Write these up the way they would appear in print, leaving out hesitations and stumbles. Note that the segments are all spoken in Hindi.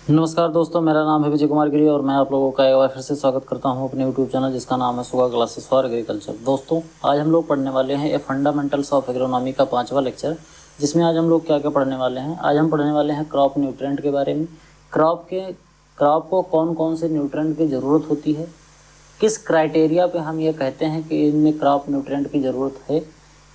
नमस्कार दोस्तों, मेरा नाम है विजय कुमार गिरी और मैं आप लोगों का एक बार फिर से स्वागत करता हूं अपने यूट्यूब चैनल जिसका नाम है सुगा क्लासेस फॉर एग्रीकल्चर। दोस्तों, आज हम लोग पढ़ने वाले हैं ए फंडामेंटल्स ऑफ एग्रोनॉमी का 5वां लेक्चर, जिसमें आज हम लोग क्या क्या पढ़ने वाले हैं। आज हम पढ़ने वाले हैं क्रॉप न्यूट्रिएंट के बारे में। क्रॉप को कौन कौन से न्यूट्रिएंट की ज़रूरत होती है, किस क्राइटेरिया पे हम ये कहते हैं कि इनमें क्रॉप न्यूट्रिएंट की ज़रूरत है,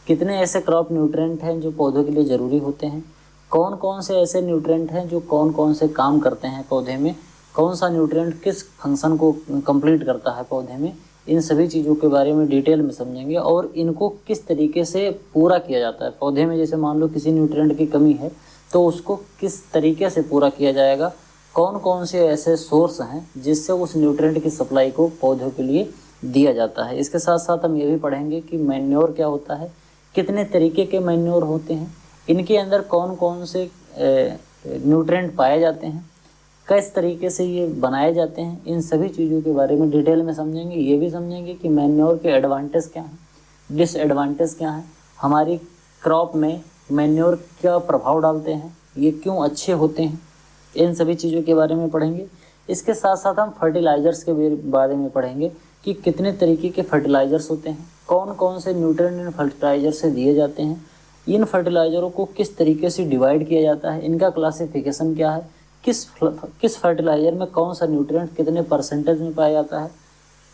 कितने ऐसे क्रॉप न्यूट्रिएंट हैं जो पौधों के लिए ज़रूरी होते हैं, कौन कौन से ऐसे न्यूट्रिएंट हैं जो कौन कौन से काम करते हैं पौधे में, कौन सा न्यूट्रिएंट किस फंक्शन को कंप्लीट करता है पौधे में। इन सभी चीज़ों के बारे में डिटेल में समझेंगे और इनको किस तरीके से पूरा किया जाता है पौधे में। जैसे मान लो किसी न्यूट्रिएंट की कमी है तो उसको किस तरीके से पूरा किया जाएगा, कौन कौन से ऐसे सोर्स हैं जिससे उस न्यूट्रिएंट की सप्लाई को पौधों के लिए दिया जाता है। इसके साथ साथ हम ये भी पढ़ेंगे कि मैन्योर क्या होता है, कितने तरीके के मैन्योर होते हैं, इनके अंदर कौन कौन से न्यूट्रिएंट पाए जाते हैं, किस तरीके से ये बनाए जाते हैं। इन सभी चीज़ों के बारे में डिटेल में समझेंगे। ये भी समझेंगे कि मैन्योर के एडवांटेज क्या हैं, डिसएडवांटेज क्या हैं, हमारी क्रॉप में मैन्योर क्या प्रभाव डालते हैं, ये क्यों अच्छे होते हैं। इन सभी चीज़ों के बारे में पढ़ेंगे। इसके साथ साथ हम फर्टिलाइज़र्स के बारे में पढ़ेंगे कि कितने तरीके के फर्टिलाइज़र्स होते हैं, कौन कौन से न्यूट्रिएंट इन फर्टिलाइज़र से दिए जाते हैं, इन फर्टिलाइज़रों को किस तरीके से डिवाइड किया जाता है, इनका क्लासिफिकेशन क्या है, किस फर्टिलाइज़र में कौन सा न्यूट्रिएंट कितने परसेंटेज में पाया जाता है,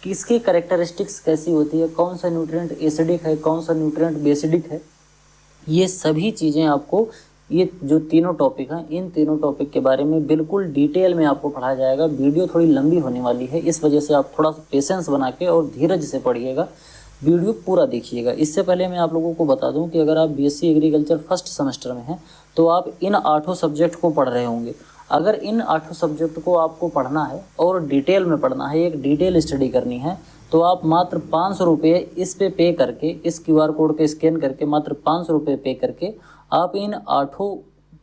किसकी कैरेक्टरिस्टिक्स कैसी होती है, कौन सा न्यूट्रिएंट एसिडिक है, कौन सा न्यूट्रिएंट बेसिडिक है। ये सभी चीज़ें आपको, ये जो तीनों टॉपिक हैं, इन तीनों टॉपिक के बारे में बिल्कुल डिटेल में आपको पढ़ाया जाएगा। वीडियो थोड़ी लंबी होने वाली है, इस वजह से आप थोड़ा सा पेशेंस बना के और धीरज से पढ़िएगा, वीडियो पूरा देखिएगा। इससे पहले मैं आप लोगों को बता दूं कि अगर आप बीएससी एग्रीकल्चर फर्स्ट सेमेस्टर में हैं तो आप इन 8 सब्जेक्ट को पढ़ रहे होंगे। अगर इन 8 सब्जेक्ट को आपको पढ़ना है और डिटेल में पढ़ना है, एक डिटेल स्टडी करनी है, तो आप मात्र 500 रुपये इस पे पे करके, इस QR कोड के स्कैन करके मात्र 500 रुपये पे करके आप इन 8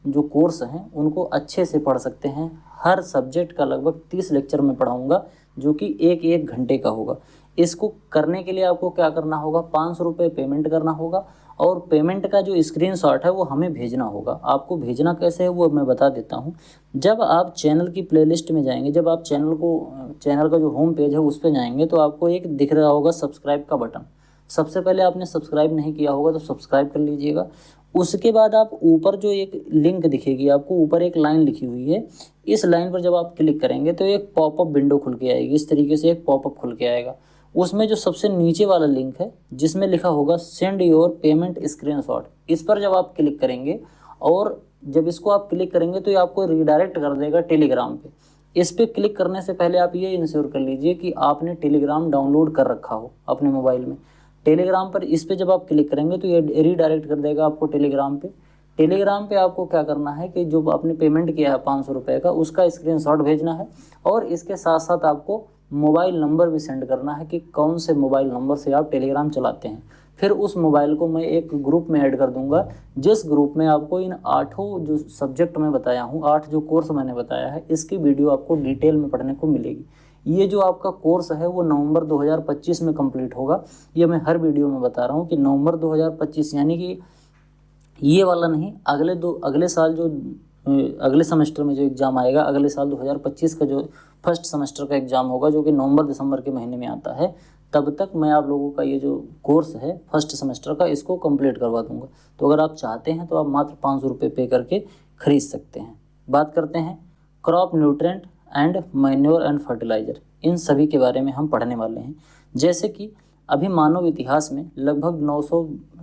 जो कोर्स हैं उनको अच्छे से पढ़ सकते हैं। हर सब्जेक्ट का लगभग 30 लेक्चर में पढ़ाऊँगा, जो कि एक घंटे का होगा। इसको करने के लिए आपको क्या करना होगा, 500 रुपये पेमेंट करना होगा और पेमेंट का जो स्क्रीनशॉट है वो हमें भेजना होगा। आपको भेजना कैसे है वो मैं बता देता हूँ। जब आप चैनल की प्लेलिस्ट में जाएंगे, जब आप चैनल का जो होम पेज है उस पर जाएंगे तो आपको एक दिख रहा होगा सब्सक्राइब का बटन। सबसे पहले आपने सब्सक्राइब नहीं किया होगा तो सब्सक्राइब कर लीजिएगा। उसके बाद आप ऊपर जो एक लिंक दिखेगी आपको, ऊपर एक लाइन लिखी हुई है, इस लाइन पर जब आप क्लिक करेंगे तो एक पॉपअप विंडो खुल के आएगी। इस तरीके से एक पॉपअप खुल के आएगा। उसमें जो सबसे नीचे वाला लिंक है जिसमें लिखा होगा सेंड योर पेमेंट स्क्रीनशॉट, इस पर जब आप क्लिक करेंगे और जब इसको आप क्लिक करेंगे तो ये आपको रीडायरेक्ट कर देगा टेलीग्राम पे। इस पर क्लिक करने से पहले आप ये इंश्योर कर लीजिए कि आपने टेलीग्राम डाउनलोड कर रखा हो अपने मोबाइल में। टेलीग्राम पर इस पर जब आप क्लिक करेंगे तो ये रीडायरेक्ट कर देगा आपको टेलीग्राम पे। टेलीग्राम पे आपको क्या करना है कि जो आपने पेमेंट किया है 500 रुपये का, उसका स्क्रीनशॉट भेजना है और इसके साथ साथ आपको मोबाइल नंबर भी सेंड करना है कि कौन से मोबाइल नंबर से आप टेलीग्राम चलाते हैं। फिर उस मोबाइल को मैं एक ग्रुप में ऐड कर दूंगा, जिस ग्रुप में आपको इन 8 जो सब्जेक्ट मैं बताया हूँ, 8 जो कोर्स मैंने बताया है, इसकी वीडियो आपको डिटेल में पढ़ने को मिलेगी। ये जो आपका कोर्स है वो नवंबर 2025 में कंप्लीट होगा। ये मैं हर वीडियो में बता रहा हूँ कि नवंबर 2025, यानी कि ये वाला नहीं, अगले साल जो अगले सेमेस्टर में जो एग्ज़ाम आएगा, अगले साल 2025 का जो फर्स्ट सेमेस्टर का एग्ज़ाम होगा, जो कि नवंबर दिसंबर के महीने में आता है, तब तक मैं आप लोगों का ये जो कोर्स है फर्स्ट सेमेस्टर का, इसको कंप्लीट करवा दूंगा। तो अगर आप चाहते हैं तो आप मात्र 500 रुपये पे करके खरीद सकते हैं। बात करते हैं crop nutrient and manure and fertiliser, इन सभी के बारे में हम पढ़ने वाले हैं। जैसे कि अभी मानव इतिहास में लगभग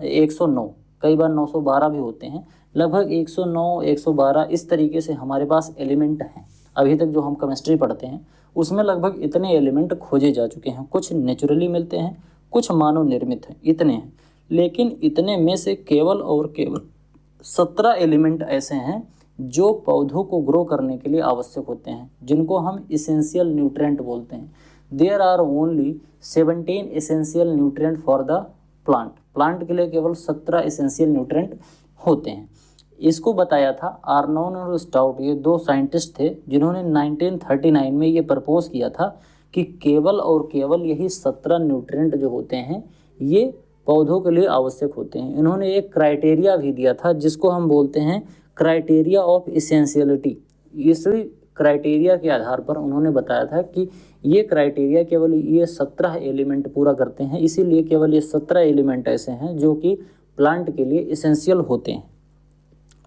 109, कई बार 912 भी होते हैं, लगभग 109, 112 इस तरीके से हमारे पास एलिमेंट हैं। अभी तक जो हम केमिस्ट्री पढ़ते हैं उसमें लगभग इतने एलिमेंट खोजे जा चुके हैं। कुछ नेचुरली मिलते हैं, कुछ मानव निर्मित हैं, इतने हैं। लेकिन इतने में से केवल और केवल 17 एलिमेंट ऐसे हैं जो पौधों को ग्रो करने के लिए आवश्यक होते हैं, जिनको हम इसेंशियल न्यूट्रिएंट बोलते हैं। There are only 17 essential nutrient for the plant के लिए केवल 17 एसेंशियल न्यूट्रिएंट होते हैं। इसको बताया था आर्नोन और स्टाउट, ये 2 साइंटिस्ट थे जिन्होंने 1939 में ये प्रपोज किया था कि केवल और केवल यही 17 न्यूट्रिएंट जो होते हैं ये पौधों के लिए आवश्यक होते हैं। इन्होंने एक क्राइटेरिया भी दिया था जिसको हम बोलते हैं क्राइटेरिया ऑफ इसेंशियलिटी। इसी क्राइटेरिया के आधार पर उन्होंने बताया था कि ये क्राइटेरिया केवल ये 17 एलिमेंट पूरा करते हैं, इसीलिए केवल ये 17 एलिमेंट ऐसे हैं जो कि प्लांट के लिए इसेंशियल होते हैं।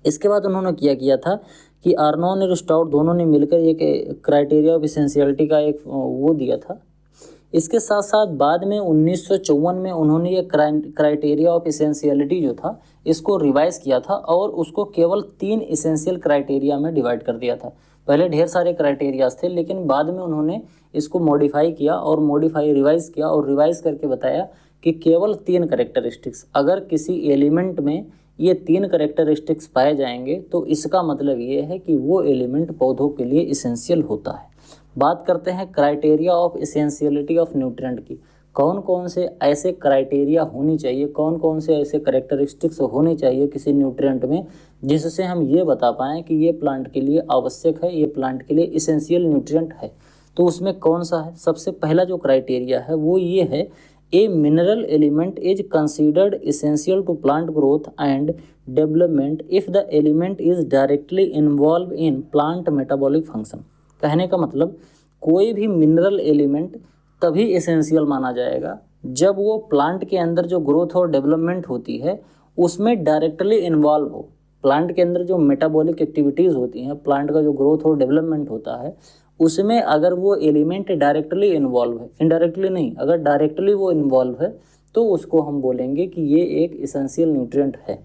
इसके बाद उन्होंने क्या किया था कि आर्नोन और स्टाउट दोनों ने मिलकर एक क्राइटेरिया ऑफ इसेंशियलिटी का एक वो दिया था। इसके साथ साथ बाद में 1954 में उन्होंने ये क्राइटेरिया ऑफ इसेंशियलिटी जो था इसको रिवाइज किया था और उसको केवल 3 इसेंशियल क्राइटेरिया में डिवाइड कर दिया था। पहले ढेर सारे क्राइटेरियाज थे, लेकिन बाद में उन्होंने इसको मॉडिफाई किया और रिवाइज किया और रिवाइज करके बताया कि केवल 3 कैरेक्टरिस्टिक्स, अगर किसी एलिमेंट में ये 3 कैरेक्टरिस्टिक्स पाए जाएंगे तो इसका मतलब ये है कि वो एलिमेंट पौधों के लिए इसेंशियल होता है। बात करते हैं criteria of essentiality of nutrient की। कौन कौन से ऐसे क्राइटेरिया होनी चाहिए, कौन कौन से ऐसे कैरेक्टरिस्टिक्स होने चाहिए किसी न्यूट्रिएंट में जिससे हम ये बता पाएँ कि ये प्लांट के लिए आवश्यक है, ये प्लांट के लिए इसेंशियल न्यूट्रिएंट है। तो उसमें कौन सा है? सबसे पहला जो क्राइटेरिया है वो ये है, a mineral element is considered essential to plant growth and development if the element is directly involve in plant metabolic function. कहने का मतलब कोई भी मिनरल एलिमेंट तभी इसेंशियल माना जाएगा जब वो प्लांट के अंदर जो ग्रोथ और डेवलपमेंट होती है उसमें डायरेक्टली इन्वॉल्व हो। प्लांट के अंदर जो मेटाबॉलिक एक्टिविटीज़ होती हैं, प्लांट का जो ग्रोथ और डेवलपमेंट होता है, उसमें अगर वो एलिमेंट डायरेक्टली इन्वॉल्व है, इनडायरेक्टली नहीं, अगर डायरेक्टली वो इन्वॉल्व है तो उसको हम बोलेंगे कि ये एक इसेंशियल न्यूट्रिएंट है।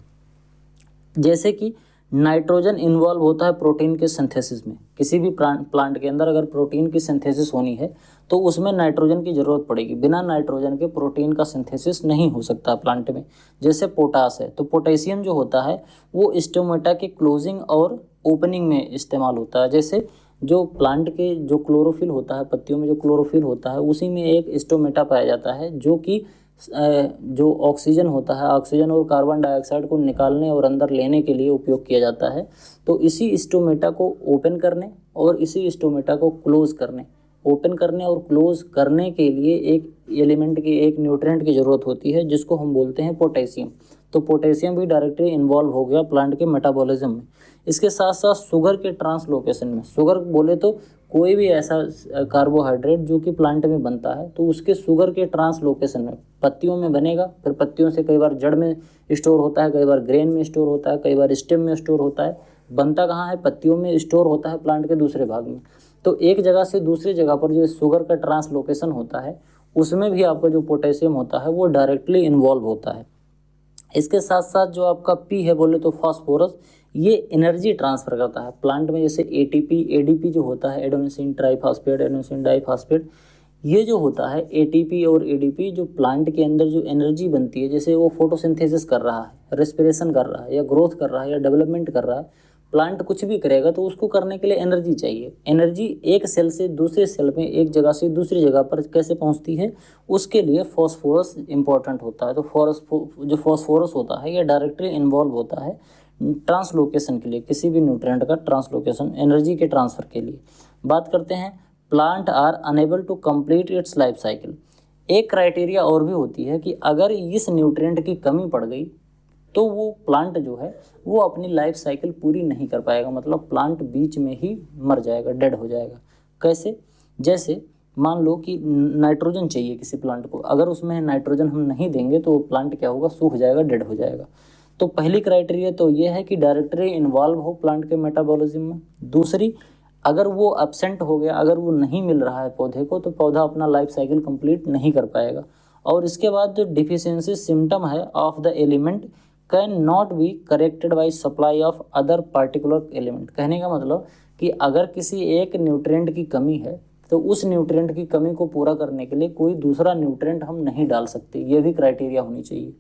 जैसे कि नाइट्रोजन इन्वॉल्व होता है प्रोटीन के सिंथेसिस में। किसी भी प्लांट के अंदर अगर प्रोटीन की सिंथेसिस होनी है तो उसमें नाइट्रोजन की ज़रूरत पड़ेगी। बिना नाइट्रोजन के प्रोटीन का सिंथेसिस नहीं हो सकता प्लांट में। जैसे पोटास है, तो पोटेशियम जो होता है वो स्टोमेटा के क्लोजिंग और ओपनिंग में इस्तेमाल होता है। जैसे जो प्लांट के जो क्लोरोफिल होता है, पत्तियों में जो क्लोरोफिल होता है, उसी में एक स्टोमेटा पाया जाता है जो कि जो ऑक्सीजन होता है, ऑक्सीजन और कार्बन डाइऑक्साइड को निकालने और अंदर लेने के लिए उपयोग किया जाता है। तो इसी स्टोमेटा को ओपन करने और इसी स्टोमेटा को क्लोज करने, ओपन करने और क्लोज करने के लिए एक एलिमेंट की, एक न्यूट्रिएंट की ज़रूरत होती है जिसको हम बोलते हैं पोटेशियम। तो पोटेशियम भी डायरेक्टली इन्वॉल्व हो गया प्लांट के मेटाबॉलिज्म में। इसके साथ साथ शुगर के ट्रांसलोकेशन में, शुगर बोले तो कोई भी ऐसा कार्बोहाइड्रेट जो कि प्लांट में बनता है तो उसके शुगर के ट्रांसलोकेशन में पत्तियों में बनेगा, फिर पत्तियों से कई बार जड़ में स्टोर होता है, कई बार ग्रेन में स्टोर होता है, कई बार स्टेम में स्टोर होता है। बनता कहाँ है? पत्तियों में स्टोर होता है प्लांट के दूसरे भाग में। तो एक जगह से दूसरी जगह पर जो शुगर का ट्रांसलोकेशन होता है उसमें भी आपका जो पोटेशियम होता है वो डायरेक्टली इन्वॉल्व होता है। इसके साथ साथ जो आपका पी है बोले तो फास्फोरस, ये एनर्जी ट्रांसफ़र करता है प्लांट में। जैसे एटीपी, एडीपी जो होता है, एडेनोसिन ट्राइफॉस्फेट, एडेनोसिन डाइफॉस्फेट, ये जो होता है एटीपी और एडीपी जो प्लांट के अंदर जो एनर्जी बनती है, जैसे वो फोटोसिंथेसिस कर रहा है, रेस्पिरेशन कर रहा है, या ग्रोथ कर रहा है, या डेवलपमेंट कर रहा है, प्लांट कुछ भी करेगा तो उसको करने के लिए एनर्जी चाहिए। एनर्जी एक सेल से दूसरे सेल में, एक जगह से दूसरी जगह पर कैसे पहुंचती है, उसके लिए फॉस्फोरस इंपॉर्टेंट होता है। तो जो फॉस्फोरस होता है ये डायरेक्टली इन्वॉल्व होता है ट्रांसलोकेशन के लिए, किसी भी न्यूट्रिएंट का ट्रांसलोकेशन, एनर्जी के ट्रांसफ़र के लिए। बात करते हैं plant are unable to complete its life cycle. एक क्राइटेरिया और भी होती है कि अगर इस न्यूट्रिएंट की कमी पड़ गई तो वो प्लांट जो है वो अपनी लाइफ साइकिल पूरी नहीं कर पाएगा, मतलब प्लांट बीच में ही मर जाएगा, डेड हो जाएगा। कैसे? जैसे मान लो कि नाइट्रोजन चाहिए किसी प्लांट को, अगर उसमें नाइट्रोजन हम नहीं देंगे तो प्लांट क्या होगा? सूख जाएगा, डेड हो जाएगा। तो पहली क्राइटेरिया तो ये है कि डायरेक्टली इन्वॉल्व हो प्लांट के मेटाबॉलिज्म में। दूसरी, अगर वो एब्सेंट हो गया, अगर वो नहीं मिल रहा है पौधे को, तो पौधा अपना लाइफ साइकिल कंप्लीट नहीं कर पाएगा। और इसके बाद जो डिफिशियंसी सिम्टम है of the element can not be corrected by supply of other particular element. कहने का मतलब कि अगर किसी एक न्यूट्रिएंट की कमी है तो उस न्यूट्रिएंट की कमी को पूरा करने के लिए कोई दूसरा न्यूट्रिएंट हम नहीं डाल सकते, ये भी क्राइटेरिया होनी चाहिए।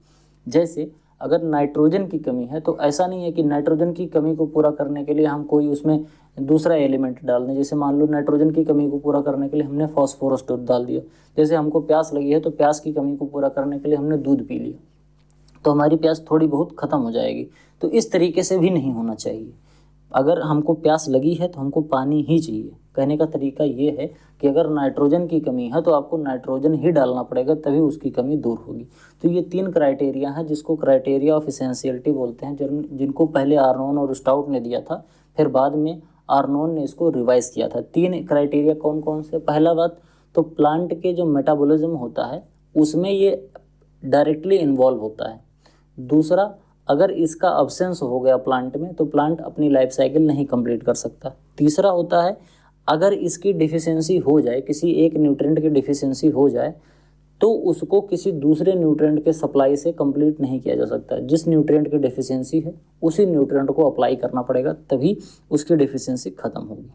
जैसे अगर नाइट्रोजन की कमी है तो ऐसा नहीं है कि नाइट्रोजन की कमी को पूरा करने के लिए हम कोई उसमें दूसरा एलिमेंट डाल दें। जैसे मान लो नाइट्रोजन की कमी को पूरा करने के लिए हमने फास्फोरस डाल दिया। जैसे हमको प्यास लगी है तो प्यास की कमी को पूरा करने के लिए हमने दूध पी लिया, तो हमारी प्यास थोड़ी बहुत ख़त्म हो जाएगी। तो इस तरीके से भी नहीं होना चाहिए। अगर हमको प्यास लगी है तो हमको पानी ही चाहिए। कहने का तरीका ये है कि अगर नाइट्रोजन की कमी है तो आपको नाइट्रोजन ही डालना पड़ेगा, तभी उसकी कमी दूर होगी। तो ये 3 क्राइटेरिया हैं जिसको क्राइटेरिया ऑफ इसेंशियलिटी बोलते हैं, जिनको पहले आर्नोन और स्टाउट ने दिया था, फिर बाद में आर्नोन ने इसको रिवाइज किया था। 3 क्राइटेरिया कौन कौन से? पहला बात तो प्लांट के जो मेटाबॉलिज्म होता है उसमें ये डायरेक्टली इन्वॉल्व होता है। दूसरा, अगर इसका अब्सेंस हो गया प्लांट में तो प्लांट अपनी लाइफ साइकिल नहीं कंप्लीट कर सकता। तीसरा होता है अगर इसकी डिफिशियंसी हो जाए, किसी एक न्यूट्रिएंट की डिफिशियंसी हो जाए तो उसको किसी दूसरे न्यूट्रिएंट के सप्लाई से कंप्लीट नहीं किया जा सकता। जिस न्यूट्रिएंट की डेफिशिएंसी है उसी न्यूट्रिएंट को अप्लाई करना पड़ेगा, तभी उसकी डेफिशिएंसी खत्म होगी।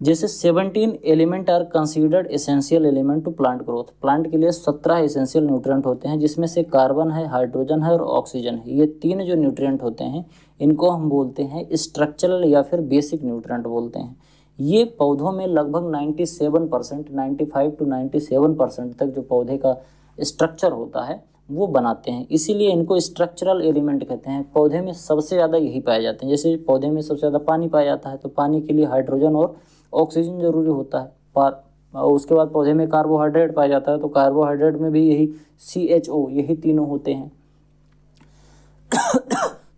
जैसे 17 element are considered essential element to plant growth. Plant के लिए 17 एसेंशियल न्यूट्रिएंट होते हैं, जिसमें से कार्बन है, हाइड्रोजन है और ऑक्सीजन है। ये 3 जो न्यूट्रिएंट होते हैं इनको हम बोलते हैं स्ट्रक्चरल या फिर बेसिक न्यूट्रिएंट बोलते हैं। ये पौधों में लगभग 97%, 95 to 97% तक जो पौधे का स्ट्रक्चर होता है वो बनाते हैं, इसीलिए इनको स्ट्रक्चरल एलिमेंट कहते हैं। पौधे में सबसे ज़्यादा यही पाए जाते हैं। जैसे पौधे में सबसे ज़्यादा पानी पाया जाता है तो पानी के लिए हाइड्रोजन और ऑक्सीजन जरूरी होता है। उसके बाद पौधे में कार्बोहाइड्रेट पाया जाता है तो कार्बोहाइड्रेट में भी यही CHO, यही तीनों होते हैं।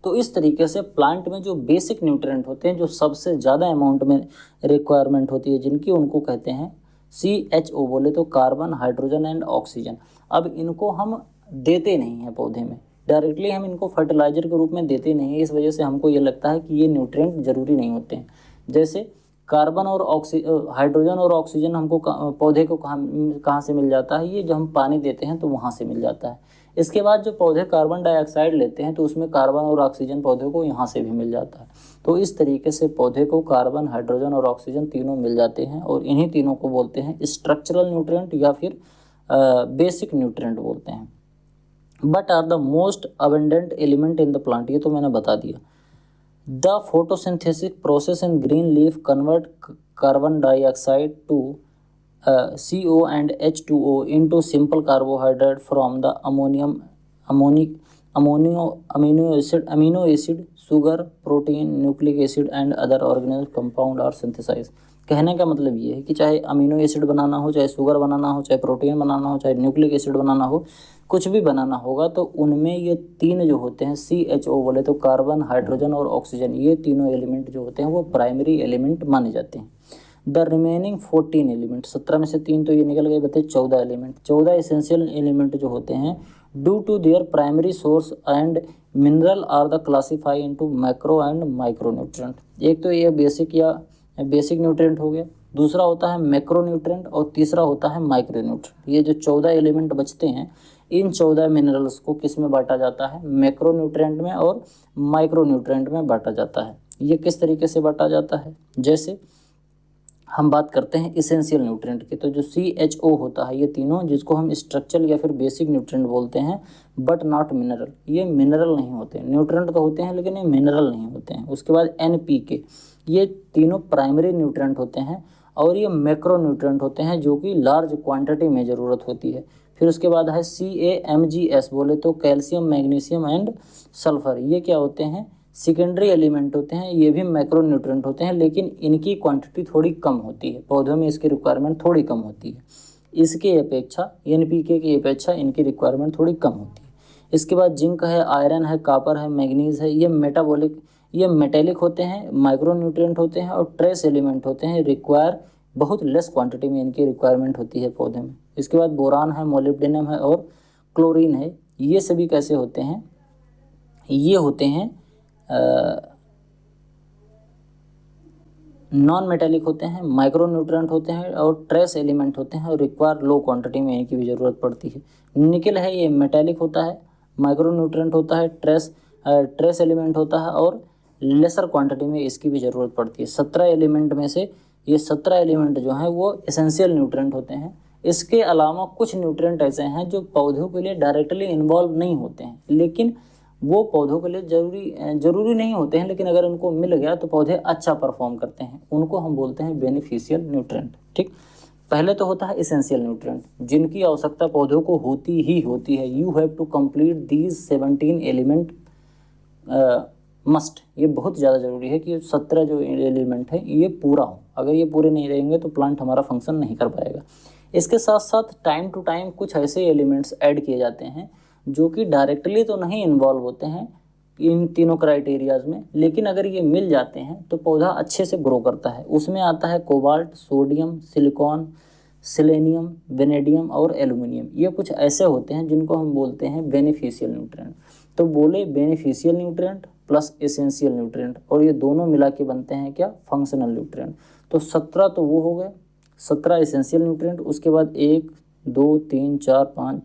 तो इस तरीके से प्लांट में जो बेसिक न्यूट्रिएंट होते हैं, जो सबसे ज़्यादा अमाउंट में रिक्वायरमेंट होती है जिनकी, उनको कहते हैं CHO, बोले तो कार्बन, हाइड्रोजन एंड ऑक्सीजन। अब इनको हम देते नहीं हैं पौधे में, डायरेक्टली हम इनको फर्टिलाइजर के रूप में देते नहीं हैं। इस वजह से हमको ये लगता है कि ये न्यूट्रिएंट ज़रूरी नहीं होते हैं। जैसे कार्बन और हाइड्रोजन और ऑक्सीजन हमको पौधे को कहाँ से मिल जाता है? ये जो हम पानी देते हैं तो वहाँ से मिल जाता है। इसके बाद जो पौधे कार्बन डाइऑक्साइड लेते हैं तो उसमें कार्बन और ऑक्सीजन पौधे को यहाँ से भी मिल जाता है। तो इस तरीके से पौधे को कार्बन, हाइड्रोजन और ऑक्सीजन तीनों मिल जाते हैं और इन्हीं तीनों को बोलते हैं स्ट्रक्चरल न्यूट्रिएंट या फिर बेसिक न्यूट्रिएंट बोलते हैं। But are the most abundant element in the plant, ये तो मैंने बता दिया। The photosynthesis process in green leaf convert carbon dioxide to CO and H2O into simple carbohydrate from the amino acid, sugar, protein, nucleic acid and other organism compound are synthesized। कहने का मतलब ये है कि चाहे अमीनो एसिड बनाना हो, चाहे शुगर बनाना हो, चाहे प्रोटीन बनाना हो, चाहे न्यूक्लिक एसिड बनाना हो, कुछ भी बनाना होगा तो उनमें ये 3 जो होते हैं CHO, बोले तो कार्बन, हाइड्रोजन और ऑक्सीजन, ये तीनों एलिमेंट जो होते हैं वो प्राइमरी एलिमेंट माने जाते हैं। द रिमेनिंग 14 एलिमेंट, 17 में से 3 तो ये निकल गए, बते 14 एलिमेंट। 14 एसेंशियल एलिमेंट जो होते हैं due to their primary source and mineral are the classify into macro and micro nutrient. एक तो ये बेसिक न्यूट्रिएंट हो गया, दूसरा होता है मैक्रो न्यूट्रिएंट और तीसरा होता है माइक्रो न्यूट्रिएंट। ये जो 14 एलिमेंट बचते हैं इन 14 मिनरल्स को किस में बांटा जाता है? मैक्रो न्यूट्रिएंट में और माइक्रो न्यूट्रिएंट में बांटा जाता है। ये किस तरीके से बांटा जाता है? जैसे हम बात करते हैं इसेंशियल न्यूट्रिएंट की, तो जो CHO होता है, ये तीनों जिसको हम स्ट्रक्चरल या फिर बेसिक न्यूट्रिएंट बोलते हैं, बट नॉट मिनरल, ये मिनरल नहीं होते। न्यूट्रिएंट तो होते हैं लेकिन ये मिनरल नहीं होते हैं। उसके बाद NPK, ये तीनों प्राइमरी न्यूट्रिएंट होते हैं और ये मैक्रो न्यूट्रिएंट होते हैं जो कि लार्ज क्वांटिटी में ज़रूरत होती है। फिर उसके बाद है CAMGS, बोले तो कैल्शियम, मैग्नीशियम एंड सल्फर, ये क्या होते हैं? सेकेंडरी एलिमेंट होते हैं। ये भी मैक्रो न्यूट्रिएंट होते हैं लेकिन इनकी क्वांटिटी थोड़ी कम होती है, पौधों में इसकी रिक्वायरमेंट थोड़ी कम होती है। इसके अपेक्षा NPK की अपेक्षा इनकी रिक्वायरमेंट थोड़ी कम होती है। इसके बाद जिंक है, आयरन है, कॉपर है, मैग्नीज है, ये मेटेलिक होते हैं, माइक्रो न्यूट्रिएंट होते हैं और ट्रेस एलिमेंट होते हैं। रिक्वायर बहुत लेस क्वांटिटी में इनकी रिक्वायरमेंट होती है पौधे में। इसके बाद बोरान है, मोलिब्डेनम है और क्लोरीन है। ये सभी कैसे होते हैं? ये होते हैं नॉन मेटेलिक होते हैं, माइक्रो न्यूट्रिएंट होते हैं और ट्रेस एलिमेंट होते हैं और रिक्वायर लो क्वांटिटी में इनकी भी ज़रूरत पड़ती है। निकल है, ये मेटेलिक होता है, माइक्रो न्यूट्रिएंट होता है, ट्रेस एलिमेंट होता है और लेसर क्वांटिटी में इसकी भी ज़रूरत पड़ती है। 17 एलिमेंट में से ये 17 एलिमेंट जो हैं वो एसेंशियल न्यूट्रिएंट होते हैं। इसके अलावा कुछ न्यूट्रिएंट ऐसे हैं जो पौधों के लिए डायरेक्टली इन्वॉल्व नहीं होते हैं, लेकिन वो पौधों के लिए जरूरी नहीं होते हैं, लेकिन अगर उनको मिल गया तो पौधे अच्छा परफॉर्म करते हैं। उनको हम बोलते हैं बेनिफिशियल न्यूट्रिएंट। ठीक, पहले तो होता है एसेंशियल न्यूट्रिएंट, जिनकी आवश्यकता पौधों को होती ही होती है। You have to complete these 17 element must. ये बहुत ज़्यादा ज़रूरी है कि 17 जो एलिमेंट है ये पूरा हो। अगर ये पूरे नहीं रहेंगे तो प्लांट हमारा फंक्शन नहीं कर पाएगा। इसके साथ साथ टाइम टू टाइम कुछ ऐसे एलिमेंट्स ऐड किए जाते हैं जो कि डायरेक्टली तो नहीं इन्वॉल्व होते हैं, इन तीनों क्राइटेरियाज में। लेकिन अगर ये मिल जाते हैं तो पौधा अच्छे से ग्रो करता है। उसमें आता है cobalt, sodium, silicon, selenium, vanadium और एल्यूमिनियम। ये कुछ ऐसे होते हैं जिनको हम बोलते हैं बेनिफिशियल न्यूट्रिएंट। तो बोले beneficial nutrient plus essential nutrient, और ये दोनों मिला के बनते हैं क्या, फंक्शनल न्यूट्रिएंट। तो 17 तो वो हो गए, 17 एसेंशियल न्यूट्रिएंट। उसके बाद 1 2 3 4 5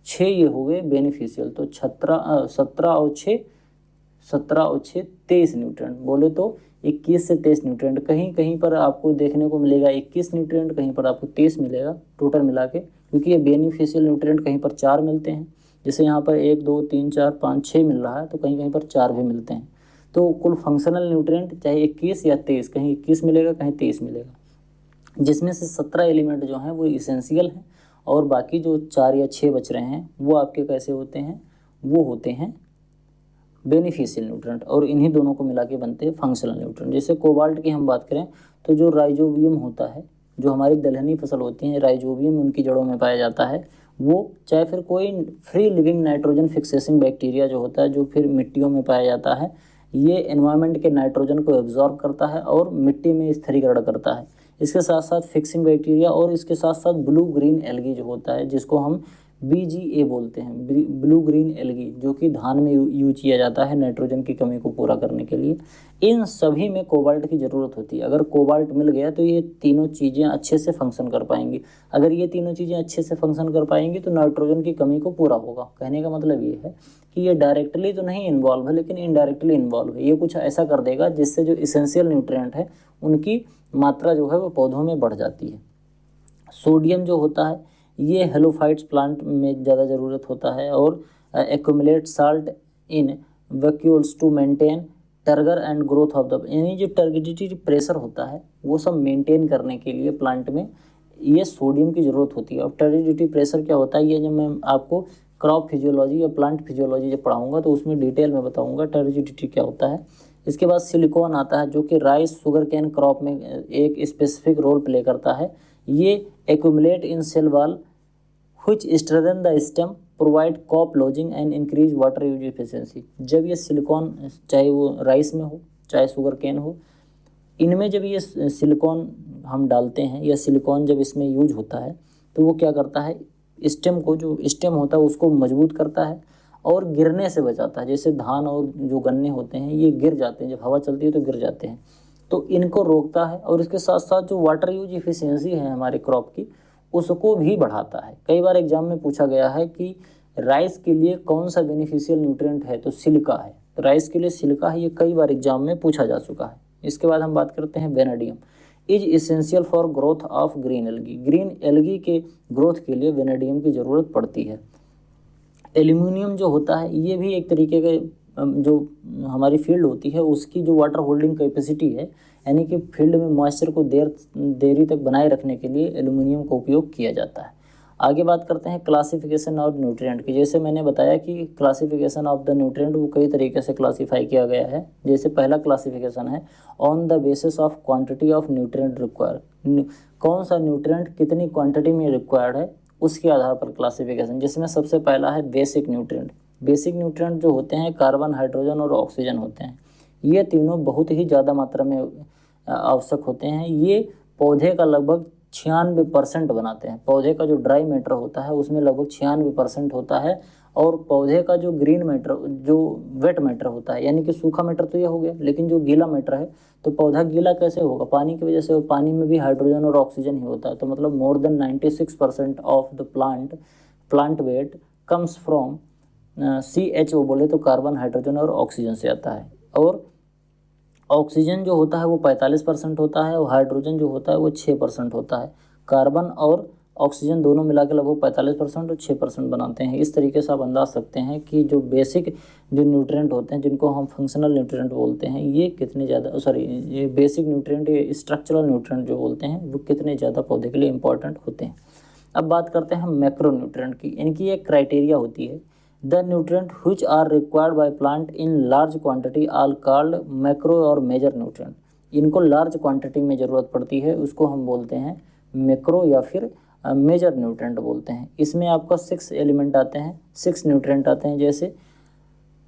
6 ये हो गए बेनिफिशियल। तो 17 और 6 23 न्यूट्रिएंट। बोले तो 21 से 23 न्यूट्रिएंट। कहीं कहीं पर आपको देखने को मिलेगा 21 न्यूट्रिएंट, कहीं पर आपको 23 मिलेगा टोटल मिला के, क्योंकि ये बेनिफिशियल न्यूट्रिएंट कहीं पर 4 मिलते हैं। जैसे यहाँ पर 1 2 3 4 5 6 मिल रहा है, तो कहीं कहीं पर 4 भी मिलते हैं। तो कुल फंक्शनल न्यूट्रिएंट चाहे 21 या 23, कहीं 21 मिलेगा कहीं 23 मिलेगा, जिसमें से 17 एलिमेंट जो हैं वो इसेंशियल हैं, और बाकी जो 4 या 6 बच रहे हैं वो आपके कैसे होते हैं, वो होते हैं बेनिफिशियल न्यूट्रिएंट, और इन्हीं दोनों को मिला के बनते हैं फंक्शनल न्यूट्रिएंट। जैसे कोबाल्ट की हम बात करें तो जो राइजोबियम होता है, जो हमारी दलहनी फसल होती है, राइजोबियम उनकी जड़ों में पाया जाता है। वो चाहे फिर कोई फ्री लिविंग नाइट्रोजन फिक्सेसिंग बैक्टीरिया जो होता है, जो फिर मिट्टियों में पाया जाता है, ये एनवायरनमेंट के नाइट्रोजन को एब्जॉर्ब करता है और मिट्टी में स्थिरीकरण करता है। इसके साथ साथ फिक्सिंग बैक्टीरिया, और इसके साथ साथ ब्लू ग्रीन एल्गी जो होता है, जिसको हम BGA बोलते हैं, ब्लू ग्रीन एल्गी, जो कि धान में यूज किया जाता है नाइट्रोजन की कमी को पूरा करने के लिए। इन सभी में कोबाल्ट की ज़रूरत होती है। अगर कोबाल्ट मिल गया तो ये तीनों चीज़ें अच्छे से फंक्शन कर पाएंगी। अगर ये तीनों चीज़ें अच्छे से फंक्शन कर पाएंगी तो नाइट्रोजन की कमी को पूरा होगा। कहने का मतलब ये है कि ये डायरेक्टली तो नहीं इन्वॉल्व है, लेकिन इनडायरेक्टली इन्वॉल्व है। ये कुछ ऐसा कर देगा जिससे जो इसेंशियल न्यूट्रिएंट है उनकी मात्रा जो है वो पौधों में बढ़ जाती है। सोडियम जो होता है ये हेलोफाइट्स प्लांट में ज़्यादा ज़रूरत होता है, और accumulate salt in vacuoles to maintain turgor and growth of the, यानी जो टर्गिडिटी प्रेशर होता है वो सब मेंटेन करने के लिए प्लांट में ये सोडियम की ज़रूरत होती है। और टर्गिडिटी प्रेशर क्या होता है, ये जब मैं आपको क्रॉप फिजियोलॉजी या प्लांट फिजियोलॉजी जब पढ़ाऊँगा तो उसमें डिटेल में बताऊँगा टर्गिडिटी क्या होता है। इसके बाद सिलिकॉन आता है, जो कि राइस शुगर कैन क्रॉप में एक स्पेसिफिक रोल प्ले करता है। ये accumulate in cell wall which strengthen the stem, provide crop lodging and increase water use efficiency। जब ये सिलिकॉन, चाहे वो राइस में हो चाहे शुगर केन हो, इनमें जब ये सिलिकॉन हम डालते हैं या सिलिकॉन जब इसमें यूज होता है तो वो क्या करता है, स्टेम को, जो स्टेम होता है उसको मजबूत करता है और गिरने से बचाता है। जैसे धान और जो गन्ने होते हैं ये गिर जाते हैं, जब हवा चलती है तो गिर जाते हैं, तो इनको रोकता है। और इसके साथ साथ जो वाटर यूज इफिशियंसी है हमारे क्रॉप की, उसको भी बढ़ाता है। कई बार एग्जाम में पूछा गया है कि राइस के लिए कौन सा बेनिफिशियल न्यूट्रिएंट है, तो सिलिका है। तो राइस के लिए सिलिका है, ये कई बार एग्जाम में पूछा जा चुका है। इसके बाद हम बात करते हैं vanadium. Is essential for growth of green algae. Green algae के ग्रोथ के लिए वेनेडियम की ज़रूरत पड़ती है। एल्यूमिनियम जो होता है ये भी एक तरीके के जो हमारी फील्ड होती है उसकी जो वाटर होल्डिंग कैपेसिटी है, यानी कि फील्ड में मॉइस्चर को देरी तक बनाए रखने के लिए एल्यूमिनियम का उपयोग किया जाता है। आगे बात करते हैं क्लासिफिकेशन ऑफ न्यूट्रिएंट की। जैसे मैंने बताया कि क्लासिफिकेशन ऑफ द न्यूट्रिएंट वो कई तरीके से क्लासीफाई किया गया है। जैसे पहला क्लासिफिकेशन है on the basis of quantity of nutrient required. कौन सा न्यूट्रिएंट कितनी क्वांटिटी में रिक्वायर्ड है उसके आधार पर क्लासिफिकेशन, जिसमें सबसे पहला है बेसिक न्यूट्रिएंट। बेसिक न्यूट्रिएंट जो होते हैं कार्बन, हाइड्रोजन और ऑक्सीजन होते हैं। ये तीनों बहुत ही ज़्यादा मात्रा में आवश्यक होते हैं। ये पौधे का लगभग 96% बनाते हैं। पौधे का जो ड्राई मैटर होता है उसमें लगभग 96% होता है, और पौधे का जो ग्रीन मैटर, जो वेट मैटर होता है, यानी कि सूखा मैटर तो ये हो गया, लेकिन जो गीला मैटर है, तो पौधा गीला कैसे होगा, पानी की वजह से। पानी में भी हाइड्रोजन और ऑक्सीजन ही होता है। तो मतलब more than 96% of the plant weight comes from CHO बोले तो कार्बन, हाइड्रोजन और ऑक्सीजन से आता है। और ऑक्सीजन जो होता है वो 45% होता है, और हाइड्रोजन जो होता है वो 6% होता है। कार्बन और ऑक्सीजन दोनों मिला के लगभग 45% और 6% बनाते हैं। इस तरीके से आप अंदाज सकते हैं कि जो बेसिक जो न्यूट्रिएंट होते हैं, जिनको हम फंक्शनल न्यूट्रिएंट बोलते हैं, ये कितने ज़्यादा, ये बेसिक न्यूट्रिएंट, ये स्ट्रक्चरल न्यूट्रिएंट जो बोलते हैं, वो कितने ज़्यादा पौधे के लिए इंपॉर्टेंट होते हैं। अब बात करते हैं मैक्रो न्यूट्रिएंट की। इनकी एक क्राइटेरिया होती है, the nutrient which are required by plant in large quantity are called macro और मेजर न्यूट्रिएंट। इनको लार्ज क्वांटिटी में ज़रूरत पड़ती है, उसको हम बोलते हैं मैक्रो या फिर मेजर न्यूट्रिएंट बोलते हैं। इसमें आपका 6 एलिमेंट आते हैं, 6 न्यूट्रिएंट आते हैं। जैसे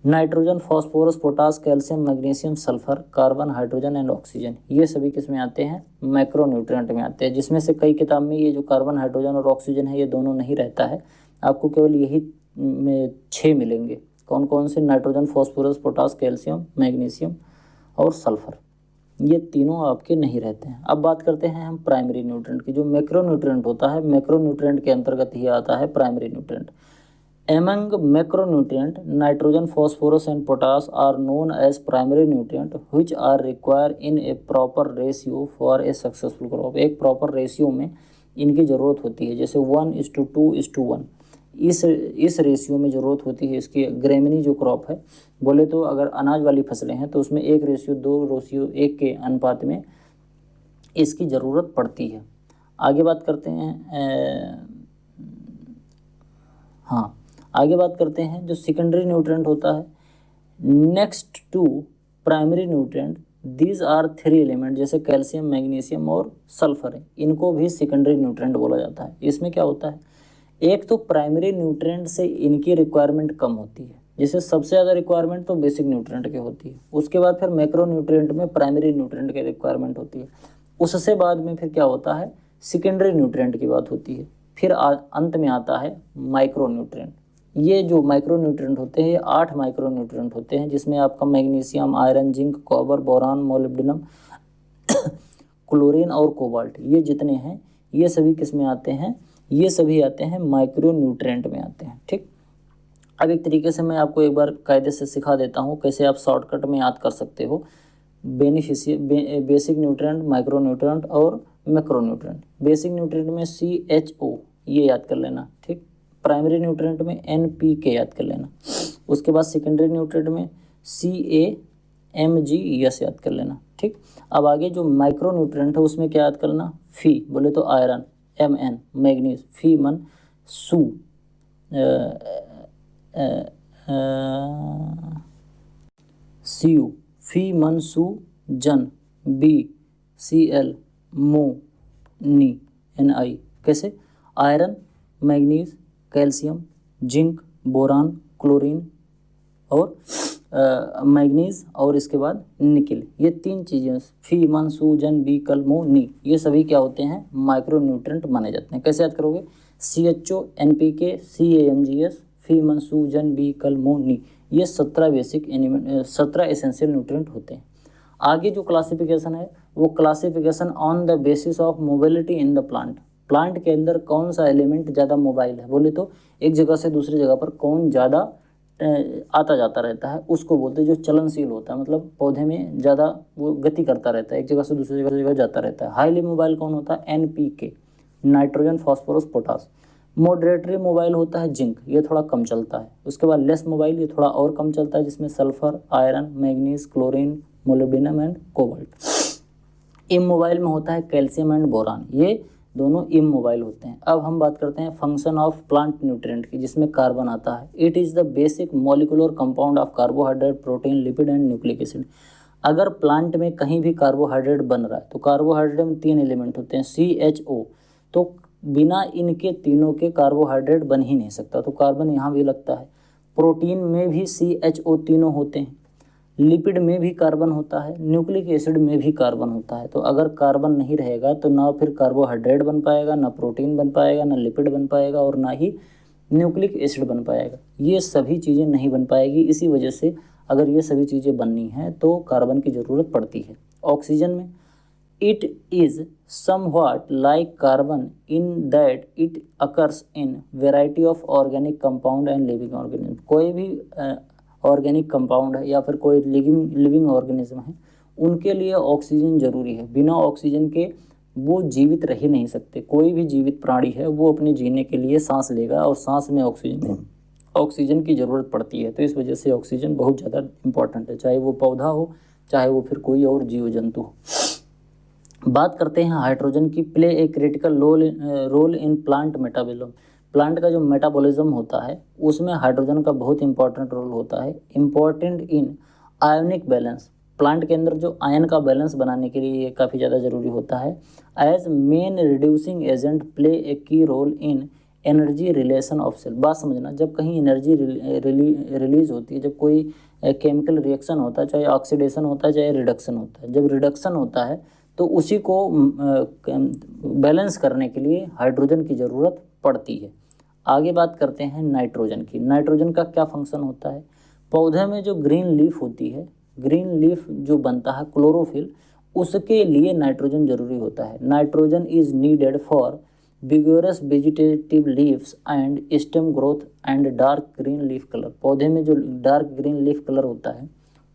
nitrogen, phosphorus, potash, calcium, magnesium, sulphur, carbon, hydrogen and oxygen, ये सभी किस में आते हैं? मैक्रो न्यूट्रिएंट में आते हैं, जिसमें से कई किताब में ये जो कार्बन, हाइड्रोजन और ऑक्सीजन है ये दोनों नहीं रहता है। आपको केवल यही 6 मिलेंगे। कौन कौन से? Nitrogen, phosphorus, potash, calcium, magnesium और सल्फर, ये तीनों आपके नहीं रहते हैं। अब बात करते हैं हम प्राइमरी न्यूट्रिएंट की। जो मैक्रो न्यूट्रिएंट होता है, मैक्रो न्यूट्रिएंट के अंतर्गत ही आता है primary nutrient. Among macronutrient, nitrogen, phosphorus and potash are known as primary nutrient which are required in a proper ratio for a successful crop। एक प्रॉपर रेशियो में इनकी ज़रूरत होती है, जैसे 1:2:1 इस रेशियो में ज़रूरत होती है इसकी। ग्रेमिनी जो क्रॉप है, बोले तो अगर अनाज वाली फसलें हैं तो उसमें 1:2:1 के अनुपात में इसकी ज़रूरत पड़ती है। आगे बात करते हैं आगे बात करते हैं जो सेकेंडरी न्यूट्रिएंट होता है। Next to primary nutrient these are 3 element, जैसे कैल्शियम, मैग्नीशियम और सल्फर है, इनको भी सेकेंडरी न्यूट्रिएंट बोला जाता है। इसमें क्या होता है? एक तो प्राइमरी न्यूट्रिएंट से इनकी रिक्वायरमेंट कम होती है, जैसे सबसे ज़्यादा रिक्वायरमेंट तो बेसिक न्यूट्रिएंट की होती है, उसके बाद फिर मैक्रो न्यूट्रिएंट में प्राइमरी न्यूट्रिएंट की रिक्वायरमेंट होती है, उससे बाद में फिर क्या होता है? सेकेंडरी न्यूट्रिएंट की बात होती है, फिर अंत में आता है माइक्रो न्यूट्रिएंट। ये जो माइक्रो न्यूट्रिएंट होते हैं, ये 8 माइक्रो न्यूट्रिएंट होते हैं, जिसमें आपका magnesium, iron, zinc, copper, boron, molybdenum, chlorine और कोबाल्ट, ये जितने हैं ये सभी किस में आते हैं? ये सभी आते हैं माइक्रो न्यूट्रिएंट में आते हैं। ठीक, अब एक तरीके से मैं आपको एक बार कायदे से सिखा देता हूँ कैसे आप शॉर्टकट में याद कर सकते हो बेसिक न्यूट्रिएंट, माइक्रो न्यूट्रिएंट और मैक्रो न्यूट्रिएंट। बेसिक न्यूट्रिएंट में CHO ये याद कर लेना। ठीक, प्राइमरी न्यूट्रिएंट में NPK याद कर लेना। उसके बाद सेकेंडरी न्यूट्रिएंट में CAMGS याद कर लेना। ठीक, अब आगे जो माइक्रो न्यूट्रिएंट है उसमें क्या याद करना? फी बोले तो आयरन, Mn, मैग्नीज, फी मन सू, Cu, फी मन सू जन, BCl, मो, नी, Ni। कैसे? Iron, manganese, calcium, zinc, boron, chlorine और मैग्नीज और इसके बाद निकिल, ये 3 चीज़ें फी, मन, सू, जन, बी, कल, मो, नी, ये सभी क्या होते हैं? माइक्रो न्यूट्रिएंट माने जाते हैं। कैसे याद करोगे? CHO, NPK, CAMGS, फी, मन, सू, जन, बी, कल, मो, नी, ये 17 बेसिक 17 एसेंशियल न्यूट्रिएंट होते हैं। आगे जो क्लासिफिकेशन है वो classification on the basis of mobility in the plant. Plant के अंदर कौन सा एलिमेंट ज़्यादा मोबाइल है, बोले तो एक जगह से दूसरी जगह पर कौन ज़्यादा आता जाता रहता है, उसको बोलते हैं जो चलनशील होता है, मतलब पौधे में ज़्यादा वो गति करता रहता है, एक जगह से दूसरी जगह जाता रहता है। हाईली मोबाइल कौन होता है? NPK, nitrogen, phosphorus, potash. Moderately mobile होता है जिंक, ये थोड़ा कम चलता है। उसके बाद लेस मोबाइल, ये थोड़ा और कम चलता है, जिसमें sulphur, iron, manganese, chlorine, molybdenum and cobalt. Immobile में होता है कैल्शियम एंड बोरान, ये दोनों इमोबाइल होते हैं। अब हम बात करते हैं फंक्शन ऑफ प्लांट न्यूट्रिएंट की, जिसमें कार्बन आता है। It is the basic molecular compound of carbohydrate, protein, lipid and nucleic acid. अगर प्लांट में कहीं भी कार्बोहाइड्रेट बन रहा है तो कार्बोहाइड्रेट में 3 एलिमेंट होते हैं CHO, तो बिना इनके तीनों के कार्बोहाइड्रेट बन ही नहीं सकता, तो कार्बन यहाँ भी लगता है। प्रोटीन में भी CHO तीनों होते हैं, लिपिड में भी कार्बन होता है, न्यूक्लिक एसिड में भी कार्बन होता है। तो अगर कार्बन नहीं रहेगा तो ना फिर कार्बोहाइड्रेट बन पाएगा, ना प्रोटीन बन पाएगा, ना लिपिड बन पाएगा और ना ही न्यूक्लिक एसिड बन पाएगा। ये सभी चीज़ें नहीं बन पाएगी। इसी वजह से अगर ये सभी चीज़ें बननी हैं तो कार्बन की ज़रूरत पड़ती है। ऑक्सीजन में it is somewhat like carbon in that it occurs in variety of organic compound and living organism. कोई भी ऑर्गेनिक कंपाउंड है या फिर कोई लिविंग ऑर्गेनिज्म है, उनके लिए ऑक्सीजन ज़रूरी है। बिना ऑक्सीजन के वो जीवित रह ही नहीं सकते। कोई भी जीवित प्राणी है वो अपने जीने के लिए सांस लेगा और सांस में ऑक्सीजन की ज़रूरत पड़ती है। तो इस वजह से ऑक्सीजन बहुत ज़्यादा इम्पॉर्टेंट है, चाहे वो पौधा हो चाहे वो फिर कोई और जीव जंतु हो। बात करते हैं हाइड्रोजन की। Play a critical role in plant metabolism. Plant का जो मेटाबॉलिज्म होता है उसमें हाइड्रोजन का बहुत इंपॉर्टेंट रोल होता है। इम्पॉर्टेंट इन आयोनिक बैलेंस, प्लांट के अंदर जो आयन का बैलेंस बनाने के लिए ये काफ़ी ज़्यादा ज़रूरी होता है। As main reducing agent play a key role in energy relation of cell. बात समझना, जब कहीं एनर्जी रिलीज होती है, जब कोई केमिकल रिएक्शन होता है, चाहे ऑक्सीडेशन होता है चाहे रिडक्शन होता है, जब रिडक्शन होता है तो उसी को बैलेंस करने के लिए हाइड्रोजन की ज़रूरत पड़ती है। आगे बात करते हैं नाइट्रोजन की। नाइट्रोजन का क्या फंक्शन होता है? पौधे में जो ग्रीन लीफ होती है, ग्रीन लीफ जो बनता है क्लोरोफिल, उसके लिए नाइट्रोजन जरूरी होता है। Nitrogen is needed for vigorous vegetative leaves and stem growth and dark green leaf colour. पौधे में जो डार्क ग्रीन लीफ कलर होता है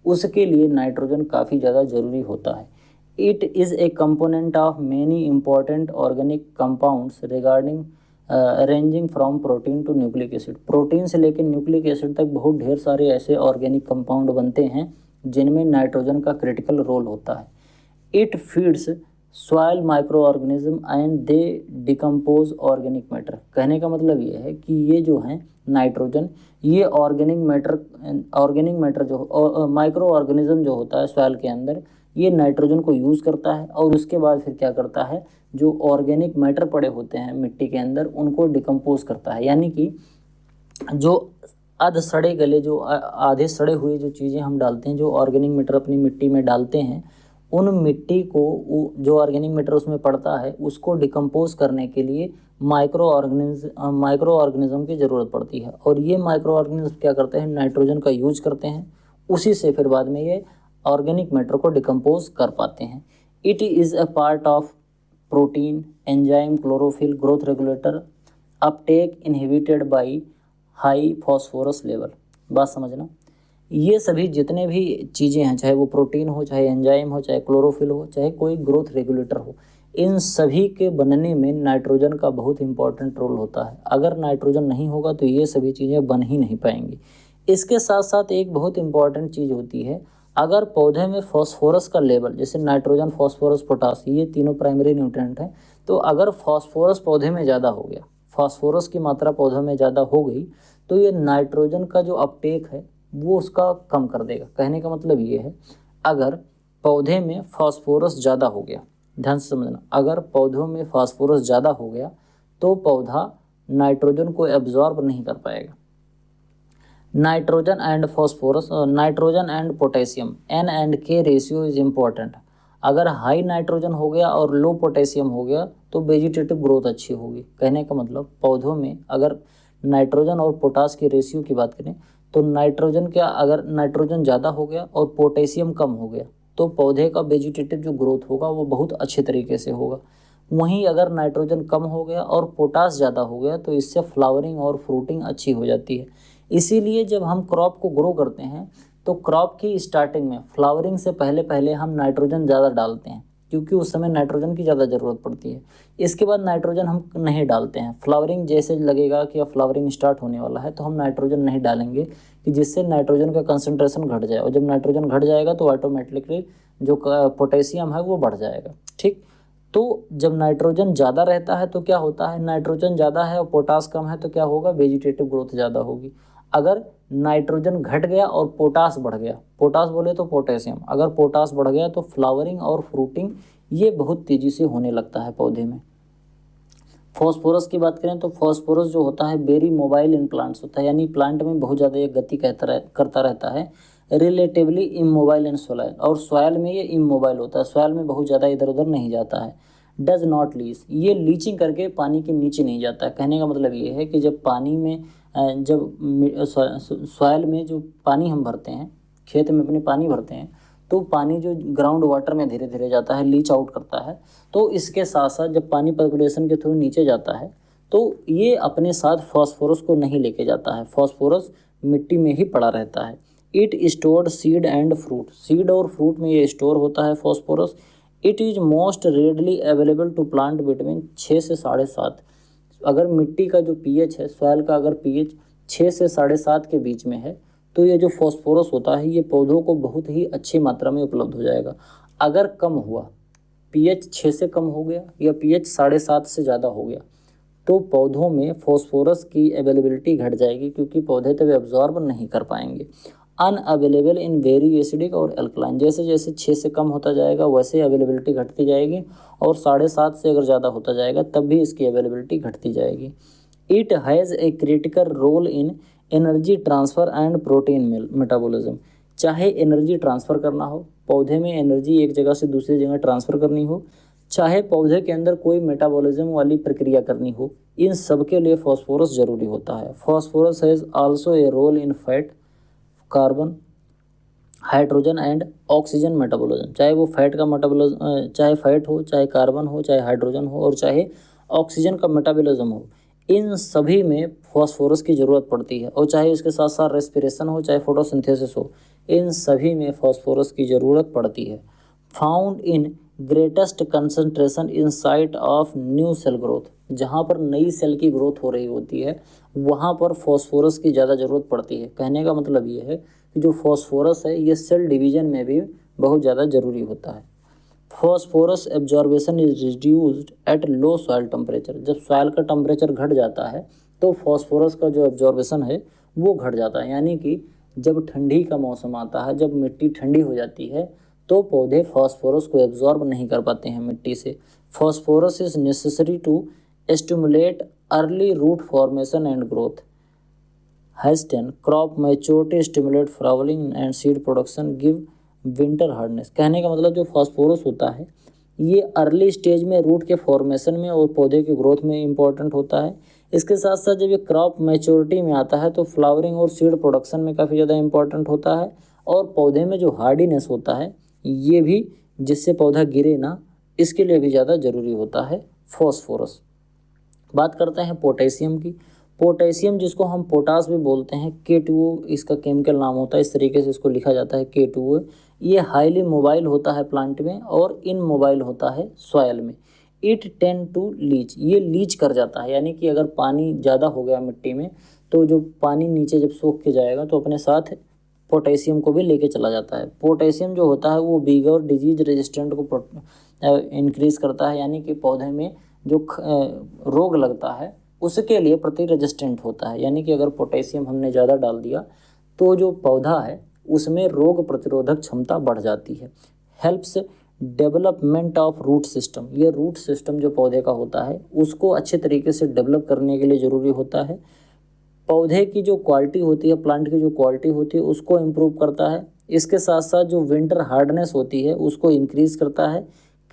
उसके लिए नाइट्रोजन काफ़ी ज़्यादा ज़रूरी होता है। It is a component of many important organic compounds regarding ranging from protein to nucleic acid. Protein से लेकर न्यूक्लिक एसिड तक बहुत ढेर सारे ऐसे ऑर्गेनिक कंपाउंड बनते हैं जिनमें नाइट्रोजन का क्रिटिकल रोल होता है। It feeds soil micro organism and they decompose organic matter. कहने का मतलब ये है कि ये जो है नाइट्रोजन, ये ऑर्गेनिक मैटर जो माइक्रो ऑर्गेनिज्म जो होता है सॉइल के अंदर, ये नाइट्रोजन को यूज़ करता है और उसके बाद फिर क्या करता है, जो ऑर्गेनिक मैटर पड़े होते हैं मिट्टी के अंदर उनको डिकम्पोज करता है। यानी कि जो आधे सड़े गले, जो आधे सड़े हुए जो चीज़ें हम डालते हैं, जो ऑर्गेनिक मैटर अपनी मिट्टी में डालते हैं, उन मिट्टी को जो ऑर्गेनिक मैटर उसमें पड़ता है उसको डिकम्पोज करने के लिए माइक्रो ऑर्गेनिज्म की ज़रूरत पड़ती है। और ये माइक्रो ऑर्गेनिज्म क्या करते हैं, नाइट्रोजन का यूज करते हैं, उसी से फिर बाद में ये ऑर्गेनिक मैटर को डिकम्पोज कर पाते हैं। It is a part of protein, enzyme, chlorophyll, growth regulator, Uptake inhibited by high phosphorus level. बात समझना, ये सभी जितने भी चीज़ें हैं, चाहे वो प्रोटीन हो, चाहे एंजाइम हो, चाहे क्लोरोफिल हो, चाहे कोई ग्रोथ रेगुलेटर हो, इन सभी के बनने में नाइट्रोजन का बहुत इंपॉर्टेंट रोल होता है। अगर नाइट्रोजन नहीं होगा तो ये सभी चीज़ें बन ही नहीं पाएंगी। इसके साथ साथ एक बहुत इंपॉर्टेंट चीज़ होती है, अगर पौधे में फॉस्फोरस का लेवल, जैसे नाइट्रोजन, फॉस्फोरस, पोटास, ये तीनों प्राइमरी न्यूट्रिएंट हैं, तो अगर फॉस्फोरस पौधे में ज़्यादा हो गया, फॉस्फोरस की मात्रा पौधे में ज़्यादा हो गई, तो ये नाइट्रोजन का जो अपटेक है वो उसका कम कर देगा। कहने का मतलब ये है, अगर पौधे में फास्फोरस ज़्यादा हो गया, ध्यान से समझना, अगर पौधों में फास्फोरस ज़्यादा हो गया तो पौधा नाइट्रोजन को एब्जॉर्ब नहीं कर पाएगा। Nitrogen and phosphorus, nitrogen and potassium, N and K ratio is important. अगर हाई नाइट्रोजन हो गया और लो पोटेशियम हो गया तो वेजिटेटिव ग्रोथ अच्छी होगी। कहने का मतलब पौधों में अगर नाइट्रोजन और पोटास की रेशियो की बात करें तो नाइट्रोजन क्या, अगर नाइट्रोजन ज़्यादा हो गया और पोटेशियम कम हो गया तो पौधे का वेजिटेटिव जो ग्रोथ होगा वो बहुत अच्छे तरीके से होगा। वहीं अगर नाइट्रोजन कम हो गया और पोटास ज़्यादा हो गया तो इससे फ्लावरिंग और फ्रूटिंग अच्छी हो जाती है। इसीलिए जब हम क्रॉप को ग्रो करते हैं तो क्रॉप की स्टार्टिंग में फ्लावरिंग से पहले पहले हम नाइट्रोजन ज़्यादा डालते हैं, क्योंकि उस समय नाइट्रोजन की ज़्यादा ज़रूरत पड़ती है। इसके बाद नाइट्रोजन हम नहीं डालते हैं। फ्लावरिंग जैसे लगेगा कि अब फ्लावरिंग स्टार्ट होने वाला है तो हम नाइट्रोजन नहीं डालेंगे, कि जिससे नाइट्रोजन का कंसंट्रेशन घट जाए, और जब नाइट्रोजन घट जाएगा तो ऑटोमेटिकली जो पोटेशियम है वो बढ़ जाएगा। ठीक, तो जब नाइट्रोजन ज़्यादा रहता है तो क्या होता है, नाइट्रोजन ज़्यादा है और पोटास कम है तो क्या होगा, वेजिटेटिव ग्रोथ ज़्यादा होगी। अगर नाइट्रोजन घट गया और पोटास बढ़ गया, पोटास बोले तो पोटेशियम, अगर पोटास बढ़ गया तो फ्लावरिंग और फ्रूटिंग ये बहुत तेज़ी से होने लगता है पौधे में। फॉस्फोरस की बात करें तो फॉस्फोरस जो होता है वेरी मोबाइल इन प्लांट्स होता है, यानी प्लांट में बहुत ज़्यादा ये गति करता रहता है। रिलेटिवली इमोबाइल इन सॉइल, और सॉइल में ये इमोबाइल होता है, सॉइल में बहुत ज़्यादा इधर उधर नहीं जाता है। डज नॉट लीच, ये लीचिंग करके पानी के नीचे नहीं जाता है। कहने का मतलब ये है कि जब पानी में, जब सॉइल में जो पानी हम भरते हैं, खेत में अपने पानी भरते हैं, तो पानी जो ग्राउंड वाटर में धीरे धीरे जाता है, लीच आउट करता है। तो इसके साथ साथ जब पानी पर्कुलेशन के थ्रू नीचे जाता है तो ये अपने साथ फॉस्फोरस को नहीं लेके जाता है, फॉस्फोरस मिट्टी में ही पड़ा रहता है। It stored seed and fruit, seed और फ्रूट में ये स्टोर होता है phosphorus. It is most readily available to plant between 6 से 7.5। अगर मिट्टी का जो पीएच है, सॉइल का अगर पीएच 6 से 7.5 के बीच में है तो ये जो फॉस्फोरस होता है ये पौधों को बहुत ही अच्छी मात्रा में उपलब्ध हो जाएगा। अगर कम हुआ, पीएच 6 से कम हो गया या पीएच 7.5 से ज़्यादा हो गया तो पौधों में फॉस्फोरस की अवेलेबिलिटी घट जाएगी, क्योंकि पौधे तब एब्जॉर्ब नहीं कर पाएंगे। अनअवेलेबल इन वेरी एसिडिक और एल्कलाइन, जैसे जैसे 6 से कम होता जाएगा वैसे अवेलेबिलिटी घटती जाएगी, और 7.5 से अगर ज़्यादा होता जाएगा तब भी इसकी अवेलेबिलिटी घटती जाएगी। It has a critical role in energy transfer and protein metabolism. चाहे एनर्जी ट्रांसफ़र करना हो, पौधे में एनर्जी एक जगह से दूसरी जगह ट्रांसफ़र करनी हो, चाहे पौधे के अंदर कोई मेटाबॉलिज्म वाली प्रक्रिया करनी हो, इन सब के लिए फॉस्फोरस ज़रूरी होता है। Phosphorus has also a role in fat, carbon, hydrogen and oxygen metabolism. चाहे वो फैट का मेटाबॉलिज्म, चाहे फैट हो, चाहे कार्बन हो, चाहे हाइड्रोजन हो और चाहे ऑक्सीजन का मेटाबॉलिज्म हो, इन सभी में फॉस्फोरस की ज़रूरत पड़ती है। और चाहे इसके साथ साथ रेस्पिरेशन हो, चाहे फोटोसिंथेसिस हो, इन सभी में फॉस्फोरस की ज़रूरत पड़ती है। Found in greatest concentration in site of new cell growth. जहाँ पर नई सेल की ग्रोथ हो रही होती है वहाँ पर फॉस्फोरस की ज़्यादा ज़रूरत पड़ती है। कहने का मतलब ये है कि जो फॉस्फोरस है ये सेल डिवीजन में भी बहुत ज़्यादा ज़रूरी होता है। Phosphorus absorption is reduced at low soil temperature. जब सॉइल का टेम्परेचर घट जाता है तो फॉस्फोरस का जो एब्जॉर्बेशन है वो घट जाता है। यानी कि जब ठंडी का मौसम आता है, जब मिट्टी ठंडी हो जाती है तो पौधे फॉस्फोरस को एब्जॉर्ब नहीं कर पाते हैं मिट्टी से। Phosphorus is necessary to stimulate early root formation and growth, hasten crop maturity, stimulate flowering and seed production, give winter hardiness. कहने का मतलब जो फॉस्फोरस होता है ये अर्ली स्टेज में रूट के फॉर्मेशन में और पौधे की ग्रोथ में इम्पॉर्टेंट होता है। इसके साथ साथ जब ये क्रॉप मैच्योरिटी में आता है तो फ्लावरिंग और सीड प्रोडक्शन में काफ़ी ज़्यादा इम्पॉर्टेंट होता है। और पौधे में जो हार्डीनेस होता है ये भी, जिससे पौधा गिरे ना, इसके लिए भी ज़्यादा ज़रूरी होता है फॉस्फोरस। बात करते हैं पोटेशियम की। पोटेशियम जिसको हम पोटास भी बोलते हैं, K2O इसका केमिकल नाम होता है, इस तरीके से इसको लिखा जाता है K2O। ये हाईली मोबाइल होता है प्लांट में और इनमोबाइल होता है सॉयल में। इट टेंड टू लीच, ये लीच कर जाता है। यानी कि अगर पानी ज़्यादा हो गया मिट्टी में तो जो पानी नीचे जब सोख के जाएगा तो अपने साथ पोटेशियम को भी लेके चला जाता है। पोटेशियम जो होता है वो बीगर और डिजीज रेजिस्टेंट को इंक्रीज़ करता है। यानी कि पौधे में जो रोग लगता है उसके लिए प्रति रेजिस्टेंट होता है। यानी कि अगर पोटेशियम हमने ज़्यादा डाल दिया तो जो पौधा है उसमें रोग प्रतिरोधक क्षमता बढ़ जाती है। Helps development of root system, ये रूट सिस्टम जो पौधे का होता है उसको अच्छे तरीके से डेवलप करने के लिए ज़रूरी होता है। पौधे की जो क्वालिटी होती है, प्लांट की जो क्वालिटी होती है उसको इम्प्रूव करता है। इसके साथ साथ जो विंटर हार्डनेस होती है उसको इंक्रीज़ करता है।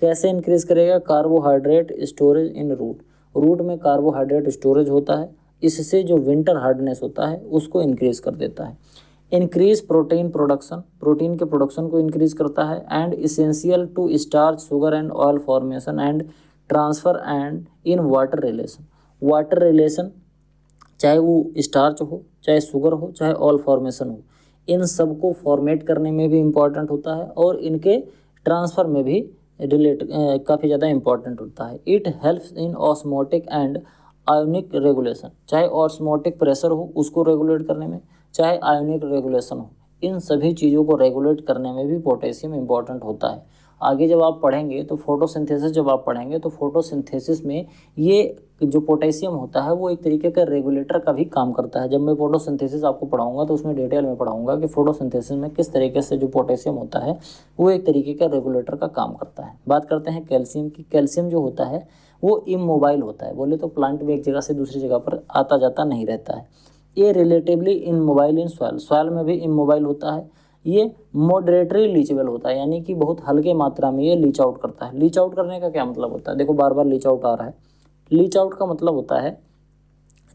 कैसे इंक्रीज़ करेगा? Carbohydrate storage in root, root में कार्बोहाइड्रेट स्टोरेज होता है, इससे जो विंटर हार्डनेस होता है उसको इंक्रीज़ कर देता है। इंक्रीज प्रोटीन प्रोडक्शन, प्रोटीन के प्रोडक्शन को इंक्रीज़ करता है। And essential to starch, sugar and oil formation and transfer and in water relation. Water relation, चाहे वो स्टार्च हो, चाहे शुगर हो, चाहे ऑयल फॉर्मेशन हो, इन सब को फॉर्मेट करने में भी इम्पॉर्टेंट होता है और इनके ट्रांसफ़र में भी काफ़ी ज़्यादा इम्पॉर्टेंट होता है। It helps in osmotic and ionic regulation, चाहे ऑस्मोटिक प्रेशर हो उसको रेगुलेट करने में, चाहे आयोनिक रेगुलेशन हो, इन सभी चीज़ों को रेगुलेट करने में भी पोटेशियम इम्पॉर्टेंट होता है। आगे जब आप पढ़ेंगे तो फोटोसिंथेसिस, जब आप पढ़ेंगे तो फोटोसिंथेसिस में ये जो पोटेशियम होता है वो एक तरीके का रेगुलेटर का भी काम करता है। जब मैं फोटोसिंथेसिस आपको पढ़ाऊंगा तो उसमें डिटेल में पढ़ाऊंगा कि फोटोसिंथेसिस में किस तरीके से जो पोटेशियम होता है वो एक तरीके का रेगुलेटर का काम करता है। बात करते हैं कैल्शियम की। कैल्शियम जो होता है वो इमोबाइल होता है, बोले तो प्लांट में एक जगह से दूसरी जगह पर आता जाता नहीं रहता है। ये relatively immobile in soil, soil में भी इमोबाइल होता है। ये मॉडरेटरी लीचेबल होता है, यानी कि बहुत हल्के मात्रा में ये लीच आउट करता है। लीच आउट करने का क्या मतलब होता है? देखो बार बार लीच आउट आ रहा है। लीच आउट का मतलब होता है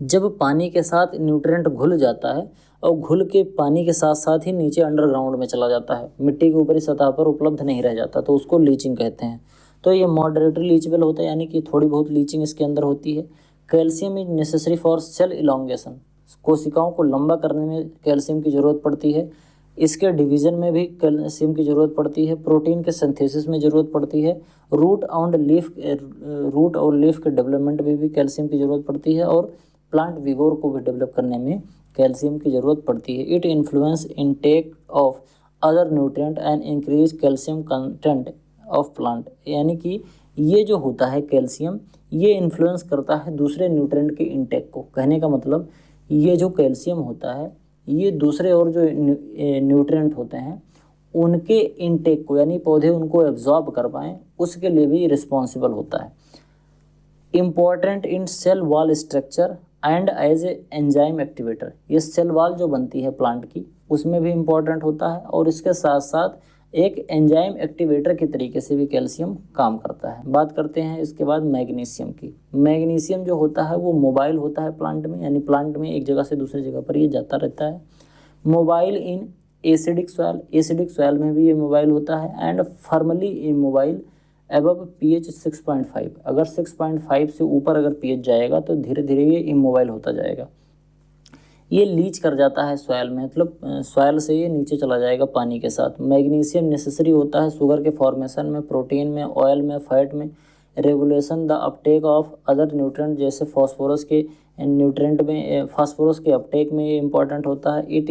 जब पानी के साथ न्यूट्रिएंट घुल जाता है और घुल के पानी के साथ साथ ही नीचे अंडरग्राउंड में चला जाता है, मिट्टी के ऊपरी सतह पर उपलब्ध नहीं रह जाता, तो उसको लीचिंग कहते हैं। तो ये मॉडरेटरी लीचेबल होता है, यानी कि थोड़ी बहुत लीचिंग इसके अंदर होती है। Calcium is necessary for sale elongation, कोशिकाओं को लंबा करने में कैल्शियम की ज़रूरत पड़ती है। इसके डिवीज़न में भी कैल्शियम की ज़रूरत पड़ती है। प्रोटीन के सिंथेसिस में ज़रूरत पड़ती है। रूट और लीफ के डेवलपमेंट में भी कैल्शियम की ज़रूरत पड़ती है और प्लांट विगोर को भी डेवलप करने में कैल्शियम की ज़रूरत पड़ती है। It influence intake of other nutrient and increase calcium content of plant, यानी कि ये जो होता है कैल्शियम ये इन्फ्लुएंस करता है दूसरे न्यूट्रिएंट के इनटेक को। कहने का मतलब ये जो कैल्शियम होता है ये दूसरे और जो न्यूट्रिएंट होते हैं उनके इनटेक को, यानी पौधे उनको एब्जॉर्ब कर पाएँ, उसके लिए भी रिस्पॉन्सिबल होता है। Important in cell wall structure and as a enzyme activator, ये सेल वॉल जो बनती है प्लांट की उसमें भी इम्पॉर्टेंट होता है, और इसके साथ साथ एक एंजाइम एक्टिवेटर के तरीके से भी कैल्शियम काम करता है। बात करते हैं इसके बाद मैग्नीशियम की। मैग्नीशियम जो होता है वो मोबाइल होता है प्लांट में, यानी प्लांट में एक जगह से दूसरी जगह पर ये जाता रहता है। Mobile in acidic soil, acidic soil में भी ये मोबाइल होता है। And firmly immobile above pH 6.5, अगर 6.5 से ऊपर अगर pH जाएगा तो धीरे धीरे ये इमोबाइल होता जाएगा। ये लीच कर जाता है सॉइल में, मतलब सॉइल से ये नीचे चला जाएगा पानी के साथ। मैग्नीशियम नेसेसरी होता है शुगर के फॉर्मेशन में, प्रोटीन में, ऑयल में, फैट में, regulation the Uptake of other nutrient, जैसे फॉस्फोरस के न्यूट्रिएंट में, फॉस्फोरस के अपटेक में ये इंपॉर्टेंट होता है। It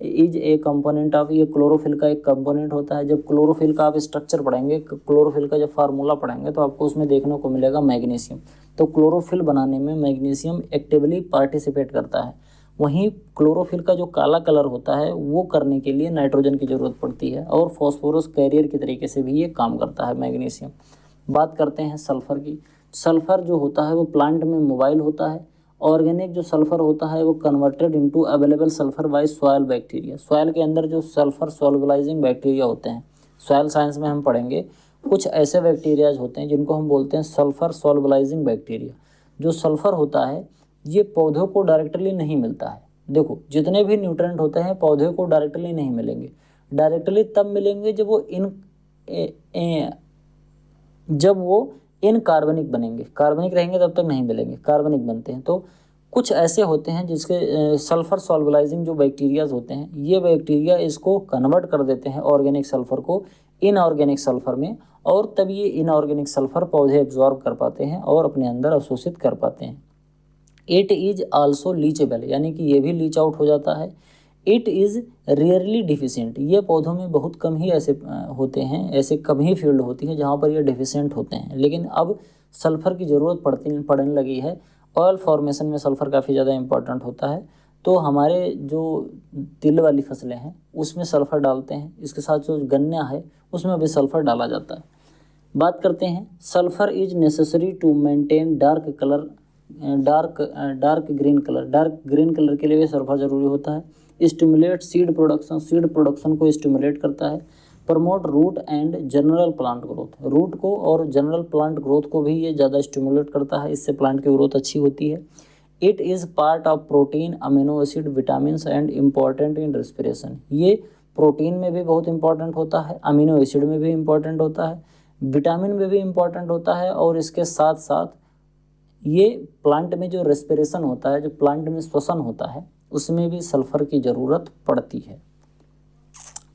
is a component of, ये क्लोरोफिल का एक कंपोनेंट होता है। जब क्लोरोफिल का आप स्ट्रक्चर पढ़ेंगे, क्लोरोफिल का जब फार्मूला पढ़ेंगे तो आपको उसमें देखने को मिलेगा मैग्नीशियम। तो क्लोरोफिल बनाने में मैग्नीशियम एक्टिवली पार्टिसिपेट करता है। वहीं क्लोरोफिल का जो काला कलर होता है वो करने के लिए नाइट्रोजन की ज़रूरत पड़ती है, और फॉस्फोरस कैरियर के तरीके से भी ये काम करता है मैग्नीशियम। बात करते हैं सल्फ़र की। सल्फ़र जो होता है वो प्लांट में मोबाइल होता है। ऑर्गेनिक जो सल्फ़र होता है वो converted into available sulphur by soil bacteria. Soil के अंदर जो सल्फ़र सॉल्युबलाइजिंग बैक्टीरिया होते हैं, सॉयल साइंस में हम पढ़ेंगे, कुछ ऐसे बैक्टीरियाज होते हैं जिनको हम बोलते हैं सल्फ़र सॉल्युबलाइजिंग बैक्टीरिया। जो सल्फ़र होता है ये पौधों को डायरेक्टली नहीं मिलता है। देखो, जितने भी न्यूट्रिएंट होते हैं पौधे को डायरेक्टली नहीं मिलेंगे। डायरेक्टली तब मिलेंगे जब वो इनकार्बनिक बनेंगे। कार्बनिक रहेंगे तब तक नहीं मिलेंगे, कार्बनिक बनते हैं। तो कुछ ऐसे होते हैं जिसके सल्फ़र सॉल्युबलाइजिंग जो बैक्टीरियाज होते हैं, ये बैक्टीरिया इसको कन्वर्ट कर देते हैं ऑर्गेनिक सल्फ़र को इनऑर्गेनिक सल्फ़र में, और तब ये इनऑर्गेनिक सल्फ़र पौधे एब्जॉर्ब कर पाते हैं और अपने अंदर अवशोषित कर पाते हैं। इट इज़ आल्सो लीचेबल, यानी कि ये भी लीच आउट हो जाता है। इट इज़ रेयरली डिफिशिएंट, ये पौधों में बहुत कम ही ऐसे होते हैं, ऐसे कम ही फील्ड होती है जहाँ पर ये डिफिशिएंट होते हैं। लेकिन अब सल्फ़र की ज़रूरत पड़ने लगी है। ऑयल फॉर्मेशन में सल्फ़र काफ़ी ज़्यादा इंपॉर्टेंट होता है। तो हमारे जो तिल वाली फसलें हैं उसमें सल्फ़र डालते हैं, इसके साथ जो गन्ना है उसमें भी सल्फ़र डाला जाता है। बात करते हैं, sulphur is necessary to maintain dark colour, dark green colour. Dark green colour के लिए भी सल्फ़र ज़रूरी होता है। Stimulate seed production, seed production को स्टिमुलेट करता है। Promote root and general plant growth, root को और जनरल प्लांट ग्रोथ को भी ये ज़्यादा स्टिमुलेट करता है, इससे प्लांट की ग्रोथ अच्छी होती है। It is part of protein, amino acid, vitamins and important in respiration. ये प्रोटीन में भी बहुत इंपॉर्टेंट होता है, अमीनो एसिड में भी इंपॉर्टेंट होता है, विटामिन में भी इंपॉर्टेंट होता है, और इसके साथ साथ ये प्लांट में जो रेस्पिरेशन होता है, जो प्लांट में श्वसन होता है, उसमें भी सल्फ़र की ज़रूरत पड़ती है।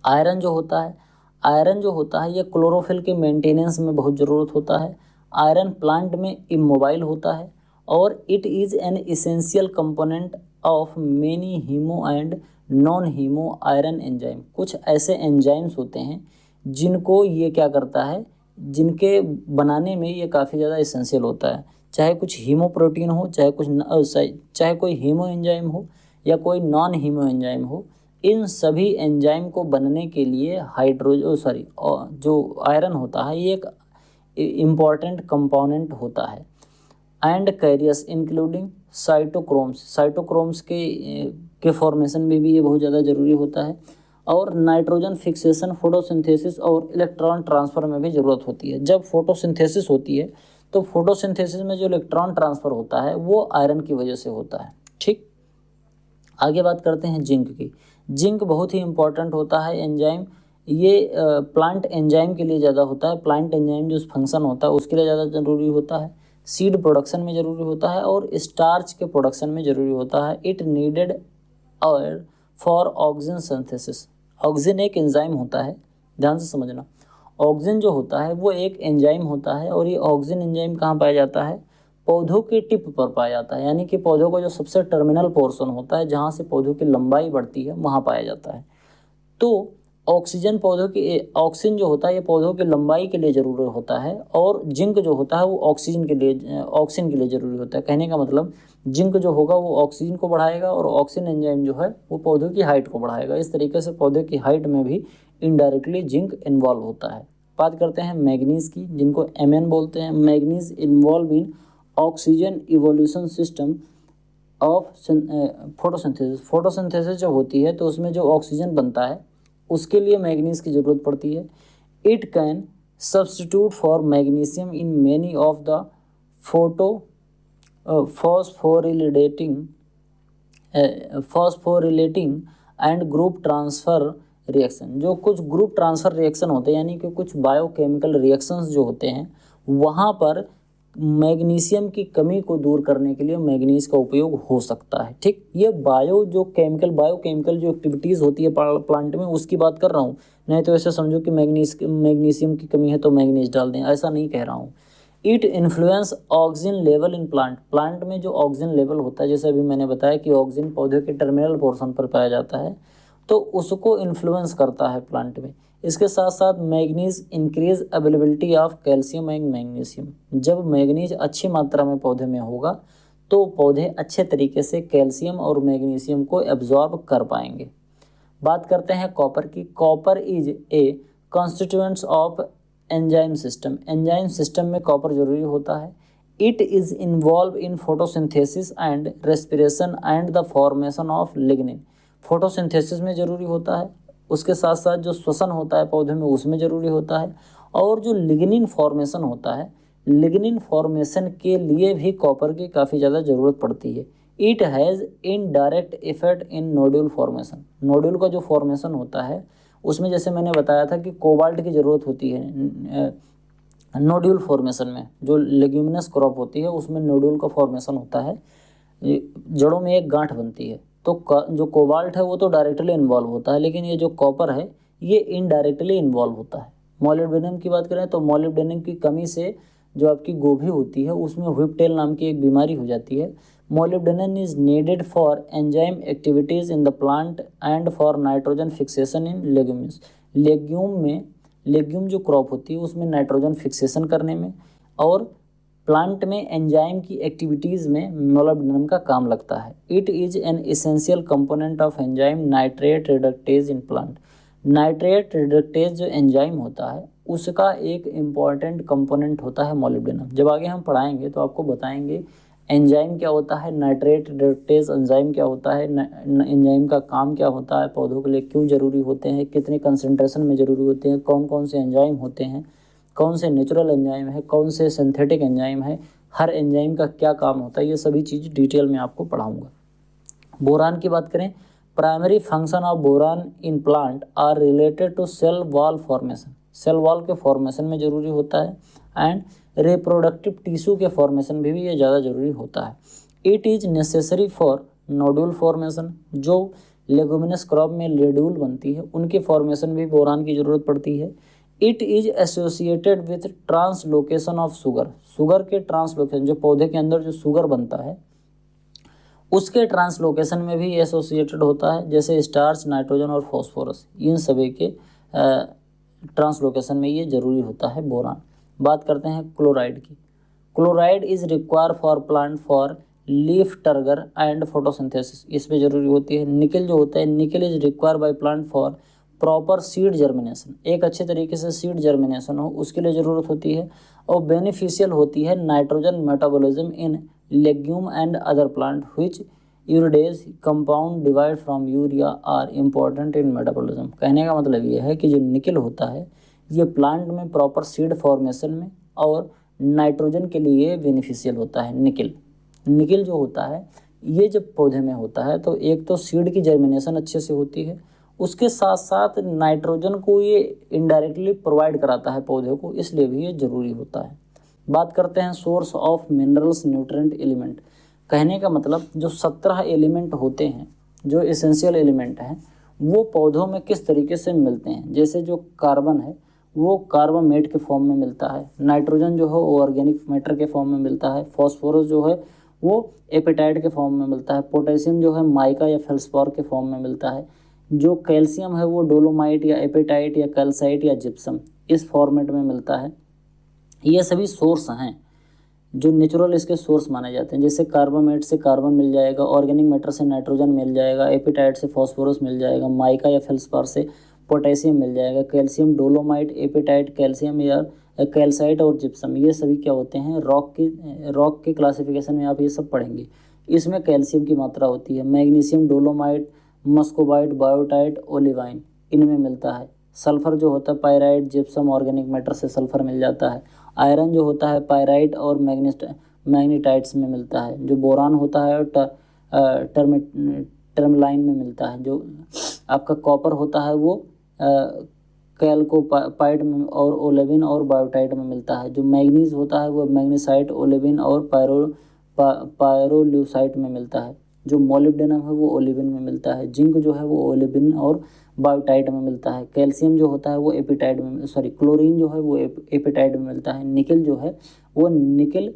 आयरन जो होता है ये क्लोरोफिल के मेंटेनेंस में बहुत ज़रूरत होता है। आयरन प्लांट में इमोबाइल होता है, और it is an essential component of many haem and non haem iron enzyme. कुछ ऐसे एंजाइम्स होते हैं जिनको ये क्या करता है, जिनके बनाने में ये काफ़ी ज़्यादा इसेंशियल होता है। चाहे कुछ हीमो प्रोटीन हो, चाहे कोई हीमो एंजाइम हो या कोई नॉन हीमो एंजाइम हो, इन सभी एंजाइम को बनने के लिए जो आयरन होता है ये एक इम्पॉर्टेंट कंपोनेंट होता है। एंड कैरियर्स इंक्लूडिंग साइटोक्रोम्स के फॉर्मेशन में भी ये बहुत ज़्यादा ज़रूरी होता है। और नाइट्रोजन फिक्सेशन, फोटोसिंथेसिस और इलेक्ट्रॉन ट्रांसफ़र में भी ज़रूरत होती है। जब फोटोसिंथेसिस होती है तो फोटोसिंथेसिस में जो इलेक्ट्रॉन ट्रांसफ़र होता है वो आयरन की वजह से होता है। ठीक, आगे बात करते हैं जिंक की। जिंक बहुत ही इंपॉर्टेंट होता है एंजाइम, ये प्लांट एंजाइम के लिए ज़्यादा होता है। प्लांट एंजाइम जो फंक्शन होता है उसके लिए ज़्यादा ज़रूरी होता है। सीड प्रोडक्शन में ज़रूरी होता है और स्टार्च के प्रोडक्शन में ज़रूरी होता है। It needed oil for oxygen synthesis. Oxygen एक एंजाइम होता है, ध्यान से समझना। ऑक्सीजन जो होता है वो एक एंजाइम होता है, और ये ऑक्सीजन एंजाइम कहाँ पाया जाता है, पौधों के टिप पर पाया जाता है, यानी कि पौधों का जो सबसे टर्मिनल पोर्शन होता है जहाँ से पौधों की लंबाई बढ़ती है वहाँ पाया जाता है। तो ऑक्सीजन जो होता है ये पौधों की लंबाई के लिए ज़रूरी होता है, और जिंक जो होता है वो ऑक्सीजन के लिए ज़रूरी होता है। कहने का मतलब जिंक जो होगा वो ऑक्सीजन को बढ़ाएगा, और ऑक्सीजन एंजाइम जो है वो पौधों की हाइट को बढ़ाएगा। इस तरीके से पौधे की हाइट में भी इनडायरेक्टली जिंक इन्वॉल्व होता है। बात करते हैं मैग्नीज की, जिनको Mn बोलते हैं। Manganese involve in oxygen evolution system of photosynthesis. Photosynthesis जब होती है तो उसमें जो ऑक्सीजन बनता है उसके लिए मैग्नीज की ज़रूरत पड़ती है। It can substitute for magnesium in many of the photo phosphorylating and group transfer reaction. जो कुछ ग्रुप ट्रांसफ़र रिएक्शन होते हैं यानी कि कुछ बायोकेमिकल रिएक्शंस जो होते हैं वहाँ पर मैग्नीशियम की कमी को दूर करने के लिए मैग्नीज का उपयोग हो सकता है। ठीक, ये बायोकेमिकल जो एक्टिविटीज़ होती है प्लांट में उसकी बात कर रहा हूँ, नहीं तो ऐसे समझो कि मैग्नीशियम की कमी है तो मैग्नीज डाल दें, ऐसा नहीं कह रहा हूँ। It influence oxygen level in plant में जो ऑक्सीजन लेवल होता है, जैसे अभी मैंने बताया कि ऑक्सीजन पौधे के टर्मिनल पोर्शन पर पाया जाता है, तो उसको इन्फ्लुएंस करता है प्लांट में। इसके साथ साथ manganese increase availability of calcium and magnesium. जब मैग्नीज अच्छी मात्रा में पौधे में होगा तो पौधे अच्छे तरीके से कैल्शियम और मैग्नीशियम को एब्जॉर्ब कर पाएंगे। बात करते हैं कॉपर की। Copper is a constituents of enzyme system. Enzyme system में कॉपर जरूरी होता है। It is involve in photosynthesis and respiration and the formation of lignin. Photosynthesis में ज़रूरी होता है, उसके साथ साथ जो श्वसन होता है पौधे में उसमें ज़रूरी होता है, और जो लिग्निन फॉर्मेशन होता है, लिग्निन फॉर्मेशन के लिए भी कॉपर की काफ़ी ज़्यादा ज़रूरत पड़ती है। It has indirect effect in nodule formation. Nodule का जो फॉर्मेशन होता है उसमें जैसे मैंने बताया था कि कोबाल्ट की ज़रूरत होती है नोड्यूल फॉर्मेशन में। जो लेग्यूमिनस क्रॉप होती है उसमें नोड्यूल का फॉर्मेशन होता है, जड़ों में एक गांठ बनती है, तो जो कोबाल्ट है वो तो डायरेक्टली इन्वॉल्व होता है, लेकिन ये जो कॉपर है ये इनडायरेक्टली इन्वॉल्व होता है। मॉलिब्डेनम की बात करें तो मॉलिब्डेनम की कमी से जो आपकी गोभी होती है उसमें व्हिपटेल नाम की एक बीमारी हो जाती है। Molybdenum is needed for enzyme activities in the plant and for nitrogen fixation in legumes. Legume जो क्रॉप होती है उसमें नाइट्रोजन फिक्सेशन करने में और प्लांट में एंजाइम की एक्टिविटीज़ में मोलिब्डेनम का काम लगता है। It is an essential component of enzyme nitrate reductase in plant. Nitrate reductase जो एंजाइम होता है उसका एक इम्पॉर्टेंट कंपोनेंट होता है मोलिब्डेनम। जब आगे हम पढ़ाएंगे तो आपको बताएंगे एंजाइम क्या होता है, नाइट्रेट रिडक्टेज एंजाइम क्या होता है, एंजाइम का काम क्या होता है, पौधों के लिए क्यों ज़रूरी होते हैं, कितने कंसंट्रेशन में ज़रूरी होते हैं, कौन कौन से एंजाइम होते हैं, कौन से नेचुरल एंजाइम है, कौन से सिंथेटिक एंजाइम है, हर एंजाइम का क्या काम होता है, ये सभी चीज़ डिटेल में आपको पढ़ाऊंगा। बोरान की बात करें, primary function of boron in plant are related to cell wall formation. Cell wall के फॉर्मेशन में ज़रूरी होता है एंड रिप्रोडक्टिव टिश्यू के फॉर्मेशन में भी ये ज़्यादा ज़रूरी होता है। It is necessary for nodule formation. जो लेगुमिनस क्रॉप में लेड्यूल बनती है उनके फॉर्मेशन भी बोरान की ज़रूरत पड़ती है। It is associated with translocation of sugar. Sugar के ट्रांसलोकेशन, जो पौधे के अंदर जो शुगर बनता है उसके ट्रांसलोकेशन में भी एसोसिएटेड होता है, जैसे स्टार्च, नाइट्रोजन और फॉस्फोरस, इन सभी के ट्रांसलोकेशन में ये ज़रूरी होता है बोरान। बात करते हैं क्लोराइड की। Chloride is require for plant for leaf turgor and photosynthesis. इसमें ज़रूरी होती है। निकल जो होता है, निकल is require by plant for proper seed germination. एक अच्छे तरीके से सीड जर्मिनेशन हो उसके लिए ज़रूरत होती है। और बेनिफिशियल होती है nitrogen metabolism in legume and other plant which ureides compound divide from urea are important in metabolism. कहने का मतलब ये है कि जो निकल होता है ये प्लांट में प्रॉपर सीड फॉर्मेशन में और नाइट्रोजन के लिए बेनिफिशियल होता है। निकल जो होता है ये जब पौधे में होता है तो एक तो सीड की जर्मिनेशन अच्छे से होती है, उसके साथ साथ नाइट्रोजन को ये इनडायरेक्टली प्रोवाइड कराता है पौधे को, इसलिए भी ये ज़रूरी होता है। बात करते हैं source of minerals nutrient element. कहने का मतलब जो 17 एलिमेंट होते हैं, जो एसेंशियल एलिमेंट हैं, वो पौधों में किस तरीके से मिलते हैं। जैसे जो कार्बन है वो कार्बोमेट के फॉर्म में मिलता है, नाइट्रोजन जो है वो ऑर्गेनिक मैटर के फॉर्म में मिलता है, फॉस्फोरस जो है वो एपेटाइट के फॉर्म में मिलता है, पोटेशियम जो है माइका या फेल्सपार के फॉर्म में मिलता है, जो कैल्शियम है वो डोलोमाइट या एपेटाइट या कैल्साइट या जिप्सम इस फॉर्मेट में मिलता है। ये सभी सोर्स हैं जो नेचुरल इसके सोर्स माने जाते हैं। जैसे कार्बोमेट से कार्बन मिल जाएगा, ऑर्गेनिक मैटर से नाइट्रोजन मिल जाएगा, एपेटाइट से फॉस्फोरस मिल जाएगा, माइका या फेल्सपार से पोटेशियम मिल जाएगा, कैल्शियम डोलोमाइट, एपेटाइट, कैल्शियम या कैल्साइट और जिप्सम, ये सभी क्या होते हैं रॉक के क्लासिफिकेशन में आप ये सब पढ़ेंगे। इसमें कैल्शियम की मात्रा होती है। Magnesium dolomite, muscovite, biotite, olivine इनमें मिलता है। सल्फर जो होता है पायराइट, जिप्सम, ऑर्गेनिक मैटर से सल्फर मिल जाता है। आयरन जो होता है पायराइट और मैग्नीटाइट्स में मिलता है। जो बोरान होता है टर्मलाइन में मिलता है। जो आपका कॉपर होता है वो कैल्कोपाइट में और ओलेविन और बायोटाइट में मिलता है। जो मैग्नीज होता है वो मैग्नीसाइट, ओलेविन और पायरोल्यूसाइट में मिलता है। जो मोलिब्डेनम है वो ओलिविन में मिलता है। जिंक जो है वो ओलिविन और बायोटाइट में मिलता है। कैल्शियम जो होता है वो एपिटाइट में, क्लोरीन जो है वो एपिटाइट में मिलता है। निकल जो है वो निकल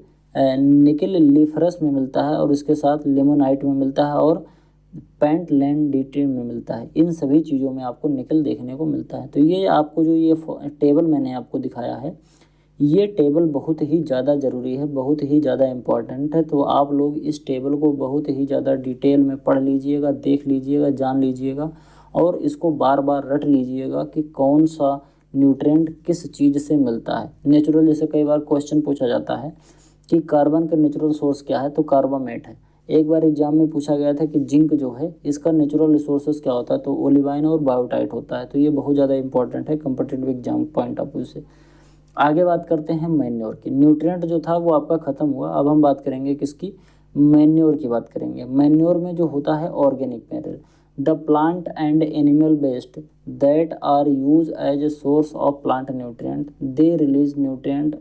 लीफरस में मिलता है और इसके साथ लिमोनाइट में मिलता है और पेंटलैंडिटी में मिलता है। इन सभी चीज़ों में आपको निकल देखने को मिलता है। तो ये आपको जो ये टेबल मैंने आपको दिखाया है, ये टेबल बहुत ही ज़्यादा ज़रूरी है, बहुत ही ज़्यादा इम्पॉर्टेंट है। तो आप लोग इस टेबल को बहुत ही ज़्यादा डिटेल में पढ़ लीजिएगा, देख लीजिएगा, जान लीजिएगा और इसको बार बार रट लीजिएगा कि कौन सा न्यूट्रिएंट किस चीज़ से मिलता है। नेचुरल, जैसे कई बार क्वेश्चन पूछा जाता है कि कार्बन का नेचुरल सोर्स क्या है, तो कार्बामेट है। एक बार एग्जाम में पूछा गया था कि जिंक जो है इसका नेचुरल रिसोर्सेज क्या होता है, तो ओलिवाइन और बायोटाइट होता है। तो ये बहुत ज़्यादा इंपॉर्टेंट है competitive exam point of view से। आगे बात करते हैं मैन्योर की। न्यूट्रिएंट जो था वो आपका खत्म हुआ, अब हम बात करेंगे किसकी, मैन्योर की बात करेंगे। मैन्योर में जो होता है organic matter, the plant and animal waste that are use as a source of plant nutrient, they release nutrient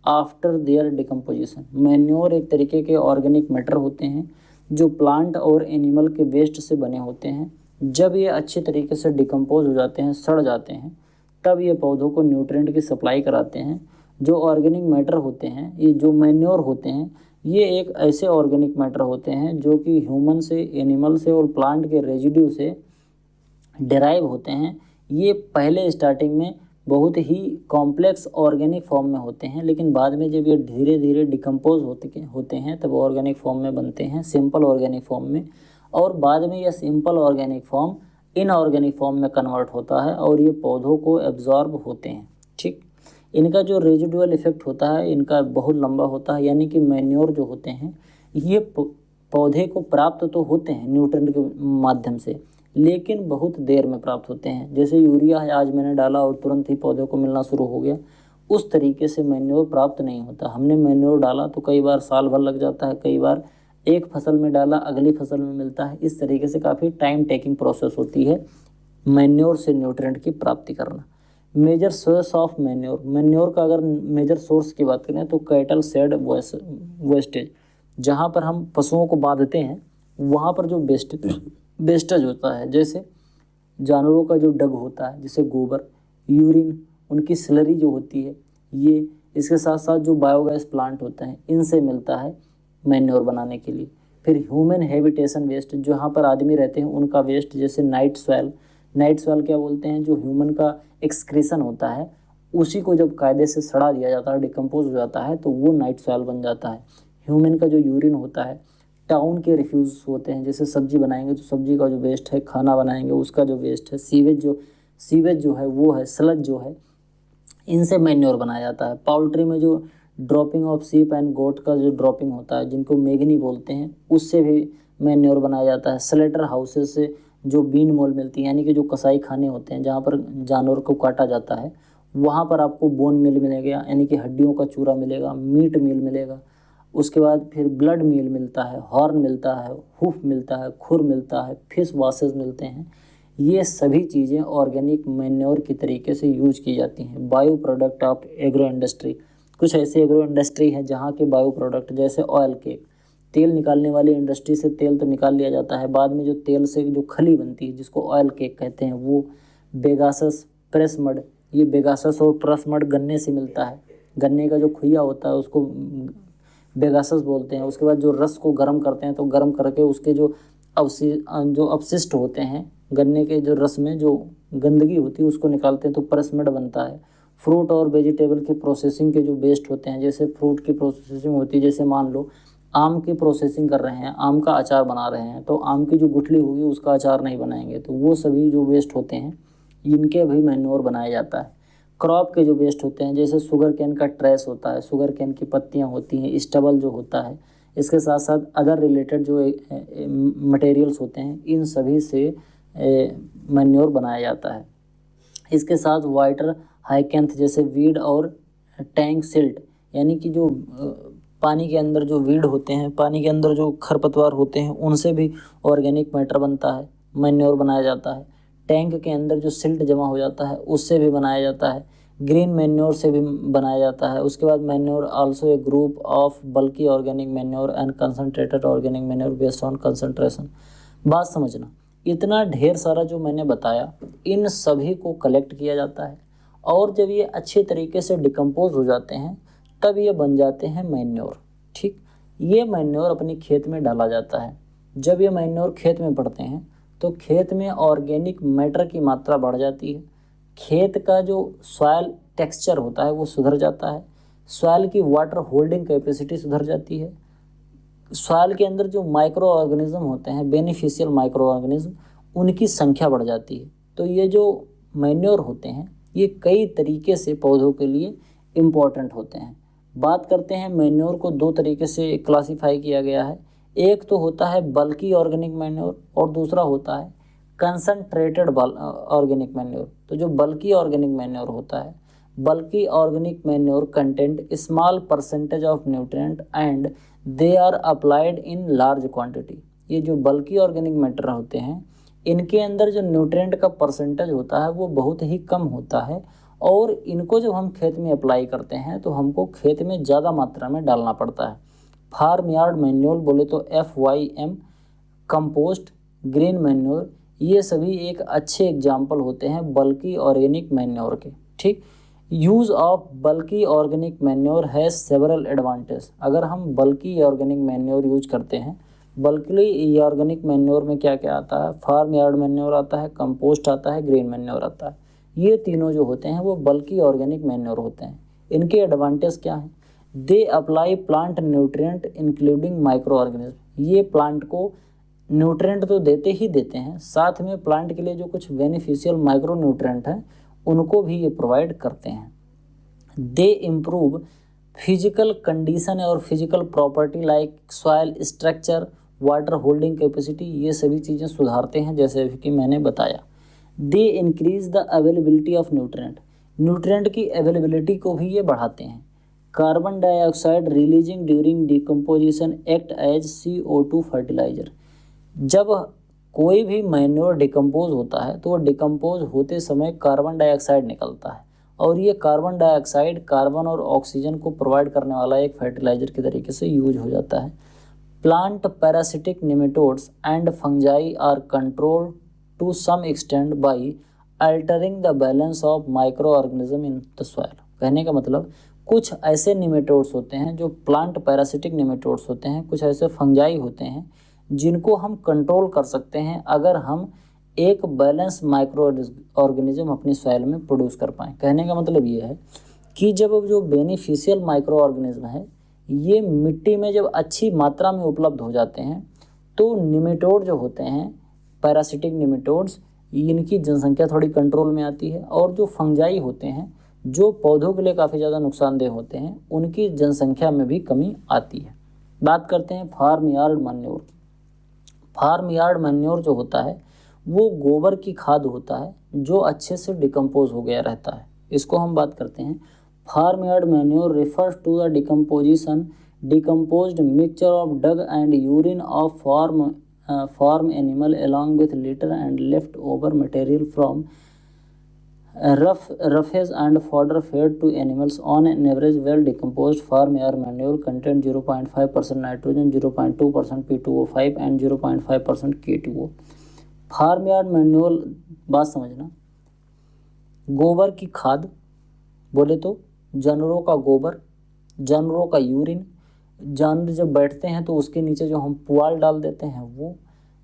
after their decomposition. Manure एक तरीके के ऑर्गेनिक मैटर होते हैं जो प्लांट और एनिमल के वेस्ट से बने होते हैं। जब ये अच्छे तरीके से डिकम्पोज हो जाते हैं, सड़ जाते हैं, तब ये पौधों को न्यूट्रिएंट की सप्लाई कराते हैं। जो ऑर्गेनिक मैटर होते हैं, ये जो मैन्योर होते हैं, ये एक ऐसे ऑर्गेनिक मैटर होते हैं जो कि ह्यूमन से, एनिमल से और प्लांट के रेजिड्यू से डिराइव होते हैं। ये पहले स्टार्टिंग में बहुत ही कॉम्प्लेक्स ऑर्गेनिक फॉर्म में होते हैं, लेकिन बाद में जब ये धीरे धीरे डिकम्पोज होते हैं तब ऑर्गेनिक फॉर्म में बनते हैं, सिंपल ऑर्गेनिक फॉर्म में। और बाद में यह simple organic form inorganic form में कन्वर्ट होता है और ये पौधों को एब्जॉर्ब होते हैं। ठीक, इनका जो रेजिडुअल इफेक्ट होता है इनका बहुत लंबा होता है, यानी कि मैन्योर जो होते हैं ये पौधे को प्राप्त तो होते हैं न्यूट्रिएंट के माध्यम से, लेकिन बहुत देर में प्राप्त होते हैं। जैसे यूरिया है, आज मैंने डाला और तुरंत ही पौधे को मिलना शुरू हो गया, उस तरीके से मैन्योर प्राप्त नहीं होता। हमने मैन्योर डाला तो कई बार साल भर लग जाता है, कई बार एक फसल में डाला अगली फसल में मिलता है। इस तरीके से काफ़ी टाइम टेकिंग प्रोसेस होती है मैन्योर से न्यूट्रिएंट की प्राप्ति करना। Major source of manure, manure का अगर मेजर सोर्स की बात करें तो कैटल शेड वेस्टेज, जहाँ पर हम पशुओं को बांधते हैं वहाँ पर जो वेस्टेज होता है, जैसे जानवरों का जो डग होता है, जैसे गोबर, यूरिन, उनकी स्लरी जो होती है, ये इसके साथ साथ जो बायोगैस प्लांट होते हैं इनसे मिलता है मैन्योर बनाने के लिए। फिर ह्यूमन हैबिटेशन वेस्ट, जहाँ पर आदमी रहते हैं उनका वेस्ट, जैसे नाइट सॉइल क्या बोलते हैं, जो ह्यूमन का एक्सक्रीशन होता है उसी को जब कायदे से सड़ा दिया जाता है, डिकम्पोज हो जाता है, तो वो नाइट सॉइल बन जाता है। ह्यूमन का जो यूरिन होता है, टाउन के रिफ्यूज होते हैं, जैसे सब्जी बनाएंगे तो सब्जी का जो वेस्ट है, खाना बनाएंगे उसका जो वेस्ट है, सीवेज जो है वो है, स्लज जो है, इनसे मैन्योर बनाया जाता है। पाउल्ट्री में जो ड्रॉपिंग ऑफ सीप एंड गोट का जो ड्रॉपिंग होता है, जिनको मेगनी बोलते हैं, उससे भी मैन्योर बनाया जाता है। स्लेटर हाउसेस से जो बीन मोल मिलती है, यानी कि जो कसाई खाने होते हैं जहाँ पर जानवर को काटा जाता है, वहाँ पर आपको बोन मिल मिलेगा, यानी कि हड्डियों का चूरा मिलेगा, मीट मिल मिलेगा। उसके बाद फिर ब्लड मील मिलता है, हॉर्न मिलता है, हुफ मिलता है, खुर मिलता है, फिश वॉसेस मिलते हैं। ये सभी चीज़ें ऑर्गेनिक मैन्योर की तरीके से यूज की जाती हैं। Bio product of agro industry, कुछ ऐसे एग्रो इंडस्ट्री है जहाँ के बायो प्रोडक्ट, जैसे ऑयल केक, तेल निकालने वाली इंडस्ट्री से तेल तो निकाल लिया जाता है, बाद में जो तेल से जो खली बनती है जिसको ऑयल केक कहते हैं, वो बेगासस, प्रेस मड, ये बेगासस और प्रेस मड गन्ने से मिलता है। गन्ने का जो खुइया होता है उसको बेगासस बोलते हैं। उसके बाद जो रस को गर्म करते हैं तो गर्म करके उसके जो अपशिष्ट होते हैं, गन्ने के जो रस में जो गंदगी होती है उसको निकालते हैं तो प्रेस मड बनता है। फ्रूट और वेजिटेबल के प्रोसेसिंग के जो वेस्ट होते हैं, जैसे फ्रूट की प्रोसेसिंग होती है, जैसे मान लो आम की प्रोसेसिंग कर रहे हैं, आम का अचार बना रहे हैं, तो आम की जो गुठली होगी उसका अचार नहीं बनाएंगे, तो वो सभी जो वेस्ट होते हैं इनके भी मैन्योर बनाया जाता है। क्रॉप के जो वेस्ट होते हैं, जैसे शुगर कैन का ट्रेस होता है, शुगर कैन की पत्तियां होती हैं, स्टबल जो होता है, इसके साथ साथ अदर रिलेटेड जो मटेरियल्स होते हैं, इन सभी से मैन्योर बनाया जाता है। इसके साथ वाइटर हाइकेंथ जैसे वीड और टैंक सिल्ट, यानी कि जो पानी के अंदर जो वीड होते हैं, पानी के अंदर जो खरपतवार होते हैं, उनसे भी ऑर्गेनिक मैटर बनता है, मैन्योर बनाया जाता है। टैंक के अंदर जो सिल्ट जमा हो जाता है उससे भी बनाया जाता है। ग्रीन मैन्योर से भी बनाया जाता है। उसके बाद manure also a group of bulky organic manure and concentrated organic manure based on concentration. बात समझना, इतना ढेर सारा जो मैंने बताया, इन सभी को कलेक्ट किया जाता है और जब ये अच्छे तरीके से डिकम्पोज हो जाते हैं तब ये बन जाते हैं मैन्योर। ठीक, ये मैन्योर अपने खेत में डाला जाता है। जब ये मैन्योर खेत में पड़ते हैं तो खेत में ऑर्गेनिक मैटर की मात्रा बढ़ जाती है। खेत का जो सॉयल टेक्सचर होता है वो सुधर जाता है। सॉयल की वाटर होल्डिंग कैपेसिटी सुधर जाती है। सॉयल के अंदर जो माइक्रो ऑर्गेनिज्म होते हैं, बेनिफिशियल माइक्रो ऑर्गेनिज्म, उनकी संख्या बढ़ जाती है। तो ये जो मैन्योर होते हैं ये कई तरीके से पौधों के लिए इम्पॉर्टेंट होते हैं। बात करते हैं, मैन्योर को दो तरीके से क्लासीफाई किया गया है। एक तो होता है बल्की ऑर्गेनिक मैन्योर और दूसरा होता है कंसनट्रेटेड ऑर्गेनिक मैन्योर। तो जो बल्की ऑर्गेनिक मैन्योर होता है, bulky organic manure content small percentage of nutrient and they are applied in large quantity. ये जो बल्की ऑर्गेनिक मैटर होते हैं, इनके अंदर जो न्यूट्रिएंट का परसेंटेज होता है वो बहुत ही कम होता है और इनको जब हम खेत में अप्लाई करते हैं तो हमको खेत में ज़्यादा मात्रा में डालना पड़ता है। फार्म यार्ड मैन्योर बोले तो FYM, कंपोस्ट, ग्रीन मैन्योर, ये सभी एक अच्छे एग्जाम्पल होते हैं बल्की ऑर्गेनिक मैन्योर के। ठीक, use of bulky organic manure has several advantage. अगर हम बल्की ऑर्गेनिक मैन्योर यूज करते हैं, बल्की ऑर्गेनिक मैन्योर में क्या क्या आता है, फार्म यार्ड मैन्योर आता है, कंपोस्ट आता है, ग्रीन मैन्योर आता है। ये तीनों जो होते हैं वो बल्की ऑर्गेनिक मैन्योर होते हैं। इनके एडवांटेज क्या हैं? They apply plant nutrient including micro organism. ये प्लांट को न्यूट्रिएंट तो देते ही देते हैं, साथ में प्लांट के लिए जो कुछ बेनिफिशियल माइक्रो न्यूट्रिएंट हैं उनको भी ये प्रोवाइड करते हैं। दे इम्प्रूव फिजिकल कंडीशन और physical property like soil structure, water holding capacity, ये सभी चीज़ें सुधारते हैं जैसे कि मैंने बताया। They increase the availability of nutrient, nutrient की अवेलेबिलिटी को भी ये बढ़ाते हैं। Carbon dioxide releasing during decomposition act as CO2 fertiliser. जब कोई भी मैन्योर डिकम्पोज होता है तो वो डिकम्पोज होते समय कार्बन डाइऑक्साइड निकलता है और ये कार्बन डाइऑक्साइड कार्बन और ऑक्सीजन को प्रोवाइड करने वाला एक फर्टिलाइजर के तरीके से यूज हो जाता है। Plant parasitic nematodes and fungi are control to some extent by altering the balance of micro organism in the soil. कहने का मतलब, कुछ ऐसे निमेटोड्स होते हैं जो प्लांट पैरासिटिक निमेटोड्स होते हैं, कुछ ऐसे फंजाई होते हैं जिनको हम कंट्रोल कर सकते हैं अगर हम एक बैलेंस माइक्रो ऑर्गेनिज्म अपनी सॉइल में प्रोड्यूस कर पाएँ। कहने का मतलब ये है कि जब जो बेनिफिशियल माइक्रो ऑर्गेनिज्म है ये मिट्टी में जब अच्छी मात्रा में उपलब्ध हो जाते हैं तो निमेटोड जो होते हैं, पैरासिटिक निमेटोड्स, इनकी जनसंख्या थोड़ी कंट्रोल में आती है और जो फंजाई होते हैं जो पौधों के लिए काफ़ी ज़्यादा नुकसानदेह होते हैं उनकी जनसंख्या में भी कमी आती है। बात करते हैं फार्म यार्ड मैन्योर की। फार्म यार्ड मैन्योर जो होता है वो गोबर की खाद होता है जो अच्छे से डिकम्पोज हो गया रहता है। इसको हम बात करते हैं। Farm yard manure refers to the decomposition decomposed mixture of dung and urine of farm animal along with litter and leftover material from roughage and fodder fed to animals. On an average, well decomposed farm yard manure contains 0.5% nitrogen, 0.2% P2O5 and 0.5% K2O. Farm yard manure, बात समझना, गोबर की खाद बोले तो जानवरों का गोबर, जानवरों का यूरिन, जानवर जब बैठते हैं तो उसके नीचे जो हम पुआल डाल देते हैं वो,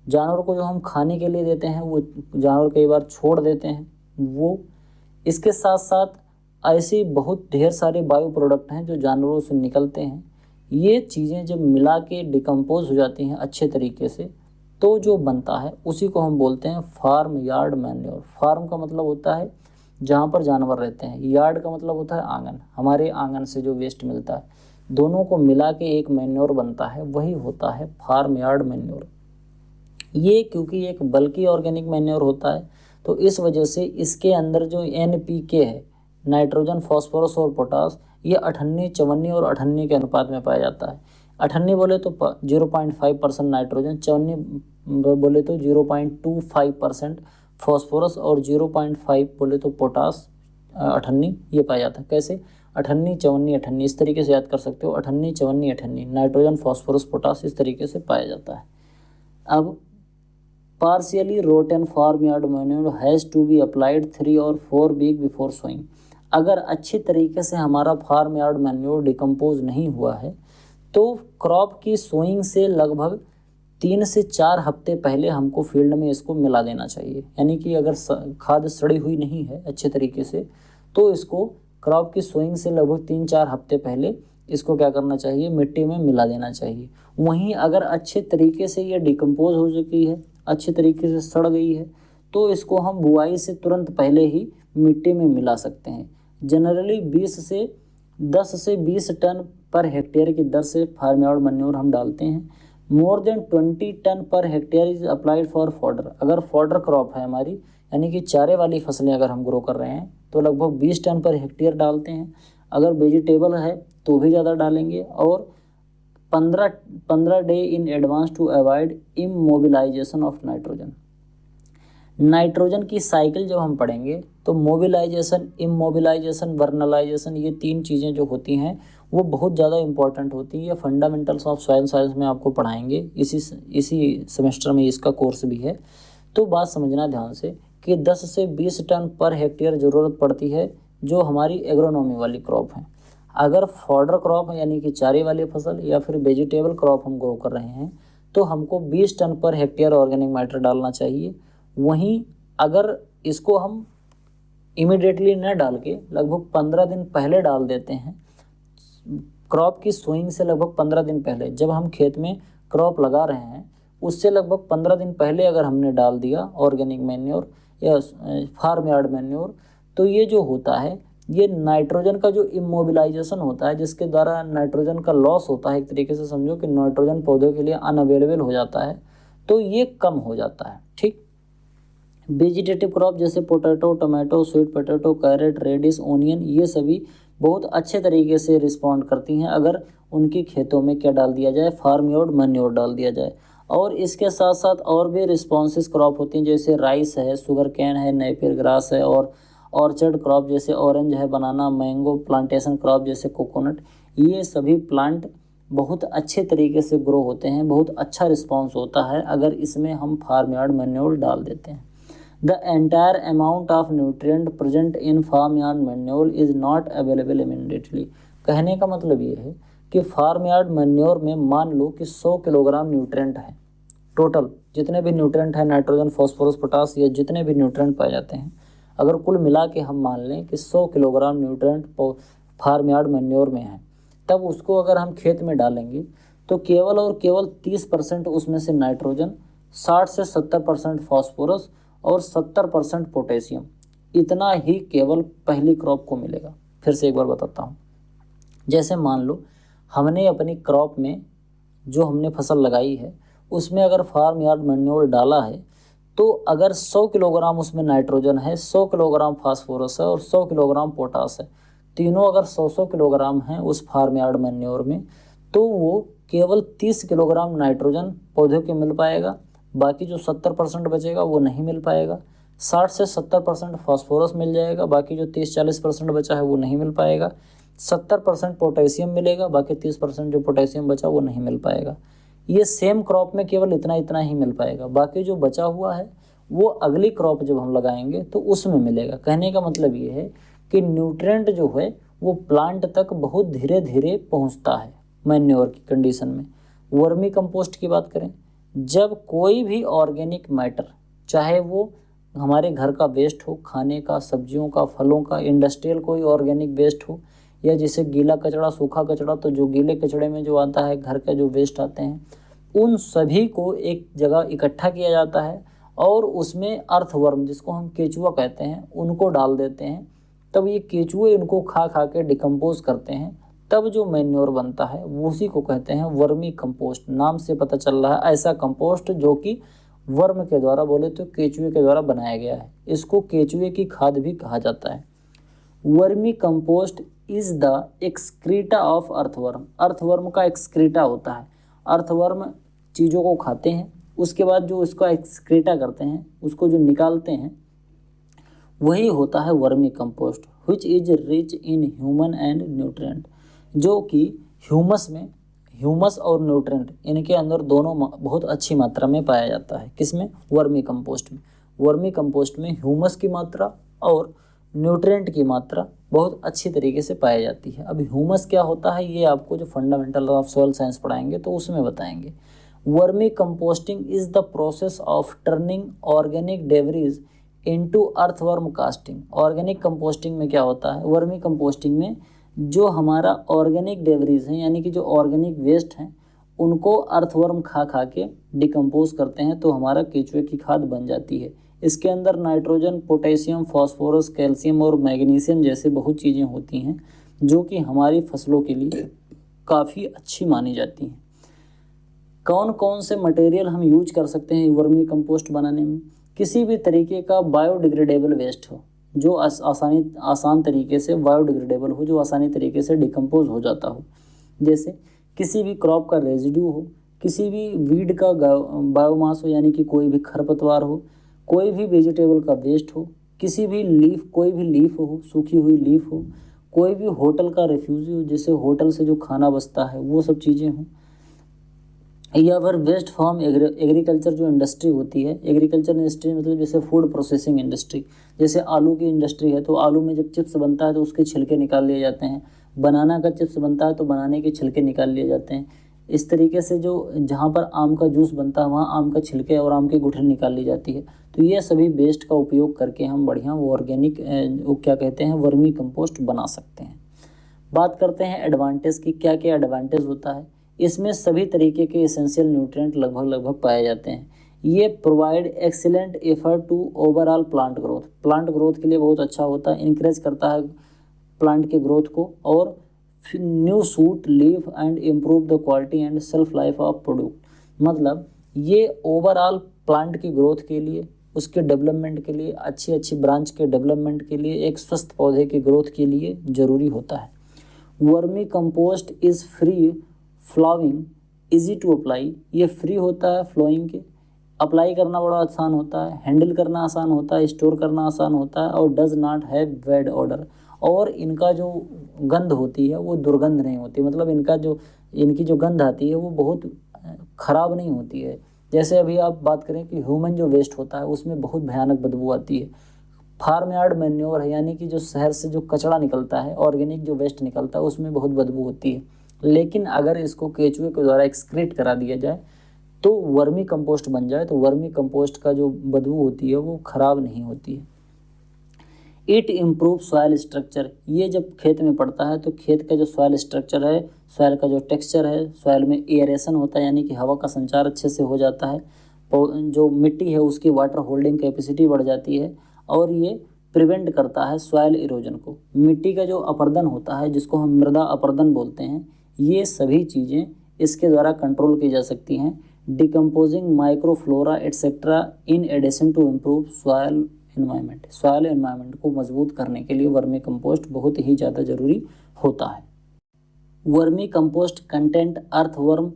जानवर को जो हम खाने के लिए देते हैं वो जानवर कई बार छोड़ देते हैं वो, इसके साथ साथ ऐसी बहुत ढेर सारे बायो प्रोडक्ट हैं जो जानवरों से निकलते हैं। ये चीज़ें जब मिला के डिकम्पोज हो जाती हैं अच्छे तरीके से तो जो बनता है उसी को हम बोलते हैं फार्म यार्ड मैन्योर। फार्म का मतलब होता है जहाँ पर जानवर रहते हैं, यार्ड का मतलब होता है आंगन, हमारे आंगन से जो वेस्ट मिलता है, दोनों को मिला के एक मैन्योर बनता है, वही होता है फार्म यार्ड मैन्योर। ये क्योंकि एक बल्कि ऑर्गेनिक मैन्योर होता है तो इस वजह से इसके अंदर जो NPK है, नाइट्रोजन, फॉस्फोरस और पोटास, ये 98, 54 और 98 के अनुपात में पाया जाता है। 98 बोले तो 0.5% नाइट्रोजन, 54 बोले तो 0.25% फॉस्फोरस और 0.5 बोले तो पोटास, 98 ये पाया जाता है। कैसे? 98, 54, 98 इस तरीके से याद कर सकते हो। 98, 54, 98 नाइट्रोजन, फॉस्फोरस, पोटास इस तरीके से पाया जाता है। अब partially rotten farm yard manure has to be applied 3 और 4 वीक बिफोर सोइंग। अगर अच्छी तरीके से हमारा फार्म यार्ड मैन्योर डिकम्पोज नहीं हुआ है तो क्रॉप की सोइंग से लगभग 3 से 4 हफ्ते पहले हमको फील्ड में इसको मिला देना चाहिए। यानी कि अगर खाद सड़ी हुई नहीं है अच्छे तरीके से तो इसको क्रॉप की सोइंग से लगभग 3-4 हफ्ते पहले इसको क्या करना चाहिए, मिट्टी में मिला देना चाहिए। वहीं अगर अच्छे तरीके से ये डिकम्पोज हो चुकी है, अच्छे तरीके से सड़ गई है, तो इसको हम बुआई से तुरंत पहले ही मिट्टी में मिला सकते हैं। जनरली 10 से 20 टन पर हेक्टेयर की दर से फार्म यार्ड मैन्योर हम डालते हैं। More than 20 ton per hectare is applied for fodder. अगर फॉडर क्रॉप है हमारी, यानी कि चारे वाली फसलें अगर हम ग्रो कर रहे हैं तो लगभग 20 टन पर हेक्टेयर डालते हैं। अगर वेजिटेबल है तो भी ज़्यादा डालेंगे। और 15 day in advance to avoid immobilisation of nitrogen. Nitrogen की साइकिल जब हम पढ़ेंगे तो मोबिलाइजेशन, इमोबिलाइजेशन, वर्नलाइजेशन, ये 3 चीज़ें जो होती हैं वो बहुत ज़्यादा इंपॉर्टेंट होती है। ये फंडामेंटल्स ऑफ सॉइल साइंस में आपको पढ़ाएंगे, इसी सेमेस्टर में इसका कोर्स भी है। तो बात समझना ध्यान से कि 10 से 20 टन पर हेक्टेयर ज़रूरत पड़ती है जो हमारी एग्रोनॉमी वाली क्रॉप है। अगर फॉडर क्रॉप है यानी कि चारे वाली फसल या फिर वेजिटेबल क्रॉप हम ग्रो कर रहे हैं तो हमको 20 ton per hectare organic matter डालना चाहिए। वहीं अगर इसको हम इमिडिएटली न डाल के लगभग 15 दिन पहले डाल देते हैं, क्रॉप की सोइंग से लगभग 15 दिन पहले, जब हम खेत में क्रॉप लगा रहे हैं उससे लगभग 15 दिन पहले अगर हमने डाल दिया ऑर्गेनिक मैन्योर या फार्म यार्ड मैन्योर, तो ये जो होता है, ये नाइट्रोजन का जो इमोबिलाइजेशन होता है, जिसके द्वारा नाइट्रोजन का लॉस होता है, एक तरीके से समझो कि नाइट्रोजन पौधों के लिए अनअवेलेबल हो जाता है, तो ये कम हो जाता है। ठीक। वेजिटेटिव क्रॉप जैसे potato, tomato, sweet potato, carrot, radish, onion, ये सभी बहुत अच्छे तरीके से रिस्पॉन्ड करती हैं अगर उनकी खेतों में क्या डाल दिया जाए, फार्म यार्ड मैन्योर डाल दिया जाए। और इसके साथ साथ और भी रिस्पॉन्सिस क्रॉप होती हैं जैसे राइस है, शुगर कैन है, नेपियर ग्रास है, और ऑर्चर्ड क्रॉप जैसे ऑरेंज है, बनाना, मैंगो, प्लांटेशन क्रॉप जैसे कोकोनट, ये सभी प्लांट बहुत अच्छे तरीके से ग्रो होते हैं, बहुत अच्छा रिस्पॉन्स होता है अगर इसमें हम फार्म यार्ड मैन्योर डाल देते हैं। The entire amount of nutrient present in farm yard manure is not available immediately. कहने का मतलब ये है कि फार्म यार्ड मैन्योर में मान लो कि 100 किलोग्राम न्यूट्रिएंट है, टोटल जितने भी न्यूट्रिएंट हैं, नाइट्रोजन, फॉस्फोरस, पोटास, ये जितने भी न्यूट्रिएंट पाए जाते हैं, अगर कुल मिला के हम मान लें कि 100 kilogram nutrient farm yard manure में है, तब उसको अगर हम खेत में डालेंगे तो केवल और केवल 30% उसमें से नाइट्रोजन, 60 से 70% फॉस्फोरस और 70% पोटेशियम, इतना ही केवल पहली क्रॉप को मिलेगा। फिर से एक बार बताता हूँ। जैसे मान लो हमने अपनी क्रॉप में जो हमने फसल लगाई है उसमें अगर फार्म यार्ड मैन्योर डाला है तो अगर 100 किलोग्राम उसमें नाइट्रोजन है, 100 किलोग्राम फास्फोरस है और 100 किलोग्राम पोटास है, तीनों अगर 100 किलोग्राम हैं उस फार्म यार्ड मैन्योर में, तो वो केवल 30 किलोग्राम नाइट्रोजन पौधे को मिल पाएगा, बाकी जो 70% बचेगा वो नहीं मिल पाएगा। 60 से 70% फास्फोरस मिल जाएगा, बाकी जो 30-40% बचा है वो नहीं मिल पाएगा। 70% पोटेशियम मिलेगा, बाकी 30% जो पोटेशियम बचा वो नहीं मिल पाएगा। ये सेम क्रॉप में केवल इतना ही मिल पाएगा, बाकी जो बचा हुआ है वो अगली क्रॉप जब हम लगाएंगे तो उसमें मिलेगा। कहने का मतलब ये है कि न्यूट्रिएंट जो है वो प्लांट तक बहुत धीरे धीरे पहुंचता है मैन्योर की कंडीशन में। वर्मी कंपोस्ट की बात करें, जब कोई भी ऑर्गेनिक मैटर, चाहे वो हमारे घर का वेस्ट हो, खाने का, सब्जियों का, फलों का, इंडस्ट्रियल कोई ऑर्गेनिक वेस्ट हो, या जैसे गीला कचरा, सूखा कचरा, तो जो गीले कचड़े में जो आता है, घर का जो वेस्ट आते हैं, उन सभी को एक जगह इकट्ठा किया जाता है और उसमें अर्थवर्म, जिसको हम केचुआ कहते हैं, उनको डाल देते हैं। तब ये केचुए उनको खा के डिकम्पोज करते हैं, तब जो मैन्योर बनता है वो उसी को कहते हैं वर्मी कंपोस्ट। नाम से पता चल रहा है ऐसा कंपोस्ट जो कि वर्म के द्वारा, बोले तो केचुए के द्वारा बनाया गया है। इसको केचुए की खाद भी कहा जाता है। Vermi compost is the excreta of earthworm. Earthworm का एक्सक्रीटा होता है। अर्थवर्म चीज़ों को खाते हैं, उसके बाद जो उसका एक्सक्रीटा करते हैं, उसको जो निकालते हैं, वही होता है vermi compost, which is rich in human and nutrient, जो कि ह्यूमस और न्यूट्रिएंट इनके अंदर दोनों बहुत अच्छी मात्रा में पाया जाता है। किसमें? वर्मी कंपोस्ट में। वर्मी कंपोस्ट में ह्यूमस की मात्रा और न्यूट्रिएंट की मात्रा बहुत अच्छी तरीके से पाई जाती है। अब ह्यूमस क्या होता है ये आपको जो फंडामेंटल ऑफ सॉइल साइंस पढ़ाएंगे तो उसमें बताएंगे। Vermi composting is the process of turning organic debris into earthworm casting. Organic composting में क्या होता है? वर्मी कंपोस्टिंग में जो हमारा ऑर्गेनिक डेब्रिज हैं, यानी कि जो ऑर्गेनिक वेस्ट हैं, उनको अर्थवर्म खा खा के डिकम्पोज करते हैं तो हमारा केचुए की खाद बन जाती है। इसके अंदर नाइट्रोजन, पोटेशियम, फास्फोरस, कैल्शियम और मैग्नीशियम जैसे बहुत चीज़ें होती हैं जो कि हमारी फसलों के लिए काफ़ी अच्छी मानी जाती हैं। कौन कौन से मटेरियल हम यूज कर सकते हैं वर्मी कंपोस्ट बनाने में? किसी भी तरीके का बायोडिग्रेडेबल वेस्ट हो जो आसान तरीके से बायोडिग्रेडेबल हो, जो आसानी तरीके से डिकम्पोज हो जाता हो। जैसे किसी भी क्रॉप का रेजिड्यू हो, किसी भी वीड का बायोमास हो, यानी कि कोई भी खरपतवार हो, कोई भी वेजिटेबल का वेस्ट हो, किसी भी लीफ, कोई भी लीफ हो, सूखी हुई लीफ हो, कोई भी होटल का रिफ्यूज हो, जैसे होटल से जो खाना बचता है वो सब चीज़ें हों, या फिर वेस्ट फ्रॉम एग्रीकल्चर जो इंडस्ट्री होती है। एग्रीकल्चर इंडस्ट्री मतलब जैसे फूड प्रोसेसिंग इंडस्ट्री, जैसे आलू की इंडस्ट्री है तो आलू में जब चिप्स बनता है तो उसके छिलके निकाल लिए जाते हैं। बनाना का चिप्स बनता है तो बनाने के छिलके निकाल लिए जाते हैं। इस तरीके से जो जहाँ पर आम का जूस बनता है वहाँ आम का छिलके और आम की गुठली निकाल ली जाती है। तो ये सभी वेस्ट का उपयोग करके हम बढ़िया वो ऑर्गेनिक क्या कहते हैं वर्मी कंपोस्ट बना सकते हैं। बात करते हैं एडवांटेज की, क्या क्या एडवांटेज होता है। इसमें सभी तरीके के एसेंशियल न्यूट्रिएंट लगभग पाए जाते हैं। ये provide excellent effort to overall plant growth. Plant growth के लिए बहुत अच्छा होता है, इंकरेज करता है प्लांट के ग्रोथ को, और new shoot leave and improve the quality and self life of product. मतलब ये ओवरऑल प्लांट की ग्रोथ के लिए, उसके डेवलपमेंट के लिए, अच्छी ब्रांच के डेवलपमेंट के लिए, एक स्वस्थ पौधे की ग्रोथ के लिए ज़रूरी होता है। Vermi compost is free flowing, easy to apply. ये फ्री होता है फ्लोइंग के, अप्लाई करना बड़ा आसान होता है, हैंडल करना आसान होता है, स्टोर करना आसान होता है, और does not have bad order. और इनका जो गंध होती है वो दुर्गंध नहीं होती, मतलब इनकी जो गंध आती है वो बहुत ख़राब नहीं होती है। जैसे अभी आप बात करें कि ह्यूमन जो वेस्ट होता है उसमें बहुत भयानक बदबू आती है। फार्म यार्ड मैन्योर है, यानी कि जो शहर से जो कचरा निकलता है, ऑर्गेनिक जो वेस्ट निकलता है, उसमें बहुत बदबू होती है। लेकिन अगर इसको केचुए के द्वारा एक्सक्रीट करा दिया जाए तो वर्मी कंपोस्ट बन जाए तो वर्मी कंपोस्ट का जो बदबू होती है वो ख़राब नहीं होती है। It improve soil structure. ये जब खेत में पड़ता है तो खेत का जो सॉइल स्ट्रक्चर है, सॉइल का जो टेक्सचर है, सॉइल में एयरेशन होता है, यानी कि हवा का संचार अच्छे से हो जाता है, जो मिट्टी है उसकी वाटर होल्डिंग कैपेसिटी बढ़ जाती है, और ये प्रिवेंट करता है सॉइल इरोजन को। मिट्टी का जो अपरदन होता है, जिसको हम मृदा अपरदन बोलते हैं, ये सभी चीज़ें इसके द्वारा कंट्रोल की जा सकती हैं। Decomposing microflora etcetera in addition to improve soil environment. Soil environment को मजबूत करने के लिए वर्मी कंपोस्ट बहुत ही ज़्यादा ज़रूरी होता है। Vermi compost content earthworm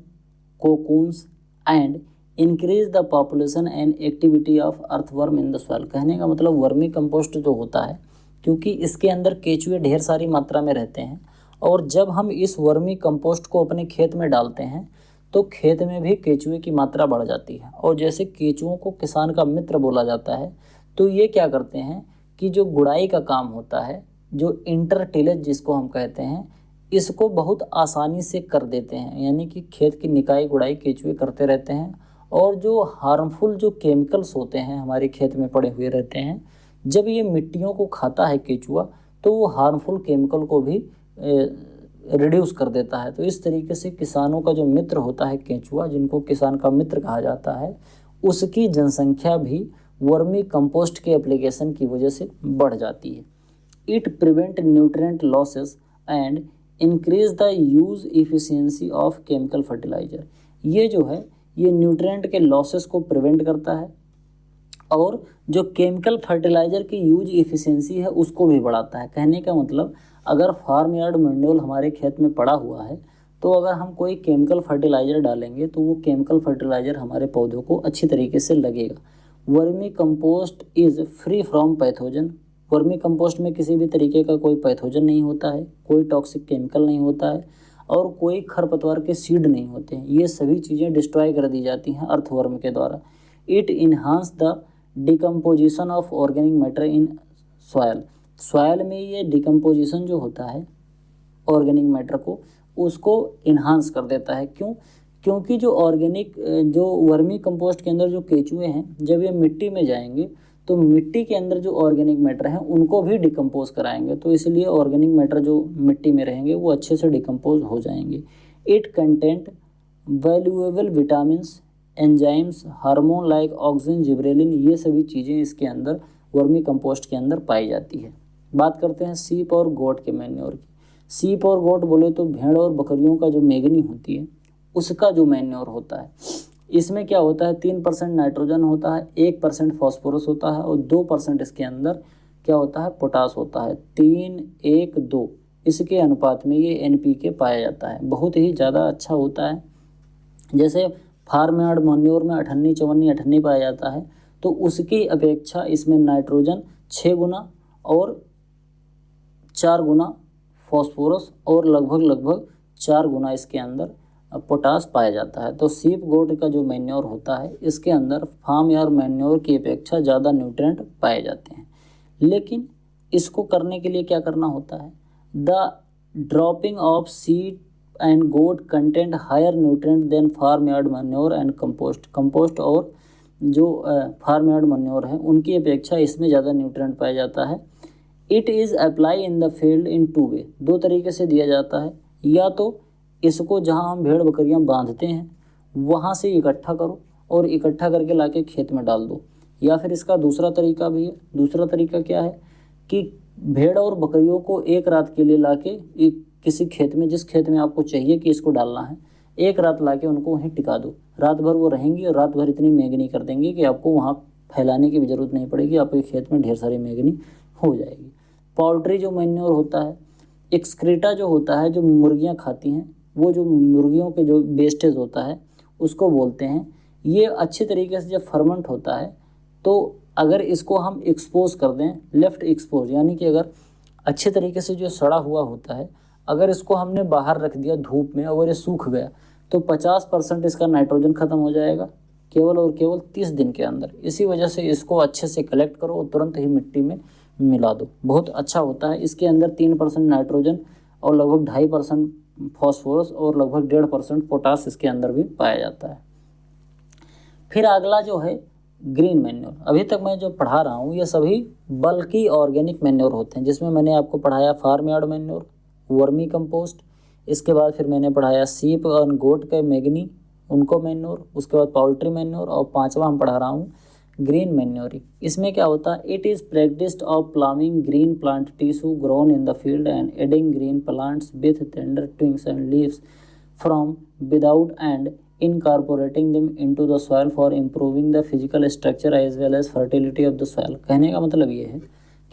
cocoons and increase the population and activity of earthworm in the soil. कहने का मतलब वर्मी कंपोस्ट जो होता है, क्योंकि इसके अंदर केचुए ढेर सारी मात्रा में रहते हैं, और जब हम इस वर्मी कंपोस्ट को अपने खेत में डालते हैं तो खेत में भी केचुए की मात्रा बढ़ जाती है। और जैसे केचुओं को किसान का मित्र बोला जाता है, तो ये क्या करते हैं कि जो गुड़ाई का काम होता है, जो इंटरटिलेज जिसको हम कहते हैं, इसको बहुत आसानी से कर देते हैं। यानी कि खेत की निकाई गुड़ाई केचुए करते रहते हैं, और जो हार्मफुल जो केमिकल्स होते हैं हमारे खेत में पड़े हुए रहते हैं, जब ये मिट्टियों को खाता है केचुआ तो वो हार्मफुल केमिकल को भी रिड्यूस कर देता है। तो इस तरीके से किसानों का जो मित्र होता है केचुआ, जिनको किसान का मित्र कहा जाता है, उसकी जनसंख्या भी वर्मी कंपोस्ट के एप्लीकेशन की वजह से बढ़ जाती है। It prevent nutrient losses and increase the use efficiency of chemical fertiliser. ये जो है ये न्यूट्रिएंट के लॉसेस को प्रिवेंट करता है और जो केमिकल फर्टिलाइजर की यूज इफिशियंसी है उसको भी बढ़ाता है। कहने का मतलब अगर फार्म यार्ड मैन्योर हमारे खेत में पड़ा हुआ है तो अगर हम कोई केमिकल फर्टिलाइजर डालेंगे तो वो केमिकल फर्टिलाइजर हमारे पौधों को अच्छी तरीके से लगेगा। Vermi compost is free from pathogen. Vermi compost में किसी भी तरीके का कोई पैथोजन नहीं होता है, कोई टॉक्सिक केमिकल नहीं होता है और कोई खरपतवार के सीड नहीं होते हैं। ये सभी चीज़ें डिस्ट्रॉय कर दी जाती हैं अर्थवर्म के द्वारा। It enhance the decomposition of organic matter in soil. Soil में ये डिकम्पोजिशन जो होता है ऑर्गेनिक मैटर को उसको इन्हांस कर देता है। क्यों? क्योंकि जो ऑर्गेनिक जो वर्मी कंपोस्ट के अंदर जो केचुए हैं जब ये मिट्टी में जाएंगे तो मिट्टी के अंदर जो ऑर्गेनिक मैटर हैं उनको भी डिकम्पोज कराएंगे, तो इसलिए ऑर्गेनिक मैटर जो मिट्टी में रहेंगे वो अच्छे से डिकम्पोज हो जाएंगे। It content valuable vitamins, enzymes, hormone like auxin, gibberellin, ये सभी चीज़ें इसके अंदर वर्मी कंपोस्ट के अंदर पाई जाती है। बात करते हैं सीप और गोट के मैन्योर की। सीप और गोट बोले तो भेड़ और बकरियों का जो मेगनी होती है उसका जो मैन्योर होता है, इसमें क्या होता है 3% नाइट्रोजन होता है, 1% फॉस्फोरस होता है और 2% इसके अंदर क्या होता है पोटास होता है। 3:1:2 इसके अनुपात में ये NPK पाया जाता है, बहुत ही ज़्यादा अच्छा होता है। जैसे फार्म यार्ड मैन्योर में 98, 54, 98 पाया जाता है तो उसकी अपेक्षा इसमें नाइट्रोजन 6 गुना और 4 गुना फॉस्फोरस और लगभग 4 गुना इसके अंदर पोटास पाया जाता है। तो सीप गोट का जो मैन्योर होता है इसके अंदर फार्म यार्ड मैन्योर की अपेक्षा ज़्यादा न्यूट्रिएंट पाए जाते हैं। लेकिन इसको करने के लिए क्या करना होता है, the dropping of sheep and goat content higher nutrient than farm yard manure and compost. Compost और जो फार्म यार्ड मैन्योर है उनकी अपेक्षा इसमें ज़्यादा न्यूट्रिएंट पाया जाता है। It is apply in the field इन 2 वे, 2 तरीके से दिया जाता है। या तो इसको जहाँ हम भेड़ बकरियाँ बांधते हैं वहाँ से इकट्ठा करो और इकट्ठा करके लाके खेत में डाल दो, या फिर इसका दूसरा तरीका भी है। दूसरा तरीका क्या है कि भेड़ और बकरियों को एक रात के लिए लाके किसी खेत में, जिस खेत में आपको चाहिए कि इसको डालना है, एक रात लाके उनको वहीं टिका दो। रात भर वो रहेंगी और रात भर इतनी मेगनी कर देंगी कि आपको वहाँ फैलाने की भी ज़रूरत नहीं पड़ेगी, आपके खेत में ढेर सारी मेगनी हो जाएगी। पोल्ट्री जो मैन्योर होता है, एक्सक्रीटा जो होता है जो मुर्गियाँ खाती हैं, वो जो मुर्गियों के जो वेस्टेज होता है उसको बोलते हैं। ये अच्छी तरीके से जब फर्मेंट होता है तो अगर इसको हम एक्सपोज कर दें, लेफ्ट एक्सपोज, यानी कि अगर अच्छे तरीके से जो सड़ा हुआ होता है अगर इसको हमने बाहर रख दिया धूप में और ये सूख गया तो 50% इसका नाइट्रोजन ख़त्म हो जाएगा केवल और केवल 30 दिन के अंदर। इसी वजह से इसको अच्छे से कलेक्ट करो और तुरंत ही मिट्टी में मिला दो, बहुत अच्छा होता है। इसके अंदर 3% नाइट्रोजन और लगभग 2.5% फॉस्फोरस और लगभग 1.5% पोटास इसके अंदर भी पाया जाता है। फिर अगला जो है ग्रीन मैन्योर। अभी तक मैं जो पढ़ा रहा हूँ ये सभी बल्कि ऑर्गेनिक मैन्योर होते हैं, जिसमें मैंने आपको पढ़ाया farm yard manure, vermi compost, इसके बाद फिर मैंने पढ़ाया सीप और गोट के मैगनी उनको मैन्योर, उसके बाद पोल्ट्री मैन्योर और 5वां हम पढ़ा रहा हूँ ग्रीन मैन्योरिंग। इसमें क्या होता है, it is practised of ploughing green plant tissue grown in the field and adding green plants with tender twigs and leaves from without and incorporating them into the soil for improving the physical structure as well as fertility of the soil। कहने का मतलब ये है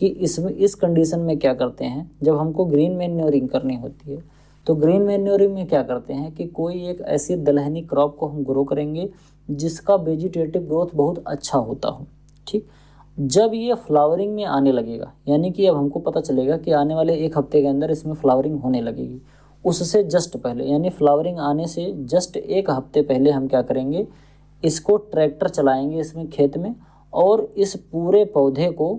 कि इसमें इस कंडीशन में क्या करते हैं, जब हमको ग्रीन मैन्योरिंग करनी होती है तो ग्रीन मैन्योरिंग में क्या करते हैं कि कोई एक ऐसी दलहनी क्रॉप को हम ग्रो करेंगे जिसका वेजिटेटिव ग्रोथ बहुत अच्छा होता हो। ठीक, जब ये फ्लावरिंग में आने लगेगा, यानी कि अब हमको पता चलेगा कि आने वाले 1 हफ्ते के अंदर इसमें फ्लावरिंग होने लगेगी, उससे जस्ट पहले यानी फ्लावरिंग आने से जस्ट 1 हफ्ते पहले हम क्या करेंगे, इसको ट्रैक्टर चलाएंगे इसमें खेत में और इस पूरे पौधे को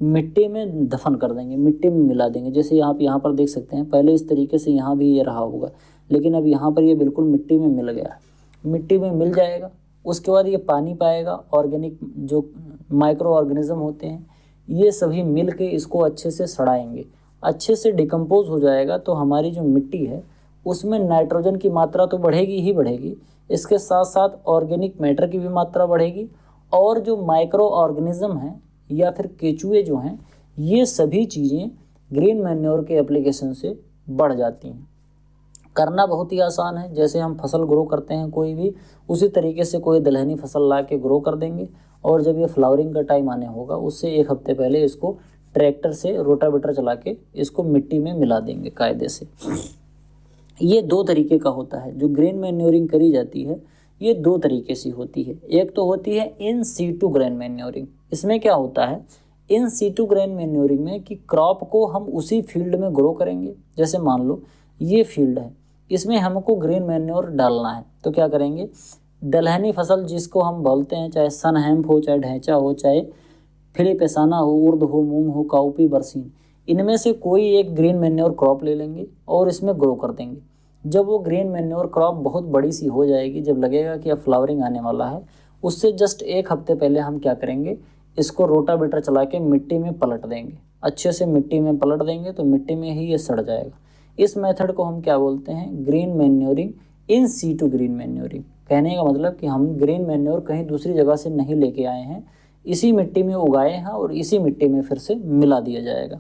मिट्टी में दफन कर देंगे, मिट्टी में मिला देंगे। जैसे आप यहाँ पर देख सकते हैं, पहले इस तरीके से यहाँ भी ये रहा होगा, लेकिन अब यहाँ पर ये बिल्कुल मिट्टी में मिल गया, मिट्टी में मिल जाएगा। उसके बाद ये पानी पाएगा, ऑर्गेनिक जो माइक्रो ऑर्गेनिज्म होते हैं ये सभी मिल के इसको अच्छे से सड़ाएंगे, अच्छे से डिकम्पोज हो जाएगा। तो हमारी जो मिट्टी है उसमें नाइट्रोजन की मात्रा तो बढ़ेगी ही बढ़ेगी, इसके साथ साथ ऑर्गेनिक मैटर की भी मात्रा बढ़ेगी और जो माइक्रो ऑर्गेनिज्म हैं या फिर केचुए जो हैं, ये सभी चीज़ें ग्रीन मैन्योर के एप्लीकेशन से बढ़ जाती हैं। करना बहुत ही आसान है, जैसे हम फसल ग्रो करते हैं कोई भी, उसी तरीके से कोई दलहनी फसल ला के ग्रो कर देंगे, और जब ये फ्लावरिंग का टाइम आने होगा उससे 1 हफ्ते पहले इसको ट्रैक्टर से रोटावेटर चला के इसको मिट्टी में मिला देंगे कायदे से। ये 2 तरीके का होता है जो ग्रेन मैन्योरिंग करी जाती है, ये 2 तरीके से होती है। एक तो होती है इन सीटू ग्रेन मैन्योरिंग। इसमें क्या होता है इन सीटू ग्रेन मैन्योरिंग में कि क्रॉप को हम उसी फील्ड में ग्रो करेंगे। जैसे मान लो ये फील्ड है, इसमें हमको ग्रीन मैन्योर डालना है, तो क्या करेंगे, दलहनी फसल जिसको हम बोलते हैं, चाहे सन हेम्प हो, चाहे ढैंचा हो, चाहे फिलिपेसाना हो, उर्द हो, मूंग हो, काउपी, बरसीन, इनमें से कोई एक ग्रीन मैन्योर क्रॉप ले लेंगे और इसमें ग्रो कर देंगे। जब वो ग्रीन मैन्योर क्रॉप बहुत बड़ी सी हो जाएगी, जब लगेगा कि अब फ्लावरिंग आने वाला है, उससे जस्ट 1 हफ्ते पहले हम क्या करेंगे, इसको रोटावेटर चला के मिट्टी में पलट देंगे। अच्छे से मिट्टी में पलट देंगे तो मिट्टी में ही ये सड़ जाएगा। इस मेथड को हम क्या बोलते हैं, green manuring in situ green manuring. कहने का मतलब कि हम ग्रीन मैन्योर कहीं दूसरी जगह से नहीं लेके आए हैं, इसी मिट्टी में उगाए हैं और इसी मिट्टी में फिर से मिला दिया जाएगा।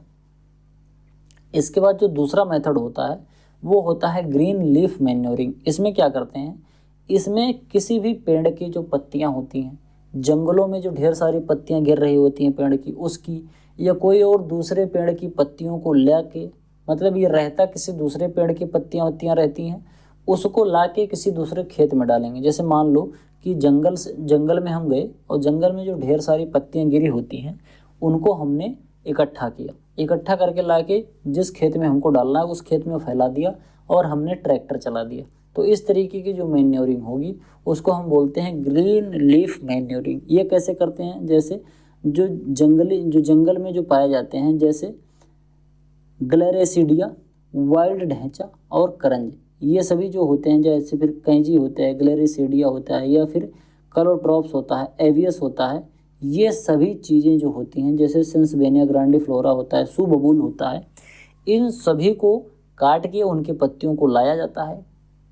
इसके बाद जो दूसरा मेथड होता है वो होता है ग्रीन लीफ मैन्योरिंग। इसमें क्या करते हैं, इसमें किसी भी पेड़ की जो पत्तियां होती हैं, जंगलों में जो ढेर सारी पत्तियां गिर रही होती हैं पेड़ की, उसकी, या कोई और दूसरे पेड़ की पत्तियों को ला के, मतलब ये रहता किसी दूसरे पेड़ की पत्तियां रहती हैं, उसको ला के किसी दूसरे खेत में डालेंगे। जैसे मान लो कि जंगल में हम गए और जंगल में जो ढेर सारी पत्तियां गिरी होती हैं उनको हमने इकट्ठा किया, इकट्ठा करके ला के जिस खेत में हमको डालना है उस खेत में फैला दिया और हमने ट्रैक्टर चला दिया। तो इस तरीके की जो मैन्योरिंग होगी उसको हम बोलते हैं ग्रीन लीफ मैन्योरिंग। ये कैसे करते हैं, जैसे जो जंगल में जो पाए जाते हैं, जैसे ग्लेरेसिडिया, वाइल्ड ढैंचा और करंज, ये सभी जो होते हैं, जैसे फिर कैंची होता है, ग्लेरेसिडिया होता है, या फिर कलोट्रॉप्स होता है, एवियस होता है, ये सभी चीज़ें जो होती हैं, जैसे सिंसबेनिया ग्रांडिफ्लोरा होता है, सुबबूल होता है, इन सभी को काट के उनकी पत्तियों को लाया जाता है।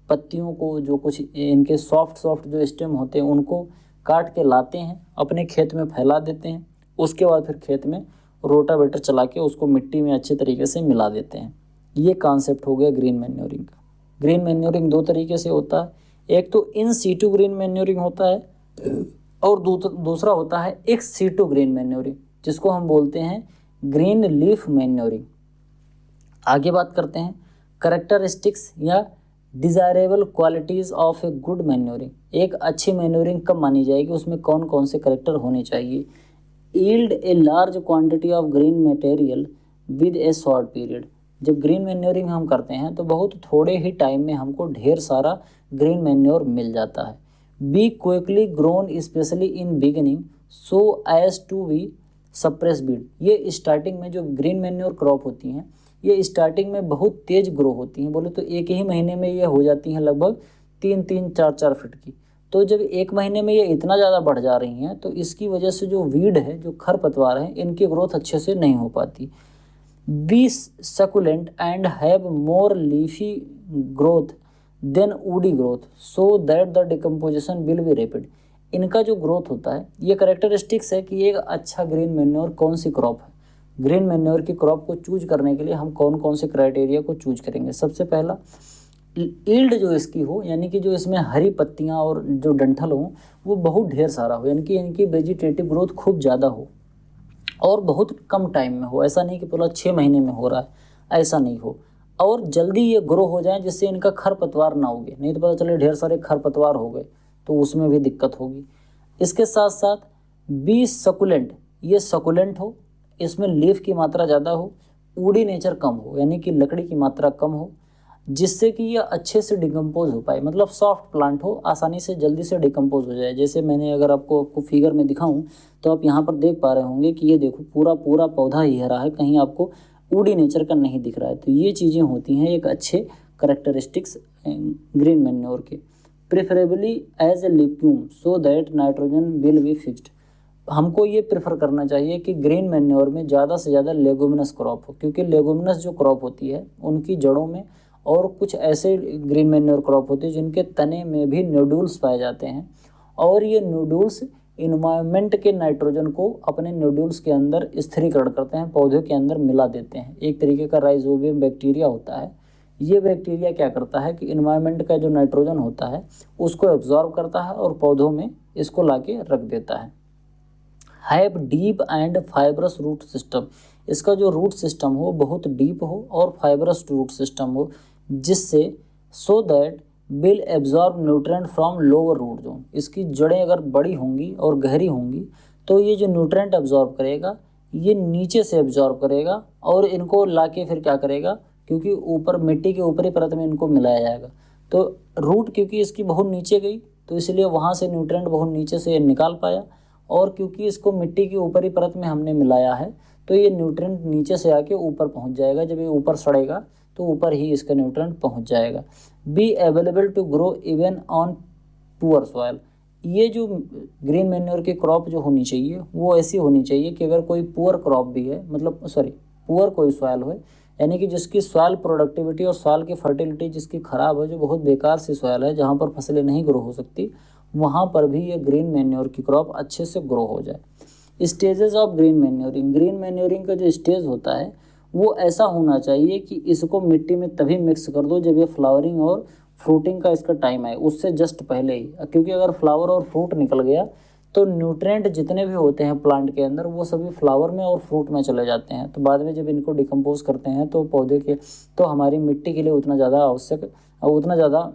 पत्तियों को, जो कुछ इनके सॉफ्ट जो स्टेम होते हैं उनको काट के लाते हैं, अपने खेत में फैला देते हैं। उसके बाद फिर खेत में रोटावेटर चला के उसको मिट्टी में अच्छे तरीके से मिला देते हैं। ये कॉन्सेप्ट हो गया ग्रीन मैन्योरिंग का। ग्रीन मैन्योरिंग 2 तरीके से होता है, एक तो इन सीटू ग्रीन मैन्योरिंग होता है और दूसरा होता है एक्स सीटू ग्रीन मैन्योरिंग, जिसको हम बोलते हैं ग्रीन लीफ मैन्योरिंग। आगे बात करते हैं कैरेक्टरिस्टिक्स या desirable qualities of a good manuring. एक अच्छी मैन्योरिंग कब मानी जाएगी, उसमें कौन कौन से कैरेक्टर होने चाहिए। Yield a large quantity of green material with A short period. जब ग्रीन मैन्योरिंग हम करते हैं तो बहुत थोड़े ही टाइम में हमको ढेर सारा ग्रीन मैन्योर मिल जाता है। Be quickly grown specially in beginning so as to be suppress weed. ये स्टार्टिंग में जो ग्रीन मैन्योर क्रॉप होती हैं ये स्टार्टिंग में बहुत तेज ग्रो होती हैं, बोले तो 1 ही महीने में ये हो जाती हैं लगभग 3-3, 4-4 फीट की। तो जब 1 महीने में ये इतना ज़्यादा बढ़ जा रही हैं तो इसकी वजह से जो वीड है, जो खरपतवार है, इनकी ग्रोथ अच्छे से नहीं हो पाती। Be succulent and have more leafy growth than woody growth so that the decomposition will be rapid. इनका जो ग्रोथ होता है, ये कैरेक्टरिस्टिक्स है कि एक अच्छा ग्रीन मैन्योर कौन सी क्रॉप है। ग्रीन मैन्योर की क्रॉप को चूज करने के लिए हम कौन कौन से क्राइटेरिया को चूज करेंगे। सबसे पहला, ईल्ड जो इसकी हो, यानी कि जो इसमें हरी पत्तियां और जो डंठल हो वो बहुत ढेर सारा हो, यानी कि इनकी वेजिटेटिव ग्रोथ खूब ज़्यादा हो और बहुत कम टाइम में हो। ऐसा नहीं कि पूरा 6 महीने में हो रहा है, ऐसा नहीं हो। और जल्दी ये ग्रो हो जाए जिससे इनका खरपतवार ना उगे, नहीं तो पता चले ढेर सारे खरपतवार हो गए तो उसमें भी दिक्कत होगी। इसके साथ साथ बी सकुलेंट, ये सकुलेंट हो, इसमें लीफ की मात्रा ज़्यादा हो, वुडी नेचर कम हो, यानी कि लकड़ी की मात्रा कम हो, जिससे कि ये अच्छे से डिकम्पोज हो पाए, मतलब सॉफ्ट प्लांट हो, आसानी से जल्दी से डिकम्पोज हो जाए। जैसे मैंने अगर आपको फिगर में दिखाऊं तो आप यहाँ पर देख पा रहे होंगे कि ये देखो पूरा पौधा ही हरा है, कहीं आपको वुडी नेचर का नहीं दिख रहा है। तो ये चीज़ें होती हैं एक अच्छे करेक्टरिस्टिक्स ग्रीन मैन्योर के। Preferably as a legume so that nitrogen will be fixed. हमको ये प्रेफर करना चाहिए कि ग्रीन मैन्योर में ज़्यादा से ज़्यादा लेगुमिनस क्रॉप हो, क्योंकि लेगुमिनस जो क्रॉप होती है उनकी जड़ों में और कुछ ऐसे ग्रीन मैन्योर क्रॉप होते हैं जिनके तने में भी नोड्यूल्स पाए जाते हैं और ये नोड्यूल्स इन्वायरमेंट के नाइट्रोजन को अपने नोड्यूल्स के अंदर स्थिरीकरण करते हैं, पौधे के अंदर मिला देते हैं। एक तरीके का राइजोबियम बैक्टीरिया होता है ये बैक्टीरिया क्या करता है कि इन्वायरमेंट का जो नाइट्रोजन होता है उसको एब्जॉर्ब करता है और पौधों में इसको लाके रख देता है। Have deep and fibrous root system, इसका जो रूट सिस्टम हो बहुत डीप हो और फाइबरस रूट सिस्टम हो, जिससे so that will absorb nutrient from lower root zone, इसकी जड़ें अगर बड़ी होंगी और गहरी होंगी तो ये जो न्यूट्रेंट एब्जॉर्ब करेगा ये नीचे से एब्जॉर्ब करेगा और इनको लाके फिर क्या करेगा, क्योंकि ऊपर मिट्टी के ऊपरी परत में इनको मिलाया जाएगा, तो रूट क्योंकि इसकी बहुत नीचे गई तो इसलिए वहाँ से न्यूट्रेंट बहुत नीचे से निकाल पाया, और क्योंकि इसको मिट्टी की ऊपरी परत में हमने मिलाया है तो ये न्यूट्रेंट नीचे से आके ऊपर पहुँच जाएगा। जब ये ऊपर सड़ेगा तो ऊपर ही इसका न्यूट्रेंट पहुँच जाएगा। Be available to grow even on poor soil, ये जो ग्रीन मैन्योर की क्रॉप जो होनी चाहिए वो ऐसी होनी चाहिए कि अगर कोई पुअर क्रॉप भी है, मतलब पुअर कोई सॉइल हो, यानी कि जिसकी सॉइल प्रोडक्टिविटी और सॉइल की फर्टिलिटी जिसकी ख़राब है, जो बहुत बेकार सी सॉइल है जहाँ पर फसलें नहीं ग्रो हो सकती, वहाँ पर भी ये ग्रीन मैन्योर की क्रॉप अच्छे से ग्रो हो जाए। Stages of green manuring, green manuring का जो स्टेज होता है वो ऐसा होना चाहिए कि इसको मिट्टी में तभी मिक्स कर दो जब ये फ्लावरिंग और फ्रूटिंग का इसका टाइम है, उससे जस्ट पहले ही, क्योंकि अगर फ्लावर और फ्रूट निकल गया तो न्यूट्रेंट जितने भी होते हैं प्लांट के अंदर वो सभी फ्लावर में और फ्रूट में चले जाते हैं, तो बाद में जब इनको डिकम्पोज करते हैं तो पौधे के तो हमारी मिट्टी के लिए उतना ज़्यादा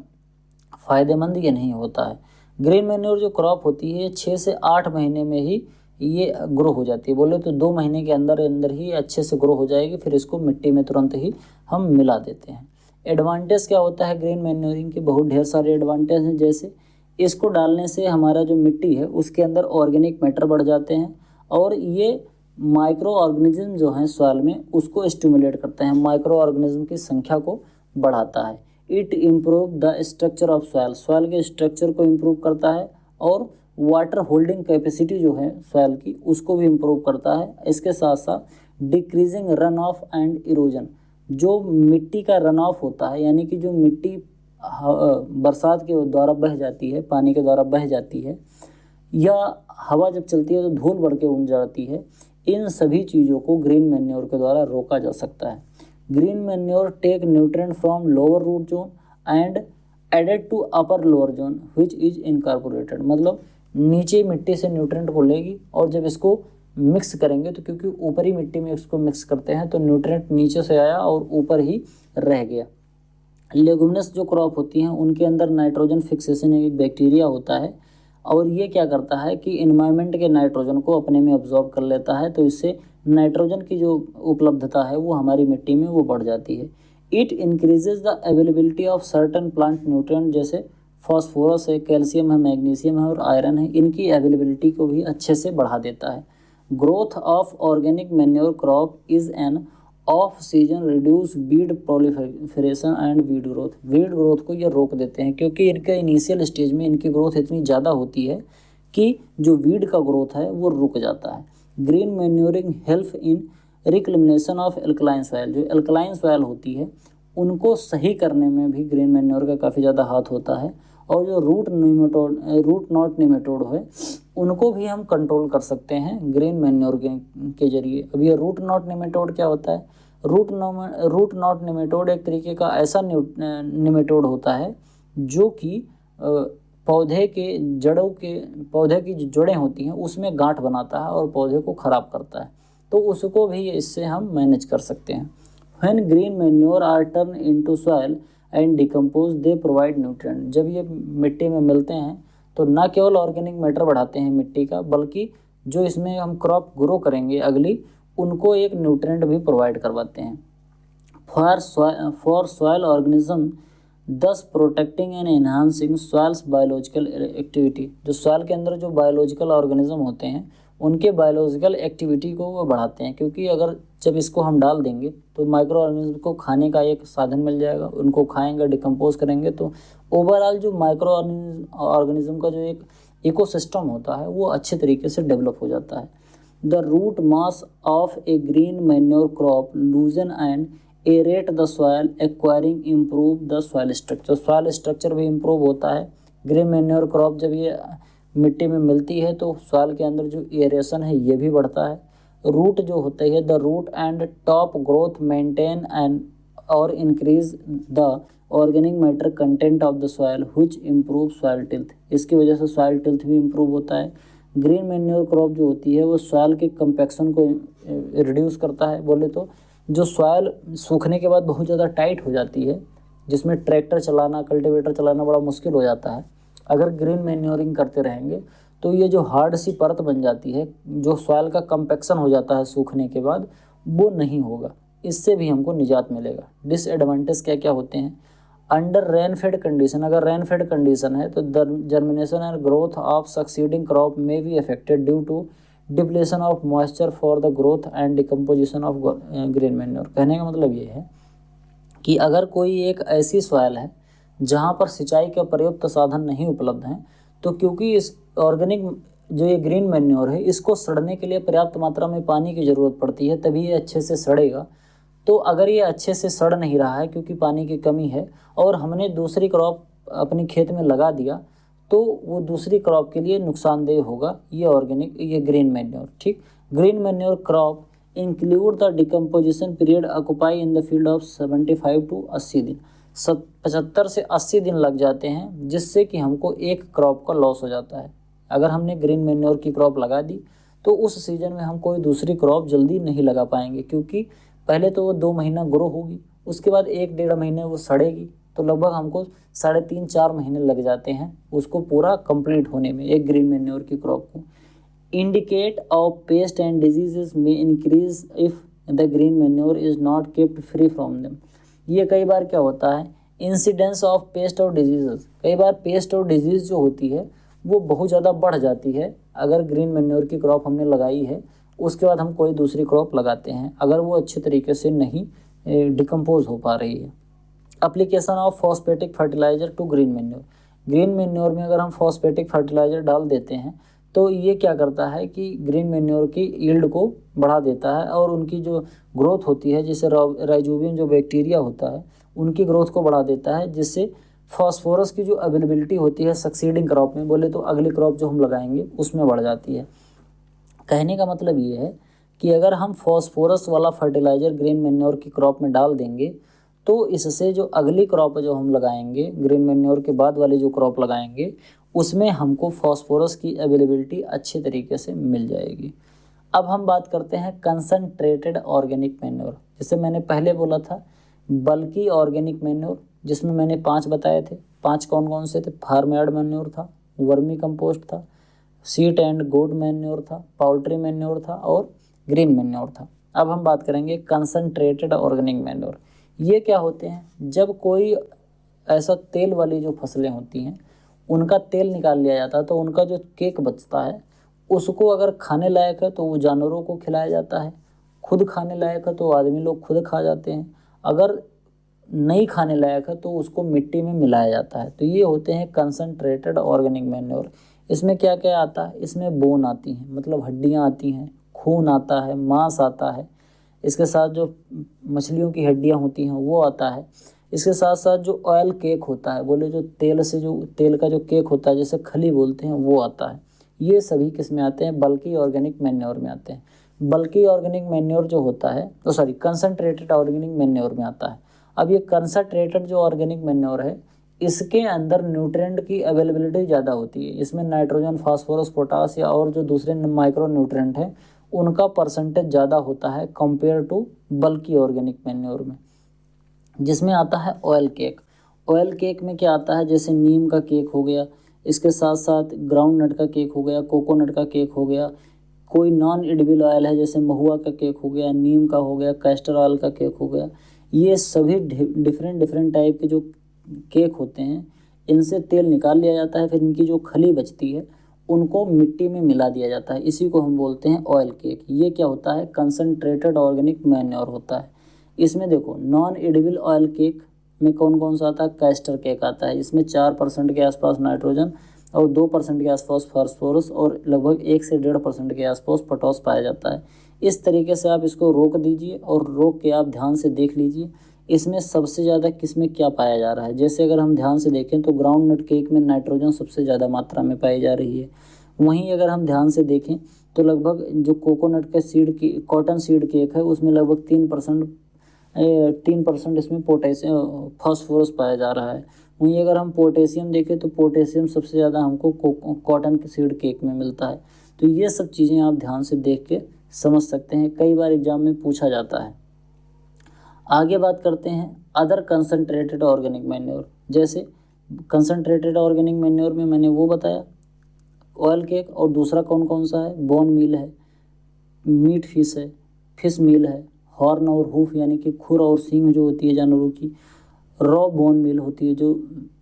फ़ायदेमंद ये नहीं होता है। ग्रीन मैन्योर जो क्रॉप होती है 6 से 8 महीने में ही ये ग्रो हो जाती है, बोले तो 2 महीने के अंदर अंदर ही अच्छे से ग्रो हो जाएगी, फिर इसको मिट्टी में तुरंत ही हम मिला देते हैं। एडवांटेज क्या होता है ग्रीन मैन्योरिंग के, बहुत ढेर सारे एडवांटेज हैं, जैसे इसको डालने से हमारा जो मिट्टी है उसके अंदर ऑर्गेनिक मैटर बढ़ जाते हैं और ये माइक्रो ऑर्गेनिज्म जो हैं सॉइल में उसको स्टिमुलेट करते हैं, माइक्रो ऑर्गेनिज्म की संख्या को बढ़ाता है। It improve the structure of soil, soil के स्ट्रक्चर को इम्प्रूव करता है और वाटर होल्डिंग कैपेसिटी जो है सॉइल की उसको भी इम्प्रूव करता है। इसके साथ साथ decreasing run of and erosion, जो मिट्टी का रन ऑफ होता है, यानी कि जो मिट्टी बरसात के द्वारा बह जाती है, पानी के द्वारा बह जाती है, या हवा जब चलती है तो धूल बढ़ के उड़ जाती है, इन सभी चीज़ों को ग्रीन मैन्योर के द्वारा रोका जा सकता है। Green manure take nutrient from lower root zone and added to upper lower zone which is incorporated, मतलब नीचे मिट्टी से न्यूट्रेंट को लेगी और जब इसको मिक्स करेंगे तो क्योंकि ऊपरी मिट्टी में इसको मिक्स करते हैं तो न्यूट्रेंट नीचे से आया और ऊपर ही रह गया। लेगुमिनस जो क्रॉप होती हैं उनके अंदर नाइट्रोजन फिक्सेशन एक बैक्टीरिया होता है और ये क्या करता है कि इन्वायरमेंट के नाइट्रोजन को अपने में अब्जॉर्ब कर लेता है, तो इससे नाइट्रोजन की जो उपलब्धता है वो हमारी मिट्टी में वो बढ़ जाती है। It increases the availability of certain plant nutrient, जैसे फॉस्फोरस है, कैल्शियम है, मैग्नीशियम है और आयरन है, इनकी अवेलेबिलिटी को भी अच्छे से बढ़ा देता है। Growth of organic manure crop is an off season reduce weed proliferation and weed growth, weed growth को ये रोक देते हैं क्योंकि इनके इनिशियल स्टेज में इनकी ग्रोथ इतनी ज़्यादा होती है कि जो वीड का ग्रोथ है वो रुक जाता है। Green manuring help in reclamation of alkaline soil, जो एल्कलाइन सॉइल होती है उनको सही करने में भी ग्रीन मैन्योर का काफ़ी ज़्यादा हाथ होता है, और जो रूट नॉट निमेटोड है उनको भी हम कंट्रोल कर सकते हैं ग्रीन मैन्योर के जरिए। अब ये रूट नॉट निमेटोड क्या होता है? रूट नॉट निमेटोड एक तरीके का ऐसा निमेटोड होता है जो कि पौधे की जो जड़ें होती हैं उसमें गांठ बनाता है और पौधे को ख़राब करता है, तो उसको भी इससे हम मैनेज कर सकते हैं। When green manure are turned into soil and decompose, they provide nutrient, जब ये मिट्टी में मिलते हैं तो न केवल ऑर्गेनिक मैटर बढ़ाते हैं मिट्टी का, बल्कि जो इसमें हम क्रॉप ग्रो करेंगे अगली उनको एक न्यूट्रिएंट भी प्रोवाइड करवाते हैं। फॉर सॉइल ऑर्गेनिज्म दस protecting and enhancing soils biological activity, जो सॉइल के अंदर जो बायोलॉजिकल ऑर्गेनिज्म होते हैं उनके बायोलॉजिकल एक्टिविटी को वो बढ़ाते हैं, क्योंकि अगर जब इसको हम डाल देंगे तो माइक्रो ऑर्गेनिज्म को खाने का एक साधन मिल जाएगा, उनको खाएंगे, डिकम्पोज करेंगे, तो ओवरऑल जो माइक्रो ऑर्गेनिज्म का जो एक इकोसिस्टम होता है वो अच्छे तरीके से डेवलप हो जाता है। The root mass of a green manure crop loosen and aerate the soil acquiring improve the soil structure, soil structure भी इम्प्रूव होता है। ग्रीन मैन्योर क्रॉप जब ये मिट्टी में मिलती है तो सॉइल के अंदर जो एरेशन है ये भी बढ़ता है। रूट जो होता है the root and top growth maintain and और increase the organic matter content of the soil which improve soil tilth. इसकी वजह से सॉइल टिल्थ भी इम्प्रूव होता है। ग्रीन मैन्योर क्रॉप जो होती है वो सॉइल के कंपैक्शन को रिड्यूस करता है। बोले तो जो सॉइल सूखने के बाद बहुत ज़्यादा टाइट हो जाती है, जिसमें ट्रैक्टर चलाना, कल्टीवेटर चलाना बड़ा मुश्किल हो जाता है, अगर ग्रीन मैन्योरिंग करते रहेंगे तो ये जो हार्ड सी परत बन जाती है, जो सॉइल का कंपैक्शन हो जाता है सूखने के बाद, वो नहीं होगा। इससे भी हमको निजात मिलेगा। डिसएडवांटेज क्या क्या होते हैं? अंडर रेन फेड कंडीशन, अगर रेन फेड कंडीशन है तो germination and growth of succeeding crop में be affected due to depletion of moisture for the growth and decomposition of green manure. कहने का मतलब ये है कि अगर कोई एक ऐसी सॉइल है जहाँ पर सिंचाई का पर्याप्त साधन नहीं उपलब्ध हैं, तो क्योंकि इस ऑर्गेनिक जो ये ग्रीन मैन्योर है इसको सड़ने के लिए पर्याप्त मात्रा में पानी की ज़रूरत पड़ती है, तभी ये अच्छे से सड़ेगा। तो अगर ये अच्छे से सड़ नहीं रहा है क्योंकि पानी की कमी है और हमने दूसरी क्रॉप अपने खेत में लगा दिया, तो वो दूसरी क्रॉप के लिए नुकसानदेह होगा ये ग्रीन मैन्योर। ठीक, green manure crop include the decomposition period occupy in the field of 75 to 80 दिन। 75 से 80 दिन लग जाते हैं, जिससे कि हमको एक क्रॉप का लॉस हो जाता है। अगर हमने ग्रीन मैन्योर की क्रॉप लगा दी तो उस सीजन में हम कोई दूसरी क्रॉप जल्दी नहीं लगा पाएंगे, क्योंकि पहले तो वो 2 महीना ग्रो होगी, उसके बाद 1-1.5 महीने वो सड़ेगी, तो लगभग हमको 3.5-4 महीने लग जाते हैं उसको पूरा कंप्लीट होने में, एक ग्रीन मैन्योर की क्रॉप को। Indicate of pest and diseases में increase if the green manure is not kept free from them. ये कई बार क्या होता है, इंसिडेंस ऑफ पेस्ट और डिजीजेस, कई बार पेस्ट और डिजीज़ जो होती है वो बहुत ज़्यादा बढ़ जाती है अगर ग्रीन मैन्योर की क्रॉप हमने लगाई है, उसके बाद हम कोई दूसरी क्रॉप लगाते हैं, अगर वो अच्छे तरीके से नहीं डिकम्पोज हो पा रही है। Application of phosphatic fertiliser to green manure. Green manure में अगर हम फॉस्फेटिक फर्टिलाइजर डाल देते हैं तो ये क्या करता है कि ग्रीन मैन्योर की यील्ड को बढ़ा देता है और उनकी जो ग्रोथ होती है, जिससे राइजोबियम जो बैक्टीरिया होता है उनकी ग्रोथ को बढ़ा देता है, जिससे फॉस्फोरस की जो अवेलेबिलिटी होती है सक्सीडिंग क्रॉप में, बोले तो अगली क्रॉप जो हम लगाएंगे उसमें बढ़ जाती है। कहने का मतलब ये है कि अगर हम फॉस्फोरस वाला फर्टिलाइज़र ग्रीन मैन्योर की क्रॉप में डाल देंगे तो इससे जो अगली क्रॉप जो हम लगाएंगे, ग्रीन मैन्योर के बाद वाली जो क्रॉप लगाएंगे, उसमें हमको फॉस्फोरस की अवेलेबिलिटी अच्छे तरीके से मिल जाएगी। अब हम बात करते हैं कंसनट्रेटेड ऑर्गेनिक मैन्योर। जैसे मैंने पहले बोला था बल्कि ऑर्गेनिक मैन्योर, जिसमें मैंने 5 बताए थे। 5 कौन कौन से थे? फार्म यार्ड मैन्योर था, वर्मी कंपोस्ट था, सीट एंड गोड मैन्योर था, पाउल्ट्री मैन्योर था और ग्रीन मैन्योर था। अब हम बात करेंगे कंसनट्रेटेड ऑर्गेनिक मैन्योर। ये क्या होते हैं? जब कोई ऐसा तेल वाली जो फसलें होती हैं उनका तेल निकाल लिया जाता है, तो उनका जो केक बचता है उसको अगर खाने लायक है तो वो जानवरों को खिलाया जाता है, खुद खाने लायक है तो आदमी लोग खुद खा जाते हैं, अगर नहीं खाने लायक है तो उसको मिट्टी में मिलाया जाता है। तो ये होते हैं कंसनट्रेटेड ऑर्गेनिक मैन्योर। इसमें क्या क्या आता है? इसमें बोन आती हैं, मतलब हड्डियाँ आती हैं, खून आता है, मांस आता है, इसके साथ जो मछलियों की हड्डियाँ होती हैं वो आता है, इसके साथ साथ जो ऑयल केक होता है, बोले जो तेल का जो केक होता है जिसे खली बोलते हैं, वो आता है। ये सभी किस में आते हैं? बल्कि ऑर्गेनिक मैन्योर में आते हैं। बल्कि ऑर्गेनिक मैन्योर जो होता है कंसनट्रेटेड ऑर्गेनिक मैन्योर में आता है। अब ये कंसनट्रेटेड जो ऑर्गेनिक मैन्योर है इसके अंदर न्यूट्रिएंट की अवेलेबिलिटी ज़्यादा होती है। इसमें नाइट्रोजन, फास्फोरस, पोटास या और जो दूसरे माइक्रो न्यूट्रिएंट हैं उनका परसेंटेज ज़्यादा होता है कंपेयर टू बल्कि ऑर्गेनिक मैन्योर में। जिसमें आता है ऑयल केक। ऑयल केक में क्या आता है? जैसे नीम का केक हो गया, इसके साथ साथ ग्राउंड नट का केक हो गया, कोकोनट का केक हो गया, कोई नॉन एडिबल ऑयल है जैसे महुआ का केक हो गया, नीम का हो गया, कैस्टर ऑयल का केक हो गया। ये सभी डिफरेंट टाइप के जो केक होते हैं इनसे तेल निकाल लिया जाता है, फिर इनकी जो खली बचती है उनको मिट्टी में मिला दिया जाता है, इसी को हम बोलते हैं ऑयल केक। ये क्या होता है? कंसनट्रेटेड ऑर्गेनिक मैन्योर होता है। इसमें देखो नॉन एडिबल ऑयल केक में कौन कौन सा आता है? कैस्टर केक आता है, इसमें 4% के आसपास नाइट्रोजन और 2% के आसपास फास्फोरस और लगभग 1 से 1.5% के आसपास पोटास पाया जाता है। इस तरीके से आप इसको रोक दीजिए और रोक के आप ध्यान से देख लीजिए इसमें सबसे ज़्यादा किस में क्या पाया जा रहा है। जैसे अगर हम ध्यान से देखें तो ग्राउंड नट केक में नाइट्रोजन सबसे ज़्यादा मात्रा में पाई जा रही है। वहीं अगर हम ध्यान से देखें तो लगभग जो कोकोनट के सीड की कॉटन सीड केक है उसमें लगभग 3% 3% इसमें पोटेशियम फास्फोरस पाया जा रहा है। वहीं अगर हम पोटेशियम देखें तो पोटेशियम सबसे ज़्यादा हमको कॉटन के सीड केक में मिलता है। तो ये सब चीज़ें आप ध्यान से देख के समझ सकते हैं, कई बार एग्जाम में पूछा जाता है। आगे बात करते हैं अदर कंसनट्रेटेड ऑर्गेनिक मैन्योर। जैसे कंसनट्रेटेड ऑर्गेनिक मैन्योर में मैंने वो बताया ऑयल केक, और दूसरा कौन कौन सा है, बोन मील है, मीट फिश है, फिश मील है, हॉर्न और हूफ यानी कि खुर और सींग जो होती है जानवरों की, रॉ बोन मील होती है जो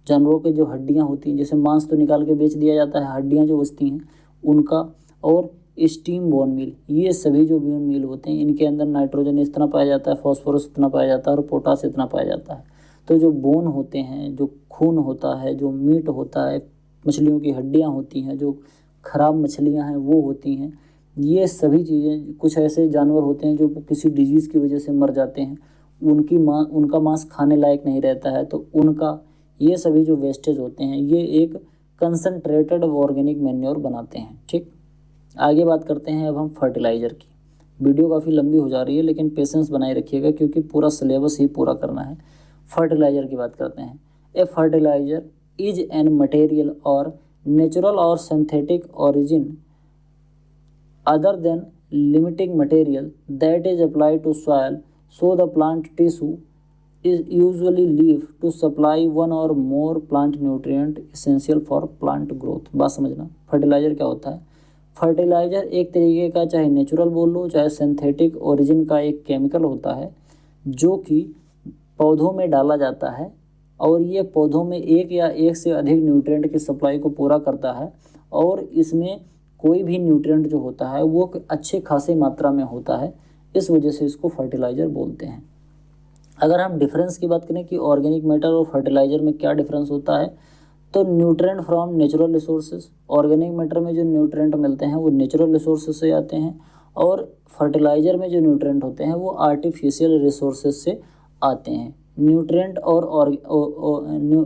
जानवरों के जो हड्डियां होती हैं, जैसे मांस तो निकाल के बेच दिया जाता है, हड्डियां जो बचती हैं उनका, और स्टीम बोन मील। ये सभी जो बोन मील होते हैं इनके अंदर नाइट्रोजन इतना पाया जाता है, फास्फोरस इतना पाया जाता है और पोटास इतना पाया जाता है। तो जो बोन होते हैं, जो खून होता है, जो मीट होता है, मछलियों की हड्डियाँ होती हैं, जो खराब मछलियाँ हैं वो होती हैं, ये सभी चीज़ें, कुछ ऐसे जानवर होते हैं जो किसी डिजीज़ की वजह से मर जाते हैं, उनका मांस खाने लायक नहीं रहता है, तो उनका ये सभी जो वेस्टेज होते हैं ये एक कंसनट्रेटेड ऑर्गेनिक मैन्योर बनाते हैं। ठीक, आगे बात करते हैं अब हम फर्टिलाइज़र की। वीडियो काफ़ी लंबी हो जा रही है लेकिन पेशेंस बनाए रखिएगा क्योंकि पूरा सिलेबस ही पूरा करना है। फर्टिलाइज़र की बात करते हैं। ए फर्टिलाइज़र इज एन मटेरियल और नेचुरल और synthetic origin other than limiting material that is applied to soil so the plant tissue is usually leaf to supply one or more plant nutrient essential for plant growth। बात समझना, फर्टिलाइज़र क्या होता है। फर्टिलाइज़र एक तरीके का, चाहे नेचुरल बोल लो चाहे सिंथेटिक ओरिजिन का, एक केमिकल होता है जो कि पौधों में डाला जाता है और ये पौधों में एक या एक से अधिक न्यूट्रिएंट की सप्लाई को पूरा करता है, और इसमें कोई भी न्यूट्रिएंट जो होता है वो अच्छे खासे मात्रा में होता है, इस वजह से इसको फर्टिलाइज़र बोलते हैं। अगर हम डिफरेंस की बात करें कि ऑर्गेनिक मैटर और फर्टिलाइज़र में क्या डिफरेंस होता है, तो nutrient from natural resources, organic matter में जो न्यूट्रिएंट मिलते हैं वो नेचुरल रिसोर्सेज से आते हैं, और फर्टिलाइज़र में जो न्यूट्रिएंट होते हैं वो आर्टिफिशियल रिसोर्सेज से आते हैं। न्यूट्रिएंट और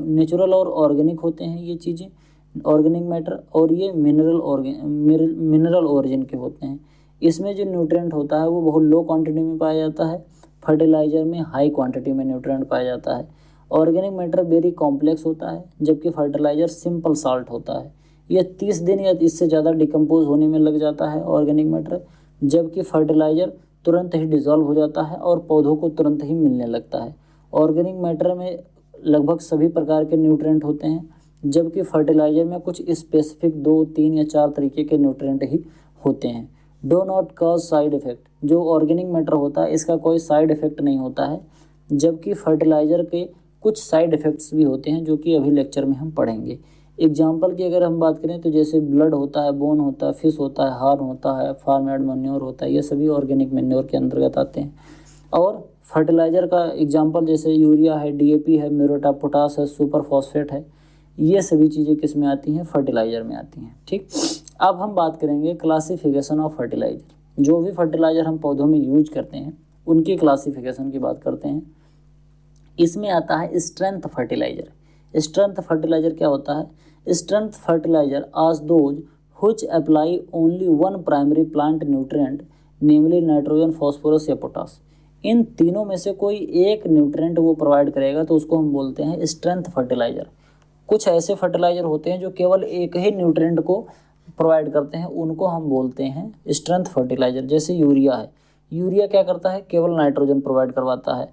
नेचुरल और ऑर्गेनिक होते हैं ये चीज़ें, ऑर्गेनिक मैटर, और ये मिनरल ओरिजिन के होते हैं। इसमें जो न्यूट्रिएंट होता है वो बहुत लो क्वांटिटी में पाया जाता है, फर्टिलाइज़र में हाई क्वांटिटी में न्यूट्रिएंट पाया जाता है। ऑर्गेनिक मैटर वेरी कॉम्प्लेक्स होता है जबकि फर्टिलाइज़र सिंपल साल्ट होता है। ये 30 दिन या इससे ज़्यादा डिकम्पोज होने में लग जाता है ऑर्गेनिक मैटर, जबकि फर्टिलाइज़र तुरंत ही डिज़ोल्व हो जाता है और पौधों को तुरंत ही मिलने लगता है। ऑर्गेनिक मैटर में लगभग सभी प्रकार के न्यूट्रिएंट होते हैं, जबकि फर्टिलाइज़र में कुछ स्पेसिफिक 2, 3 या 4 तरीके के न्यूट्रिएंट ही होते हैं। Do not cause side effect, जो ऑर्गेनिक मैटर होता है इसका कोई साइड इफ़ेक्ट नहीं होता है, जबकि फर्टिलाइज़र के कुछ साइड इफ़ेक्ट्स भी होते हैं जो कि अभी लेक्चर में हम पढ़ेंगे। एग्जाम्पल की अगर हम बात करें तो जैसे ब्लड होता है, बोन होता है, फिश होता है, हार्न होता है, फार्म यार्ड मैन्योर होता है, ये सभी ऑर्गेनिक मैन्योर के अंतर्गत आते हैं। और फर्टिलाइज़र का एग्जाम्पल जैसे यूरिया है, डीएपी है, म्यूरेट ऑफ पोटास है, सुपर फॉस्फेट है, ये सभी चीज़ें किस में आती हैं, फर्टिलाइज़र में आती हैं। ठीक, अब हम बात करेंगे क्लासिफिकेशन ऑफ फर्टिलाइज़र। जो भी फर्टिलाइज़र हम पौधों में यूज करते हैं उनकी क्लासिफिकेशन की बात करते हैं। इसमें आता है स्ट्रेंथ फर्टिलाइज़र। स्ट्रेंथ फर्टिलाइज़र क्या होता है? Strength fertiliser are those which apply only one primary plant nutrient namely nitrogen, phosphorus या पोटास। इन तीनों में से कोई एक न्यूट्रिएंट वो प्रोवाइड करेगा तो उसको हम बोलते हैं स्ट्रेंथ फर्टिलाइज़र। कुछ ऐसे फर्टिलाइज़र होते हैं जो केवल एक ही न्यूट्रिएंट को प्रोवाइड करते हैं, उनको हम बोलते हैं स्ट्रेंथ फर्टिलाइज़र। जैसे यूरिया है, यूरिया क्या करता है, केवल नाइट्रोजन प्रोवाइड करवाता है।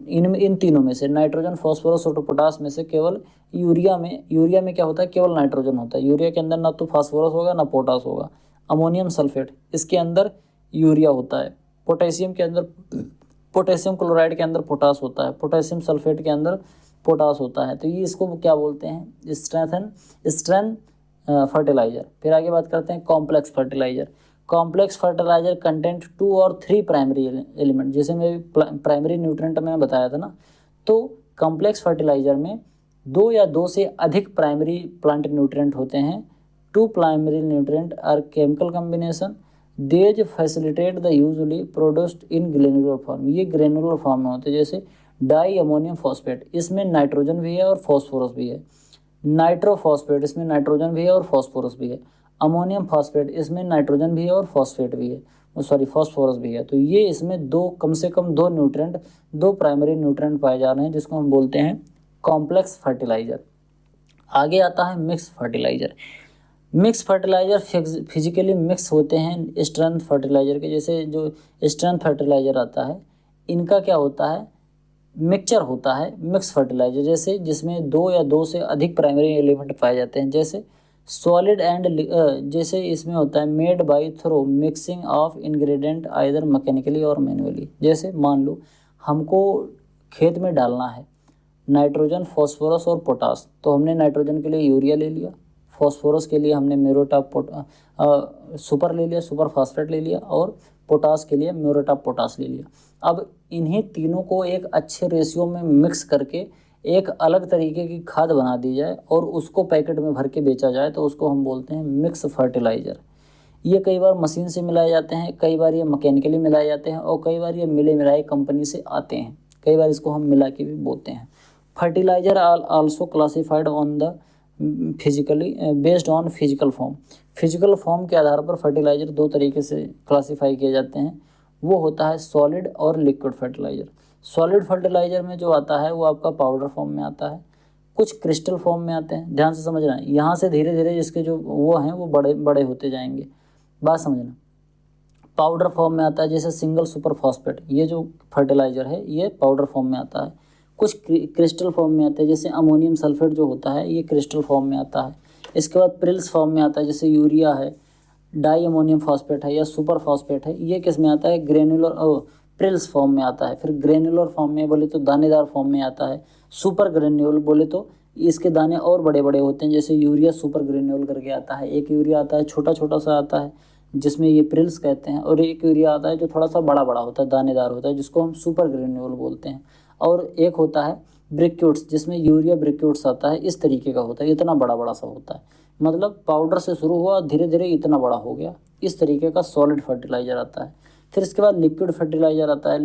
इन तीनों में से नाइट्रोजन, फॉस्फोरस और पोटास में से केवल यूरिया में क्या होता है, केवल नाइट्रोजन होता है। यूरिया के अंदर ना तो फास्फोरस होगा ना पोटास होगा। अमोनियम सल्फेट, इसके अंदर यूरिया होता है। पोटेशियम के अंदर, पोटेशियम क्लोराइड के अंदर पोटास होता है। पोटेशियम सल्फेट के अंदर पोटास होता है। तो ये इसको क्या बोलते हैं, स्ट्रेंथ फर्टिलाइज़र। फिर आगे बात करते हैं complex fertiliser. Complex fertiliser content 2 और 3 प्राइमरी एलिमेंट, जैसे मैं प्राइमरी न्यूट्रिएंट मैंने बताया था ना, तो कॉम्प्लेक्स फर्टिलाइज़र में 2 या 2 से अधिक प्राइमरी प्लांट न्यूट्रिएंट होते हैं। 2 primary nutrient are chemical combination these facilitate the usually produced in granular form. ये ग्रेनुलर फॉर्म में होते हैं, जैसे डाई अमोनियम फॉस्फेट, इसमें नाइट्रोजन भी है और फॉस्फोरस भी है। नाइट्रोफॉस्फेट, इसमें नाइट्रोजन भी है और फॉस्फोरस भी है। अमोनियम फॉस्फेट, इसमें नाइट्रोजन भी है और फॉस्फेट भी है। सॉरी फॉस्फोरस भी है। तो ये इसमें दो, कम से कम दो न्यूट्रेंट, दो प्राइमरी न्यूट्रेंट पाए जा रहे हैं, जिसको हम बोलते हैं कॉम्प्लेक्स फर्टिलाइजर। आगे आता है mix fertiliser. Mix fertiliser physically mix होते हैं स्ट्रेंथ फर्टिलाइजर के। जैसे जो स्ट्रेंथ फर्टिलाइजर आता है, इनका क्या होता है, मिक्सचर होता है मिक्स फर्टिलाइजर, जैसे जिसमें दो या दो से अधिक प्राइमरी एलिमेंट पाए जाते हैं। जैसे सॉलिड एंड जैसे इसमें होता है made by through mixing of ingredient either mechanically और मैन्युअली। जैसे मान लो हमको खेत में डालना है नाइट्रोजन, फॉस्फोरस और पोटास, तो हमने नाइट्रोजन के लिए यूरिया ले लिया, फॉस्फोरस के लिए हमने म्यूरेट सुपर ले लिया, सुपर फास्फेट ले लिया, और पोटास के लिए म्यूरेट ऑफ पोटास ले लिया। अब इन्हीं तीनों को एक अच्छे रेशियो में मिक्स करके एक अलग तरीके की खाद बना दी जाए और उसको पैकेट में भर के बेचा जाए, तो उसको हम बोलते हैं मिक्स फर्टिलाइज़र। ये कई बार मशीन से मिलाए जाते हैं, कई बार ये मैकेनिकली मिलाए जाते हैं, और कई बार ये मिले मिलाए कंपनी से आते हैं। कई बार इसको हम मिला के भी बोलते हैं। Fertiliser are also classified on the physically based on physical form. Physical form के आधार पर फर्टिलाइज़र दो तरीके से क्लासीफाई किए जाते हैं। वो होता है सॉलिड और लिक्विड फर्टिलाइज़र। सॉलिड फर्टिलाइज़र में जो आता है वो आपका पाउडर फॉर्म में आता है, कुछ क्रिस्टल फॉर्म में आते हैं। ध्यान से समझना, यहाँ से धीरे धीरे जिसके जो वो हैं वो बड़े बड़े होते जाएंगे, बात समझना। पाउडर फॉर्म में आता है, जैसे सिंगल सुपर फॉस्फेट, ये जो फर्टिलाइज़र है ये पाउडर फॉर्म में आता है। कुछ क्रिस्टल फॉर्म में आते हैं, जैसे अमोनियम सल्फेट जो होता है ये क्रिस्टल फॉर्म में आता है। इसके बाद प्रिल्स फॉर्म में आता है, जैसे यूरिया है, डाई अमोनियम फॉस्फेट है या सुपर फॉस्फेट है, ये किस में आता है, ग्रेनुलर प्रिल्स फॉर्म में आता है। फिर ग्रेनुलर फॉर्म में बोले तो दानेदार फॉर्म में आता है। सुपर ग्रेन्यूल बोले तो इसके दाने और बड़े बड़े होते हैं, जैसे यूरिया सुपर ग्रेन्यूल करके आता है। एक यूरिया आता है छोटा छोटा सा आता है जिसमें ये प्रिल्स कहते हैं, और एक यूरिया आता है जो थोड़ा सा बड़ा बड़ा होता है, दानेदार होता है, जिसको हम सुपर ग्रेन्यूल बोलते हैं। और एक होता है ब्रिक्यूट्स, जिसमें यूरिया ब्रिक्यूट्स आता है, इस तरीके का होता है, इतना बड़ा बड़ा सा होता है। मतलब पाउडर से शुरू हुआ धीरे धीरे इतना बड़ा हो गया, इस तरीके का सॉलिड फर्टिलाइज़र आता है। फिर इसके बाद लिक्विड फर्टिलाइज़र आता है।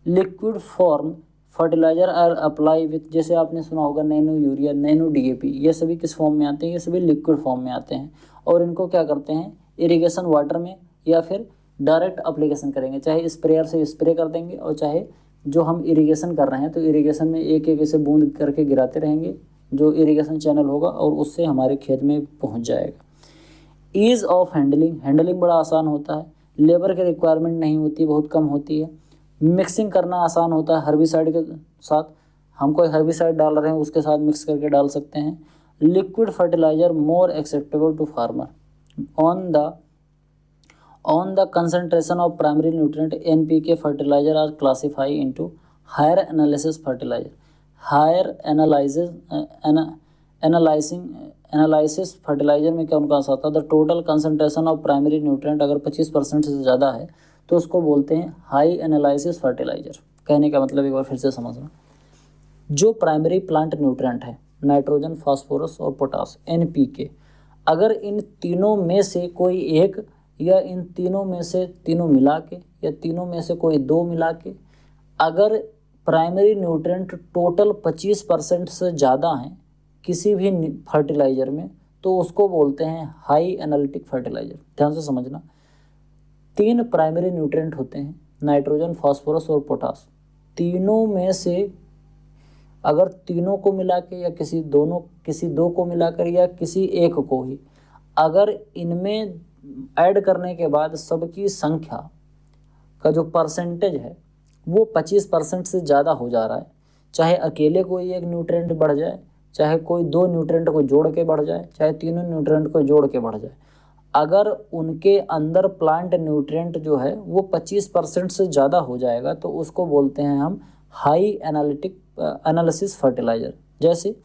Liquid form fertiliser are apply with, जैसे आपने सुना होगा नैनो यूरिया, नैनो डीएपी, ये सभी किस फॉर्म में आते हैं, ये सभी लिक्विड फॉर्म में आते हैं। और इनको क्या करते हैं, इरिगेशन वाटर में या फिर डायरेक्ट अप्लीकेशन करेंगे, चाहे स्प्रेयर से स्प्रे कर देंगे, और चाहे जो हम इरिगेशन कर रहे हैं तो इरिगेशन में एक एक ऐसे बूंद करके गिराते रहेंगे, जो इरिगेशन चैनल होगा और उससे हमारे खेत में पहुंच जाएगा। ईज़ ऑफ हैंडलिंग बड़ा आसान होता है। लेबर की रिक्वायरमेंट नहीं होती, बहुत कम होती है। मिक्सिंग करना आसान होता है, हर्बिसाइड के साथ हम कोई हर्बिसाइड डाल रहे हैं उसके साथ मिक्स करके डाल सकते हैं। Liquid fertiliser more acceptable to farmer on the concentration of primary nutrient NPK fertilizer are classified into higher analysis fertilizer. Analysis fertilizer में क्या उनका आता है, the total concentration of primary nutrient अगर 25% से ज़्यादा है तो उसको बोलते हैं हाई एनालिसिस फर्टिलाइजर। कहने का मतलब एक बार फिर से समझना, जो प्राइमरी प्लांट न्यूट्रिएंट है नाइट्रोजन, फास्फोरस और पोटास, NPK, अगर इन तीनों में से कोई एक या इन तीनों में से तीनों मिला के या तीनों में से कोई दो मिला के अगर प्राइमरी न्यूट्रिएंट टोटल 25% से ज़्यादा हैं किसी भी फर्टिलाइज़र में, तो उसको बोलते हैं हाई एनालिटिक फर्टिलाइज़र। ध्यान से समझना, 3 प्राइमरी न्यूट्रिएंट होते हैं, नाइट्रोजन, फास्फोरस और पोटास। तीनों में से अगर तीनों को मिला के या किसी दो को मिलाकर या किसी एक को ही, अगर इनमें ऐड करने के बाद सबकी संख्या का जो परसेंटेज है वो 25% से ज़्यादा हो जा रहा है, चाहे अकेले कोई एक न्यूट्रिएंट बढ़ जाए, चाहे कोई 2 न्यूट्रिएंट को जोड़ के बढ़ जाए, चाहे तीनों न्यूट्रिएंट को जोड़ के बढ़ जाए, अगर उनके अंदर प्लांट न्यूट्रिएंट जो है वो 25% से ज़्यादा हो जाएगा तो उसको बोलते हैं हम हाई एनालिसिस फर्टिलाइज़र। जैसे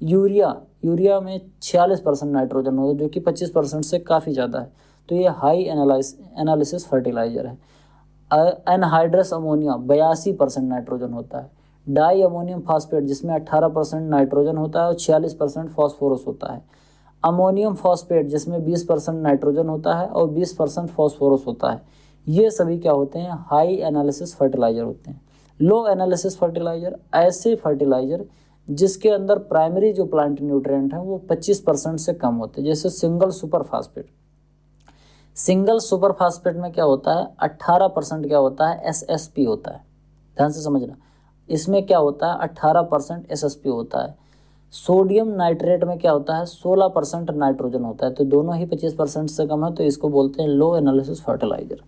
यूरिया में 46% नाइट्रोजन होता है, जो कि 25% से काफ़ी ज़्यादा है, तो ये हाई एनालिसिस फर्टिलाइज़र है। एनहाइड्रस अमोनिया 82% नाइट्रोजन होता है। डाई अमोनियम फॉस्फेट जिसमें 18% नाइट्रोजन होता है और 46% फॉस्फोरस होता है। अमोनियम फॉस्फेट जिसमें 20% नाइट्रोजन होता है और 20% फॉस्फोरस होता है। ये सभी क्या होते हैं, हाई एनालिसिस फर्टिलाइज़र होते हैं। लो एनालिसिस फर्टिलाइज़र ऐसे फर्टिलाइज़र जिसके अंदर प्राइमरी जो प्लांट न्यूट्रिएंट हैं वो 25% से कम होते हैं, जैसे single super phosphate. Single super phosphate में क्या होता है, 18% क्या होता है, SSP होता है। ध्यान से समझना, इसमें क्या होता है, 18% SSP होता है। सोडियम नाइट्रेट में क्या होता है, 16% नाइट्रोजन होता है। तो दोनों ही 25% से कम है, तो इसको बोलते हैं low analysis fertiliser.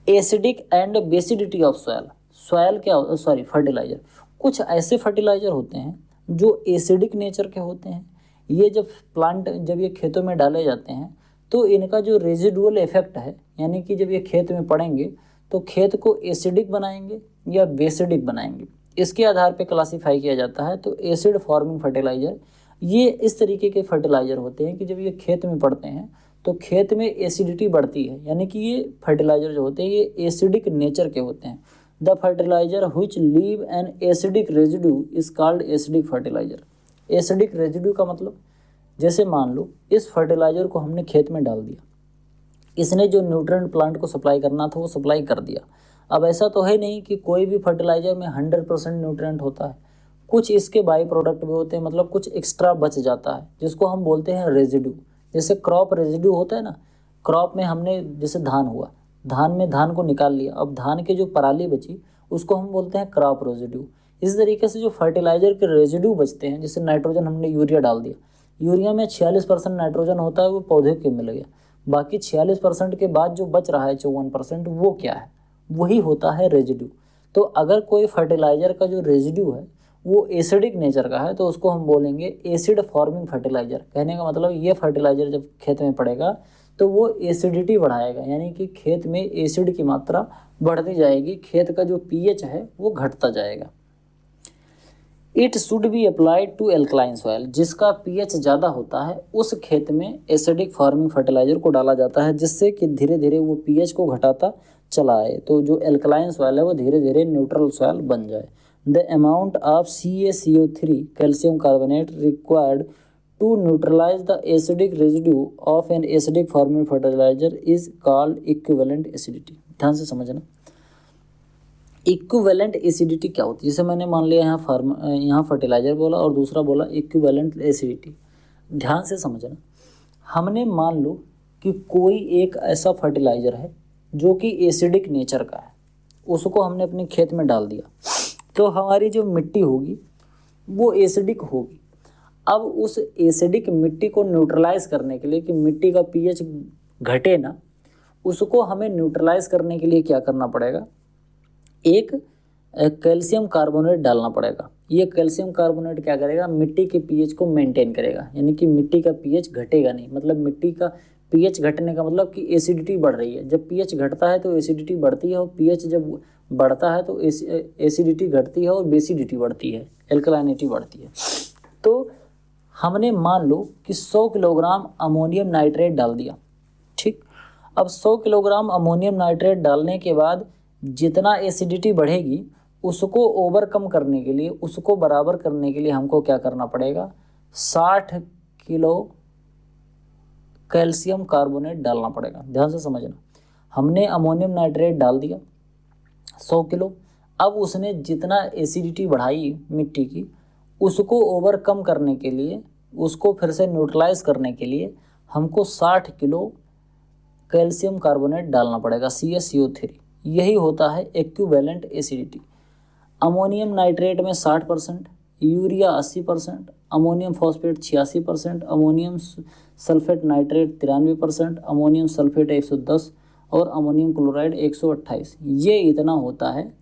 Acidic and basicity of soil क्या सॉरी फर्टिलाइजर, कुछ ऐसे फर्टिलाइजर होते हैं जो एसिडिक नेचर के होते हैं। ये जब ये खेतों में डाले जाते हैं तो इनका जो रेजिडुअल इफेक्ट है, यानी कि जब ये खेत में पड़ेंगे तो खेत को एसिडिक बनाएंगे या बेसिडिक बनाएंगे, इसके आधार पे क्लासीफाई किया जाता है। तो एसिड फॉर्मिंग फर्टिलाइजर ये इस तरीके के फर्टिलाइजर होते हैं कि जब ये खेत में पड़ते हैं तो खेत में एसिडिटी बढ़ती है, यानी कि ये फर्टिलाइजर जो होते हैं ये एसिडिक नेचर के होते हैं। The fertiliser which leave an acidic residue is called acidic fertiliser. Acidic residue का मतलब, जैसे मान लो इस फर्टिलाइजर को हमने खेत में डाल दिया, इसने जो न्यूट्रिएंट प्लांट को सप्लाई करना था वो सप्लाई कर दिया। अब ऐसा तो है नहीं कि कोई भी फर्टिलाइजर में 100% न्यूट्रिएंट होता है, कुछ इसके बाई प्रोडक्ट भी होते हैं, मतलब कुछ एक्स्ट्रा बच जाता है जिसको हम बोलते हैं रेजिड्यू। जैसे क्रॉप रेजिड्यू होता है ना, क्रॉप में हमने जैसे धान हुआ, धान में धान को निकाल लिया, अब धान की जो पराली बची उसको हम बोलते हैं क्रॉप रेजिड्यू। इस तरीके से जो फर्टिलाइजर के रेजिड्यू बचते हैं, जैसे नाइट्रोजन हमने यूरिया डाल दिया, यूरिया में 46% नाइट्रोजन होता है, वो पौधे के मिल गया, बाकी 46% के बाद जो बच रहा है 54% वो क्या है, वही होता है रेजिड्यू। तो अगर कोई फर्टिलाइजर का जो रेजिड्यू है वो एसिडिक नेचर का है तो उसको हम बोलेंगे एसिड फॉर्मिंग फर्टिलाइजर। कहने का मतलब ये फर्टिलाइजर जब खेत में पड़ेगा तो वो एसिडिटी बढ़ाएगा, यानी कि खेत में एसिड की मात्रा बढ़ती जाएगी, खेत का जो पीएच है वो घटता जाएगा। It should be applied to alkaline soil, जिसका पीएच ज़्यादा होता है उस खेत में एसिडिक फार्मिंग फर्टिलाइजर को डाला जाता है, जिससे कि धीरे धीरे वो पीएच को घटाता चला आए, तो जो एल्कलाइन सॉइल है वो धीरे धीरे न्यूट्रल सॉइल बन जाए। The amount of CaCO3 calcium carbonate required to neutralise the acidic residue of an acidic farming fertiliser is called equivalent acidity. ध्यान से समझना, इक्विवेलेंट एसिडिटी क्या होती है। जैसे मैंने मान लिया यहाँ फर्टिलाइजर बोला और दूसरा बोला इक्विवेलेंट एसिडिटी। ध्यान से समझना, हमने मान लो कि कोई एक ऐसा फर्टिलाइजर है जो कि एसिडिक नेचर का है, उसको हमने अपने खेत में डाल दिया तो हमारी जो मिट्टी होगी वो एसिडिक होगी। अब उस एसिडिक मिट्टी को न्यूट्रलाइज करने के लिए, कि मिट्टी का पीएच घटे ना, उसको हमें न्यूट्रलाइज करने के लिए क्या करना पड़ेगा, एक कैल्शियम कार्बोनेट डालना पड़ेगा। ये कैल्शियम कार्बोनेट क्या करेगा, मिट्टी के पीएच को मेंटेन करेगा, यानी कि मिट्टी का पीएच घटेगा नहीं। मतलब मिट्टी का पीएच घटने का मतलब कि एसिडिटी बढ़ रही है। जब पीएच घटता है तो एसिडिटी बढ़ती है, और पीएच जब बढ़ता है तो एसिडिटी घटती है और बेसिडिटी बढ़ती है, एल्कलाइनिटी बढ़ती है। तो हमने मान लो कि 100 किलोग्राम अमोनियम नाइट्रेट डाल दिया, ठीक। अब 100 किलोग्राम अमोनियम नाइट्रेट डालने के बाद जितना एसिडिटी बढ़ेगी उसको ओवरकम करने के लिए, उसको बराबर करने के लिए हमको क्या करना पड़ेगा, 60 किलो कैल्शियम कार्बोनेट डालना पड़ेगा। ध्यान से समझना, हमने अमोनियम नाइट्रेट डाल दिया 100 किलो, अब उसने जितना एसिडिटी बढ़ाई मिट्टी की उसको ओवरकम करने के लिए, उसको फिर से न्यूट्रलाइज करने के लिए हमको 60 किलो कैल्शियम कार्बोनेट डालना पड़ेगा, CaCO3। यही होता है इक्विवेलेंट एसिडिटी। अमोनियम नाइट्रेट में 60%, urea 80%, ammonium phosphate 86%, ammonium sulphate nitrate 93%, ammonium sulphate 110 और अमोनियम क्लोराइड 128। ये इतना होता है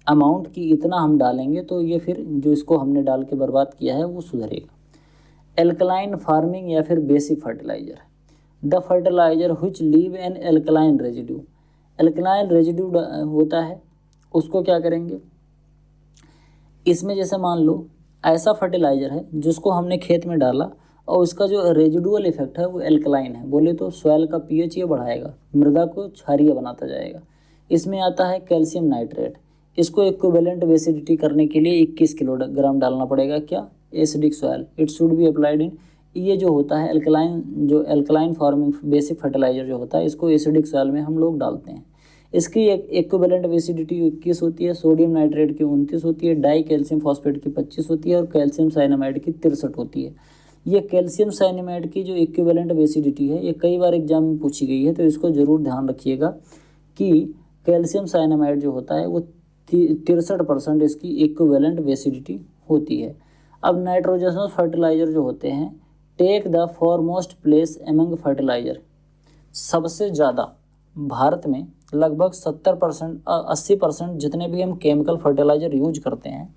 अमाउंट की, इतना हम डालेंगे तो ये फिर जो इसको हमने डाल के बर्बाद किया है वो सुधरेगा। एल्कलाइन फार्मिंग या फिर basic fertiliser, the fertiliser which leave an alkaline residue. Alkaline residue होता है, उसको क्या करेंगे, इसमें जैसे मान लो ऐसा फर्टिलाइजर है जिसको हमने खेत में डाला और उसका जो रेजिडुअल इफेक्ट है वो एल्कलाइन है, बोले तो सॉइल का पीएच ये बढ़ाएगा, मृदा को क्षारीय बनाता जाएगा। इसमें आता है कैल्शियम नाइट्रेट, इसको इक्विवेलेंट एसिडिटी करने के लिए 21 किलोग्राम डालना पड़ेगा, क्या, acidic soil. It should be applied in, ये जो होता है एल्कलाइन फार्मिंग बेसिक फर्टिलाइजर जो होता है, इसको एसिडिक सॉइल में हम लोग डालते हैं। इसकी इक्विवेलेंट एसिडिटी 21 होती है, सोडियम नाइट्रेट की 29 होती है, डाई कैल्शियम फॉस्फेट की 25 होती है और कैल्शियम साइनामाइड की 63 होती है। ये कैल्शियम साइनामाइड की जो इक्विवेलेंट बेसिडिटी है, ये कई बार एग्जाम में पूछी गई है, तो इसको ज़रूर ध्यान रखिएगा कि कैल्शियम साइनामाइड जो होता है वो 63% इसकी इक्विवेलेंट बेसिडिटी होती है। अब नाइट्रोजनस फर्टिलाइज़र जो होते हैं, take the foremost place among fertiliser, सबसे ज़्यादा भारत में लगभग 70% 80% जितने भी हम केमिकल फर्टिलाइज़र यूज करते हैं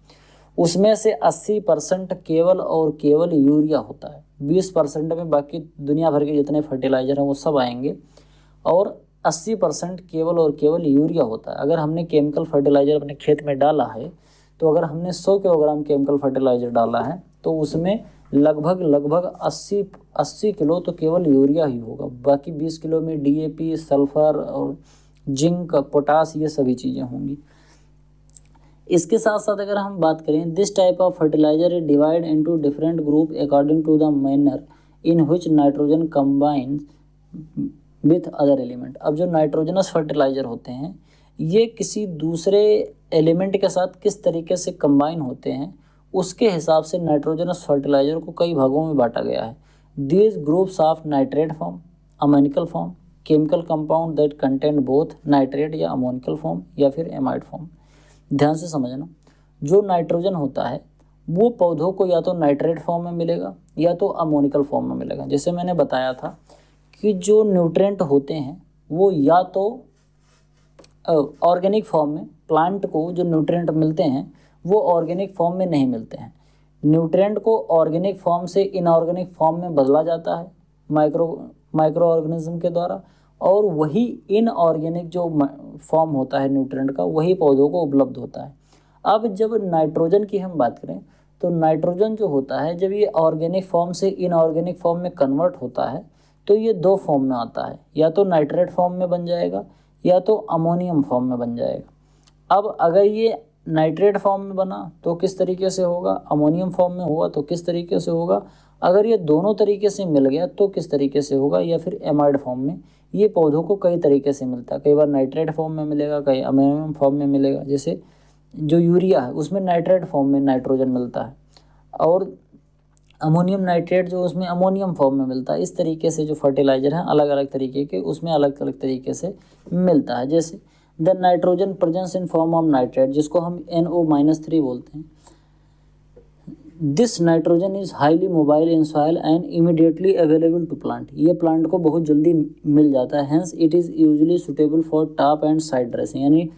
उसमें से 80% केवल और केवल यूरिया होता है। 20% में बाकी दुनिया भर के जितने फर्टिलाइज़र हैं वो सब आएंगे और 80% केवल और केवल यूरिया होता है। अगर हमने केमिकल फर्टिलाइज़र अपने खेत में डाला है, तो अगर हमने 100 किलोग्राम केमिकल फर्टिलाइज़र डाला है तो उसमें लगभग 80 किलो तो केवल यूरिया ही होगा। बाकी 20 किलो में DAP, सल्फर और जिंक, पोटास, ये सभी चीज़ें होंगी। इसके साथ साथ अगर हम बात करें, this type of fertiliser is divide into different group according to the manner in which nitrogen combines with other element. अब जो नाइट्रोजनस फर्टिलाइजर होते हैं ये किसी दूसरे एलिमेंट के साथ किस तरीके से कंबाइन होते हैं उसके हिसाब से नाइट्रोजनस फर्टिलाइजर को कई भागों में बांटा गया है। These groups of nitrate form, ammoniacal form, chemical compound that contain both nitrate या अमोनिकल फॉर्म या फिर एमाइड फॉर्म। ध्यान से समझना, जो नाइट्रोजन होता है वो पौधों को या तो नाइट्रेट फॉर्म में मिलेगा या तो अमोनिकल फॉर्म में मिलेगा। जैसे मैंने बताया था कि जो न्यूट्रिएंट होते हैं वो या तो ऑर्गेनिक फॉर्म में, प्लांट को जो न्यूट्रिएंट मिलते हैं वो ऑर्गेनिक फॉर्म में नहीं मिलते हैं। न्यूट्रिएंट को ऑर्गेनिक फॉर्म से इनऑर्गेनिक फॉर्म में बदला जाता है माइक्रो ऑर्गेनिज्म के द्वारा, और वही इनऑर्गेनिक जो फॉर्म होता है न्यूट्रिएंट का वही पौधों को उपलब्ध होता है। अब जब नाइट्रोजन की हम बात करें तो नाइट्रोजन जो होता है जब ये ऑर्गेनिक फॉर्म से इनऑर्गेनिक फॉर्म में कन्वर्ट होता है तो ये दो फॉर्म में आता है, या तो नाइट्रेट फॉर्म में बन जाएगा या तो अमोनियम फॉर्म में बन जाएगा। अब अगर ये नाइट्रेट फॉर्म में बना तो किस तरीके से होगा, अमोनियम फॉर्म में हुआ तो किस तरीके से होगा, अगर ये दोनों तरीके से मिल गया तो किस तरीके से होगा, या फिर एमाइड फॉर्म में। ये पौधों को कई तरीके से मिलता है, कई बार नाइट्रेट फॉर्म में मिलेगा, कई अमोनियम फॉर्म में मिलेगा। जैसे जो यूरिया है उसमें नाइट्रेट फॉर्म में नाइट्रोजन मिलता है और अमोनियम नाइट्रेट जो उसमें अमोनियम फॉर्म में मिलता है। इस तरीके से जो फर्टिलाइज़र हैं अलग अलग तरीके के उसमें अलग अलग तरीके से मिलता है। जैसे the nitrogen presence in form of nitrate, जिसको हम NO-3 बोलते हैं। This nitrogen is highly mobile in soil and immediately available to plant. ये प्लांट को बहुत जल्दी मिल जाता है। Hence it is usually suitable for top and side dressing, यानी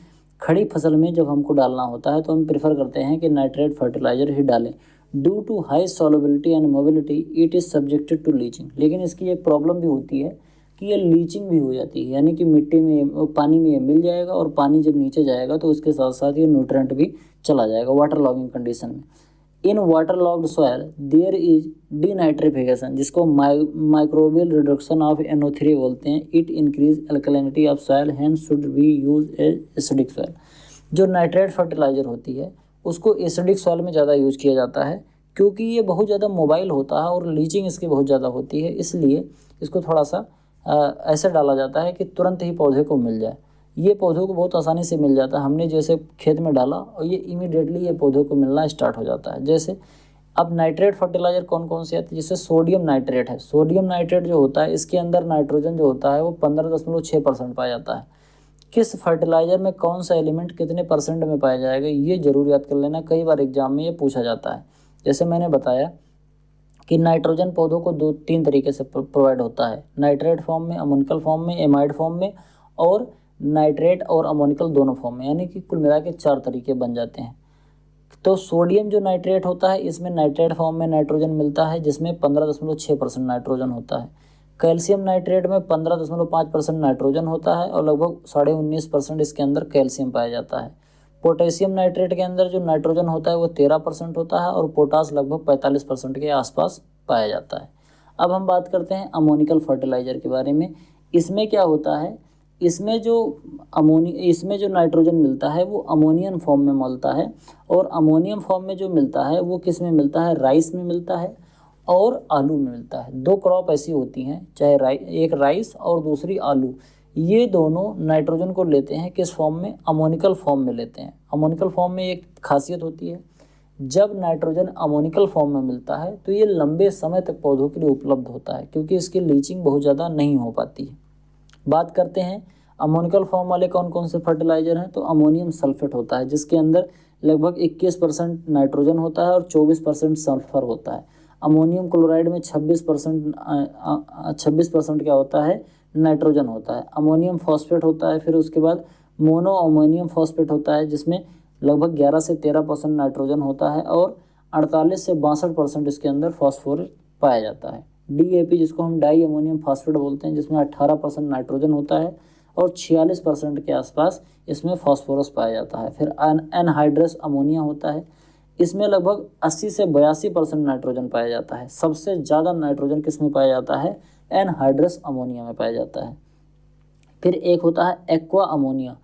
खड़ी फसल में जब हमको डालना होता है तो हम प्रेफर करते हैं कि नाइट्रेट फर्टिलाइजर ही डालें। Due to high solubility and mobility it is subjected to leaching. लेकिन इसकी एक प्रॉब्लम भी होती है कि ये लीचिंग भी हो जाती है, यानी कि मिट्टी में, पानी में ये मिल जाएगा और पानी जब नीचे जाएगा तो उसके साथ साथ ये न्यूट्रिएंट भी चला जाएगा वाटर लॉगिंग कंडीशन में। In water logged soil there is denitrification, जिसको माइक्रोबियल रिडक्शन ऑफ NO3 बोलते हैं। It increase alkalinity of soil, hence should be use acidic soil. जो नाइट्रेट फर्टिलाइजर होती है उसको एसिडिक सॉइल में ज़्यादा यूज किया जाता है क्योंकि ये बहुत ज़्यादा मोबाइल होता है और लीचिंग इसकी बहुत ज़्यादा होती है, इसलिए इसको थोड़ा सा ऐसे डाला जाता है कि तुरंत ही पौधे को मिल जाए। ये पौधों को बहुत आसानी से मिल जाता है, हमने जैसे खेत में डाला और ये इमीडिएटली ये पौधों को मिलना स्टार्ट हो जाता है। जैसे अब नाइट्रेट फर्टिलाइजर कौन कौन से आते हैं, जैसे सोडियम नाइट्रेट है। सोडियम नाइट्रेट जो होता है इसके अंदर नाइट्रोजन जो होता है वो 15.6% पाया जाता है। किस फर्टिलाइजर में कौन सा एलिमेंट कितने % में पाया जाएगा ये जरूर याद कर लेना, कई बार एग्जाम में ये पूछा जाता है। जैसे मैंने बताया कि नाइट्रोजन पौधों को 2-3 तरीके से प्रोवाइड होता है, नाइट्रेट फॉर्म में, अमोनिकल फॉर्म में, एमाइड फॉर्म में, और नाइट्रेट और अमोनिकल दोनों फॉर्म में, यानी कि कुल मिला के 4 तरीके बन जाते हैं। तो सोडियम जो नाइट्रेट होता है इसमें नाइट्रेट फॉर्म में नाइट्रोजन मिलता है जिसमें 15.6% नाइट्रोजन होता है। कैल्शियम नाइट्रेट में 15.5% नाइट्रोजन होता है और लगभग 19.5% इसके अंदर कैल्शियम पाया जाता है। पोटेशियम नाइट्रेट के अंदर जो नाइट्रोजन होता है वो 13% होता है और पोटास लगभग 45% के आसपास पाया जाता है। अब हम बात करते हैं अमोनिकल फर्टिलाइज़र के बारे में। इसमें क्या होता है, इसमें जो नाइट्रोजन मिलता है वो अमोनियम फॉर्म में मिलता है, और अमोनियम फॉर्म में जो मिलता है वो किस में मिलता है, राइस में मिलता है और आलू में मिलता है। 2 क्रॉप ऐसी होती हैं, चाहे एक राइस और दूसरी आलू, ये दोनों नाइट्रोजन को लेते हैं किस फॉर्म में, अमोनिकल फॉर्म में लेते हैं। अमोनिकल फॉर्म में एक खासियत होती है, जब नाइट्रोजन अमोनिकल फॉर्म में मिलता है तो ये लंबे समय तक पौधों के लिए उपलब्ध होता है, क्योंकि इसकी लीचिंग बहुत ज़्यादा नहीं हो पाती है। बात करते हैं अमोनिकल फॉर्म वाले कौन कौन से फर्टिलाइजर हैं, तो अमोनियम सल्फेट होता है, जिसके अंदर लगभग 21% नाइट्रोजन होता है और 24% सल्फर होता है। अमोनियम क्लोराइड में 26% क्या होता है, नाइट्रोजन होता है। अमोनियम फॉस्फेट होता है, फिर उसके बाद मोनो अमोनियम फॉस्फेट होता है, जिसमें लगभग 11 से 13% नाइट्रोजन होता है और 48 से 62% इसके अंदर फॉस्फोरस पाया जाता है। DAP, जिसको हम डाई अमोनियम फॉस्फेट बोलते हैं, जिसमें 18% नाइट्रोजन होता है और 46% के आसपास इसमें फॉस्फोरस पाया जाता है। फिर एनहाइड्रस अमोनिया होता है, इसमें लगभग 80 से 82% नाइट्रोजन पाया जाता है। सबसे ज़्यादा नाइट्रोजन किस में पाया जाता है, एनहाइड्रस अमोनिया में पाया जाता है। फिर एक होता है एक्वा अमोनिया,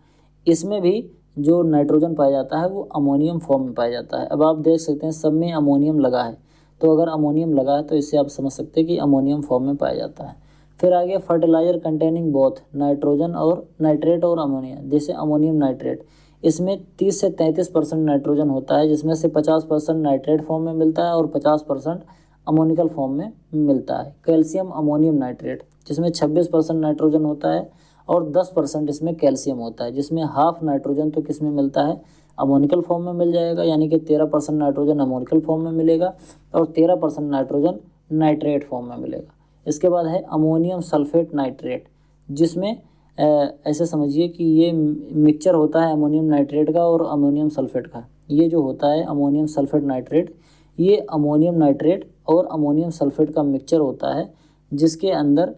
इसमें भी जो नाइट्रोजन पाया जाता है वो अमोनियम फॉर्म में पाया जाता है। अब आप देख सकते हैं सब में अमोनियम लगा है, तो अगर अमोनियम लगा है तो इससे आप समझ सकते हैं कि अमोनियम फॉर्म में पाया जाता है। फिर आगे फर्टिलाइजर कंटेनिंग बोथ नाइट्रोजन और नाइट्रेट और अमोनिया, जैसे अमोनियम नाइट्रेट, इसमें 30 से 33% नाइट्रोजन होता है, जिसमें से 50% नाइट्रेट फॉर्म में मिलता है और 50% अमोनिकल फॉर्म में मिलता है। कैल्शियम अमोनियम नाइट्रेट, जिसमें 26% नाइट्रोजन होता है और 10% इसमें कैल्शियम होता है, जिसमें हाफ नाइट्रोजन तो किस में मिलता है, अमोनिकल फॉर्म में मिल जाएगा, यानी कि 13% नाइट्रोजन अमोनिकल फॉर्म में मिलेगा और 13% नाइट्रोजन नाइट्रेट फॉर्म में मिलेगा। इसके बाद है अमोनियम सल्फेट नाइट्रेट, जिसमें ऐसे समझिए कि ये मिक्सचर होता है अमोनियम नाइट्रेट का और अमोनियम सल्फेट का। ये जो होता है अमोनियम सल्फेट नाइट्रेट, ये अमोनियम नाइट्रेट और अमोनियम सल्फेट का मिक्सचर होता है, जिसके अंदर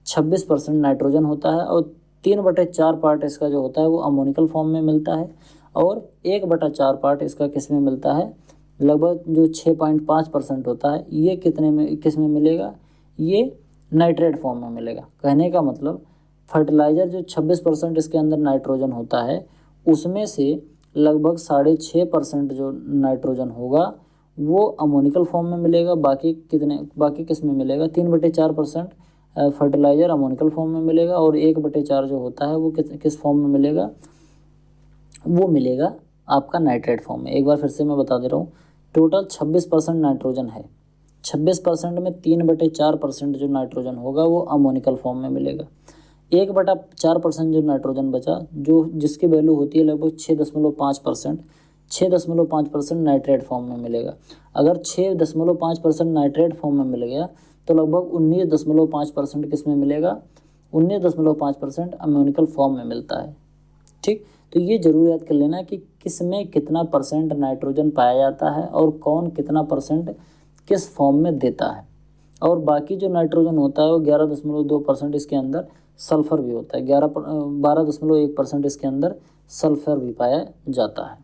26% नाइट्रोजन होता है और 3/4 पार्ट इसका जो होता है वो अमोनिकल फॉर्म में मिलता है और 1/4 पार्ट इसका किस में मिलता है, लगभग जो 6.5% होता है, ये किस में मिलेगा, ये नाइट्रेट फॉर्म में मिलेगा। कहने का मतलब फर्टिलाइज़र जो 26% इसके अंदर नाइट्रोजन होता है, उसमें से लगभग 6.5% जो नाइट्रोजन होगा वो अमोनिकल फॉर्म में मिलेगा। बाकी किस में मिलेगा, 3/4% फर्टिलाइज़र अमोनिकल फॉर्म में मिलेगा और 1/4 जो होता है वो किस फॉर्म में मिलेगा, वो मिलेगा आपका नाइट्रेट फॉर्म में। एक बार फिर से मैं बता दे रहा हूँ, टोटल 26% नाइट्रोजन है, 26% में 3/4% जो नाइट्रोजन होगा वो अमोनिकल फॉर्म में मिलेगा। 1/4% जो नाइट्रोजन बचा, जो जिसकी वैल्यू होती है लगभग 6.5%, 6.5% नाइट्रेट फॉर्म में मिलेगा। अगर 6.5% नाइट्रेट फॉर्म में मिल गया तो लगभग 19.5% किस में मिलेगा, 19.5% अमोनिकल फॉर्म में मिलता है। ठीक, तो ये जरूर याद कर लेना कि किस में कितना परसेंट नाइट्रोजन पाया जाता है और कौन कितना परसेंट किस फॉर्म में देता है। और बाकी जो नाइट्रोजन होता है वो 11.2% इसके अंदर सल्फर भी होता है, 12.1% इसके अंदर सल्फर भी पाया जाता है।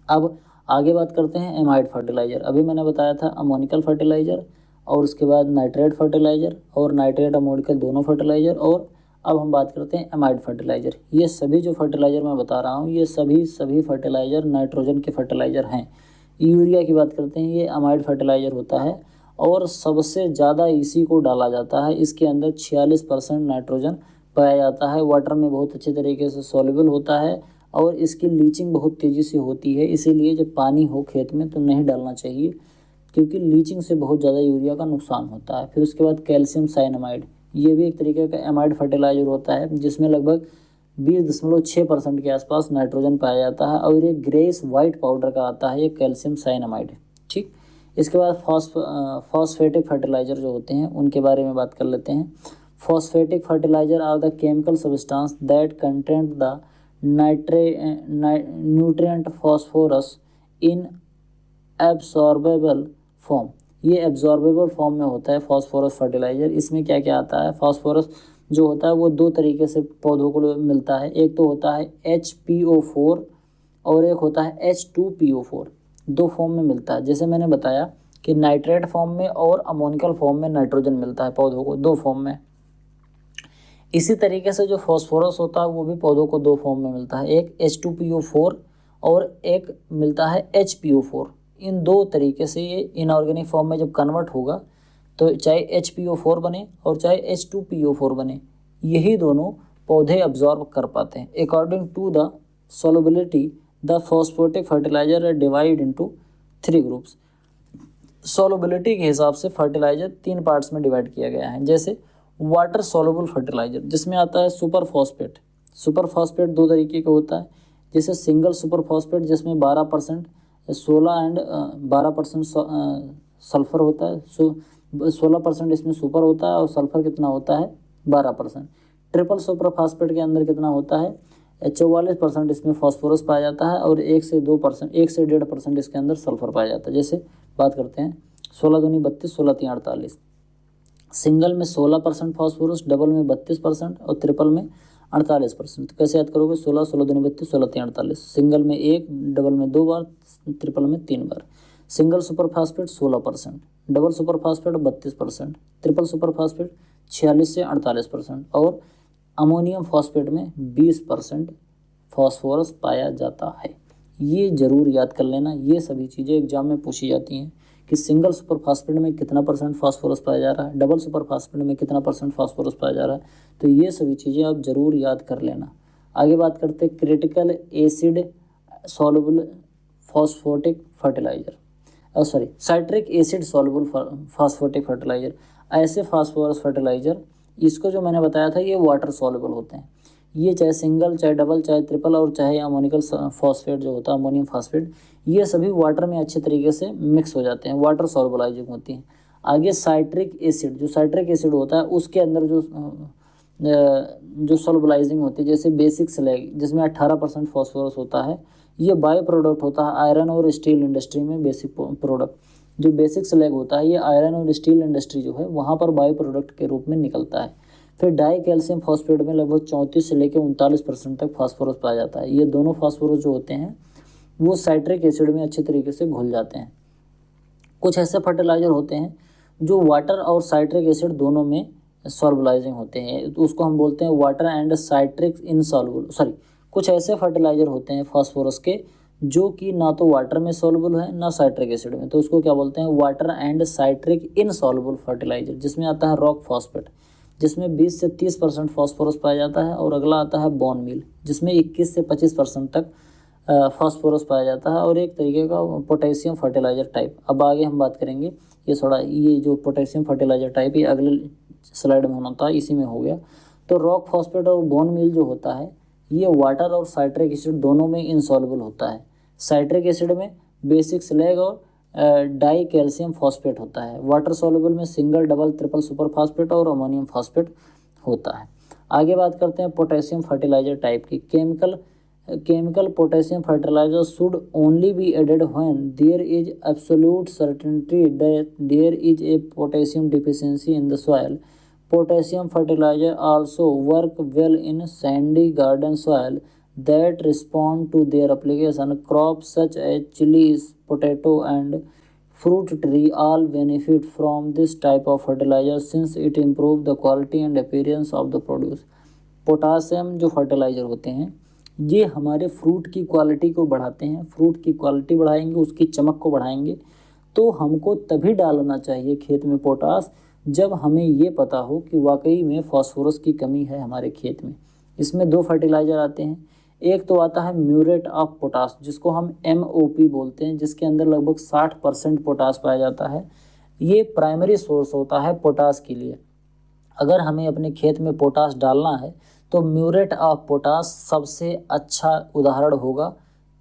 अब आगे बात करते हैं एमाइड फर्टिलाइज़र। अभी मैंने बताया था अमोनिकल फर्टिलाइज़र और उसके बाद नाइट्रेट फर्टिलाइज़र और नाइट्रेट अमोनिकल दोनों फर्टिलाइज़र, और अब हम बात करते हैं एमाइड फर्टिलाइज़र। ये सभी जो फर्टिलाइज़र मैं बता रहा हूँ ये सभी फर्टिलाइज़र नाइट्रोजन के फर्टिलाइज़र हैं। यूरिया की बात करते हैं, ये एमाइड फर्टिलाइज़र होता है और सबसे ज़्यादा इसी को डाला जाता है। इसके अंदर 46% नाइट्रोजन पाया जाता है, वाटर में बहुत अच्छे तरीके से सॉल्युबल होता है और इसकी लीचिंग बहुत तेज़ी से होती है। इसीलिए जब पानी हो खेत में तो नहीं डालना चाहिए, क्योंकि लीचिंग से बहुत ज़्यादा यूरिया का नुकसान होता है। फिर उसके बाद कैल्शियम साइनामाइड, ये भी एक तरीके का एमाइड फर्टिलाइज़र होता है, जिसमें लगभग 20.6% के आसपास नाइट्रोजन पाया जाता है और ये ग्रेस वाइट पाउडर का आता है, ये कैल्शियम साइनामाइड। ठीक, इसके बाद फॉस्फेटिक फर्टिलाइज़र जो होते हैं उनके बारे में बात कर लेते हैं। Phosphatic fertiliser are the chemical substance that contain the nutrient phosphorus in absorbable form. ये एब्जॉर्बेबल फॉर्म में होता है फॉस्फोरस फर्टिलाइज़र। इसमें क्या क्या आता है, फॉस्फोरस जो होता है वो दो तरीके से पौधों को मिलता है, एक तो होता है HPO4 और एक होता है H2PO4, दो फॉर्म में मिलता है। जैसे मैंने बताया कि नाइट्रेट फॉर्म में और अमोनिकल फॉर्म में नाइट्रोजन मिलता है पौधों को, दो फॉर्म में। इसी तरीके से जो फॉस्फोरस होता है वो भी पौधों को दो फॉर्म में मिलता है, एक H2PO4 और एक मिलता है HPO4। इन दो तरीके से ये इनऑर्गेनिक फॉर्म में जब कन्वर्ट होगा तो चाहे HPO4 बने और चाहे H2PO4 बने, यही दोनों पौधे अब्जॉर्ब कर पाते हैं। According to the solubility the phosphatic fertiliser are divide into 3 groups. Solubility के हिसाब से फर्टिलाइजर 3 पार्ट्स में डिवाइड किया गया है। जैसे वाटर सॉल्युबल फर्टिलाइजर, जिसमें आता है सुपर फॉस्फेट। सुपर फॉस्फेट 2 तरीके का होता है, जैसे सिंगल सुपर फॉस्फेट जिसमें 12% 16 एंड 12% सल्फर होता है, 16% इसमें सुपर होता है और सल्फर कितना होता है 12%। ट्रिपल सुपर फॉस्फेट के अंदर कितना होता है 44% इसमें फॉस्फोरस पाया जाता है और 1 से 1.5% इसके अंदर सल्फर पाया जाता है। जैसे बात करते हैं 16 दूनी 32, 16 तीन 48। सिंगल में 16% फॉस्फोरस, डबल में 32% और ट्रिपल में 48%। तो कैसे याद करोगे 16, 16 दूनी 32, 16 तीन 48। सिंगल में 1, डबल में 2 बार, ट्रिपल में 3 बार। Single superphosphate 16%, double superphosphate 32%, triple super phosphate 46 से 48% और अमोनियम फॉस्फेट में 20% फॉस्फोरस पाया जाता है। ये ज़रूर याद कर लेना, ये सभी चीज़ें एग्जाम में पूछी जाती हैं कि सिंगल सुपर फास्फेट में कितना % फॉस्फोरस पाया जा रहा है, डबल सुपर फास्फेट में कितना % फॉस्फोरस पाया जा रहा है। तो ये सभी चीज़ें आप ज़रूर याद कर लेना। आगे बात करते हैं critical acid soluble phosphatic fertiliser, citric acid soluble phosphatic fertiliser. ऐसे फास्फोरस फर्टिलाइजर, इसको जो मैंने बताया था ये वाटर सॉल्युबल होते हैं। ये चाहे सिंगल, चाहे डबल, चाहे ट्रिपल और चाहे अमोनिकल फॉस्फेट जो होता है अमोनियम फॉस्फेट, ये सभी वाटर में अच्छे तरीके से मिक्स हो जाते हैं, वाटर सॉल्युबलाइजिंग होती हैं। आगे साइट्रिक एसिड, जो साइट्रिक एसिड होता है उसके अंदर जो सॉल्युबलाइजिंग होती है, जैसे बेसिक स्लैग जिसमें 18% फॉस्फोरस होता है, ये बाय प्रोडक्ट होता है आयरन और स्टील इंडस्ट्री में। बेसिक प्रोडक्ट जो बेसिक स्लैग होता है ये आयरन और स्टील इंडस्ट्री जो है वहाँ पर बाय प्रोडक्ट के रूप में निकलता है। फिर डाई कैल्शियम फॉस्फेट में लगभग 34 से लेकर 39% तक फास्फोरस पाया जाता है। ये दोनों फास्फोरस जो होते हैं वो साइट्रिक एसिड में अच्छे तरीके से घुल जाते हैं। कुछ ऐसे फर्टिलाइजर होते हैं जो वाटर और साइट्रिक एसिड दोनों में सॉल्युबलाइजिंग होते हैं, तो उसको हम बोलते हैं वाटर एंड साइट्रिक इनसॉल्युबल। कुछ ऐसे फर्टिलाइजर होते हैं फास्फोरस के जो कि ना तो वाटर में सॉल्युबल है ना साइट्रिक एसिड में, तो उसको क्या बोलते हैं water and citric insoluble fertiliser. जिसमें आता है रॉक फॉस्फेट, जिसमें 20 से 30% फॉस्फोरस पाया जाता है, और अगला आता है बोन मील जिसमें 21 से 25% तक फॉस्फोरस पाया जाता है, और एक तरीके का पोटेशियम फर्टिलाइजर टाइप। अब आगे हम बात करेंगे, ये जो पोटेशियम फर्टिलाइजर टाइप ये अगले स्लाइड में होना था, इसी में हो गया। तो रॉक फॉस्फेट और बोन मील जो होता है ये वाटर और साइट्रिक एसिड दोनों में इनसॉल्युबल होता है। साइट्रिक एसिड में बेसिक स्लैग और डाई कैल्शियम फॉस्फेट होता है। वाटर सॉल्युबल में single, double, triple super phosphate और अमोनियम फास्फेट होता है। आगे बात करते हैं पोटेशियम फर्टिलाइजर टाइप की। Chemical potassium fertiliser should only be added when there is absolute certainty that there is a potassium deficiency in the soil. Potassium fertilizer also work well in sandy garden soil that respond to their application. Crops such as chilies, potato and fruit tree all benefit from this type of fertilizer since it improves the quality and appearance of the produce. Potassium जो फर्टिलाइज़र होते हैं ये हमारे फ्रूट की क्वालिटी को बढ़ाते हैं। फ्रूट की क्वालिटी बढ़ाएंगे, उसकी चमक को बढ़ाएंगे। तो हमको तभी डालना चाहिए खेत में पोटास जब हमें ये पता हो कि वाकई में फास्फोरस की कमी है हमारे खेत में। इसमें 2 फर्टिलाइज़र आते हैं। एक तो आता है म्यूरेट ऑफ पोटास जिसको हम MOP बोलते हैं, जिसके अंदर लगभग 60% पोटास पाया जाता है। ये प्राइमरी सोर्स होता है पोटास के लिए। अगर हमें अपने खेत में पोटास डालना है तो म्यूरेट ऑफ पोटास सबसे अच्छा उदाहरण होगा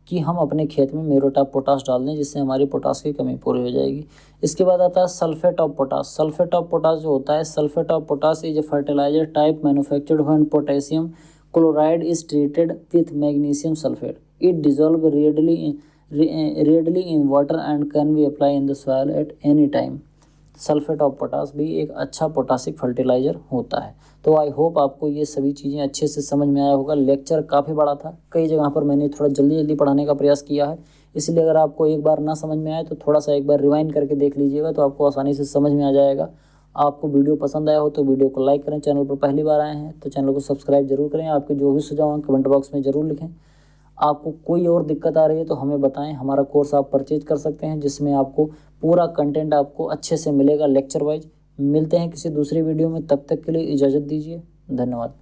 कि हम अपने खेत में म्यूरेट ऑफ पोटास डाल दें, जिससे हमारी पोटास की कमी पूरी हो जाएगी। इसके बाद आता है sulphate of potash. Sulphate of potash जो होता है, sulphate of potash is a fertiliser type manufactured when potassium chloride is treated with magnesium sulphate. It dissolve readily in water and can be applied in the soil at any time. Sulphate of potash भी एक अच्छा पोटासिक फर्टिलाइज़र होता है। तो आई होप आपको ये सभी चीज़ें अच्छे से समझ में आया होगा। लेक्चर काफ़ी बड़ा था, कई जगह पर मैंने थोड़ा जल्दी पढ़ाने का प्रयास किया है, इसलिए अगर आपको एक बार ना समझ में आए तो थोड़ा सा एक बार रिवाइंड करके देख लीजिएगा, तो आपको आसानी से समझ में आ जाएगा। आपको वीडियो पसंद आया हो तो वीडियो को लाइक करें, चैनल पर पहली बार आए हैं तो चैनल को सब्सक्राइब जरूर करें। आपके जो भी सुझाव हैं कमेंट बॉक्स में ज़रूर लिखें। आपको कोई और दिक्कत आ रही है तो हमें बताएं। हमारा कोर्स आप परचेज कर सकते हैं जिसमें आपको पूरा कंटेंट आपको अच्छे से मिलेगा लेक्चर वाइज। मिलते हैं किसी दूसरी वीडियो में, तब तक के लिए इजाज़त दीजिए। धन्यवाद।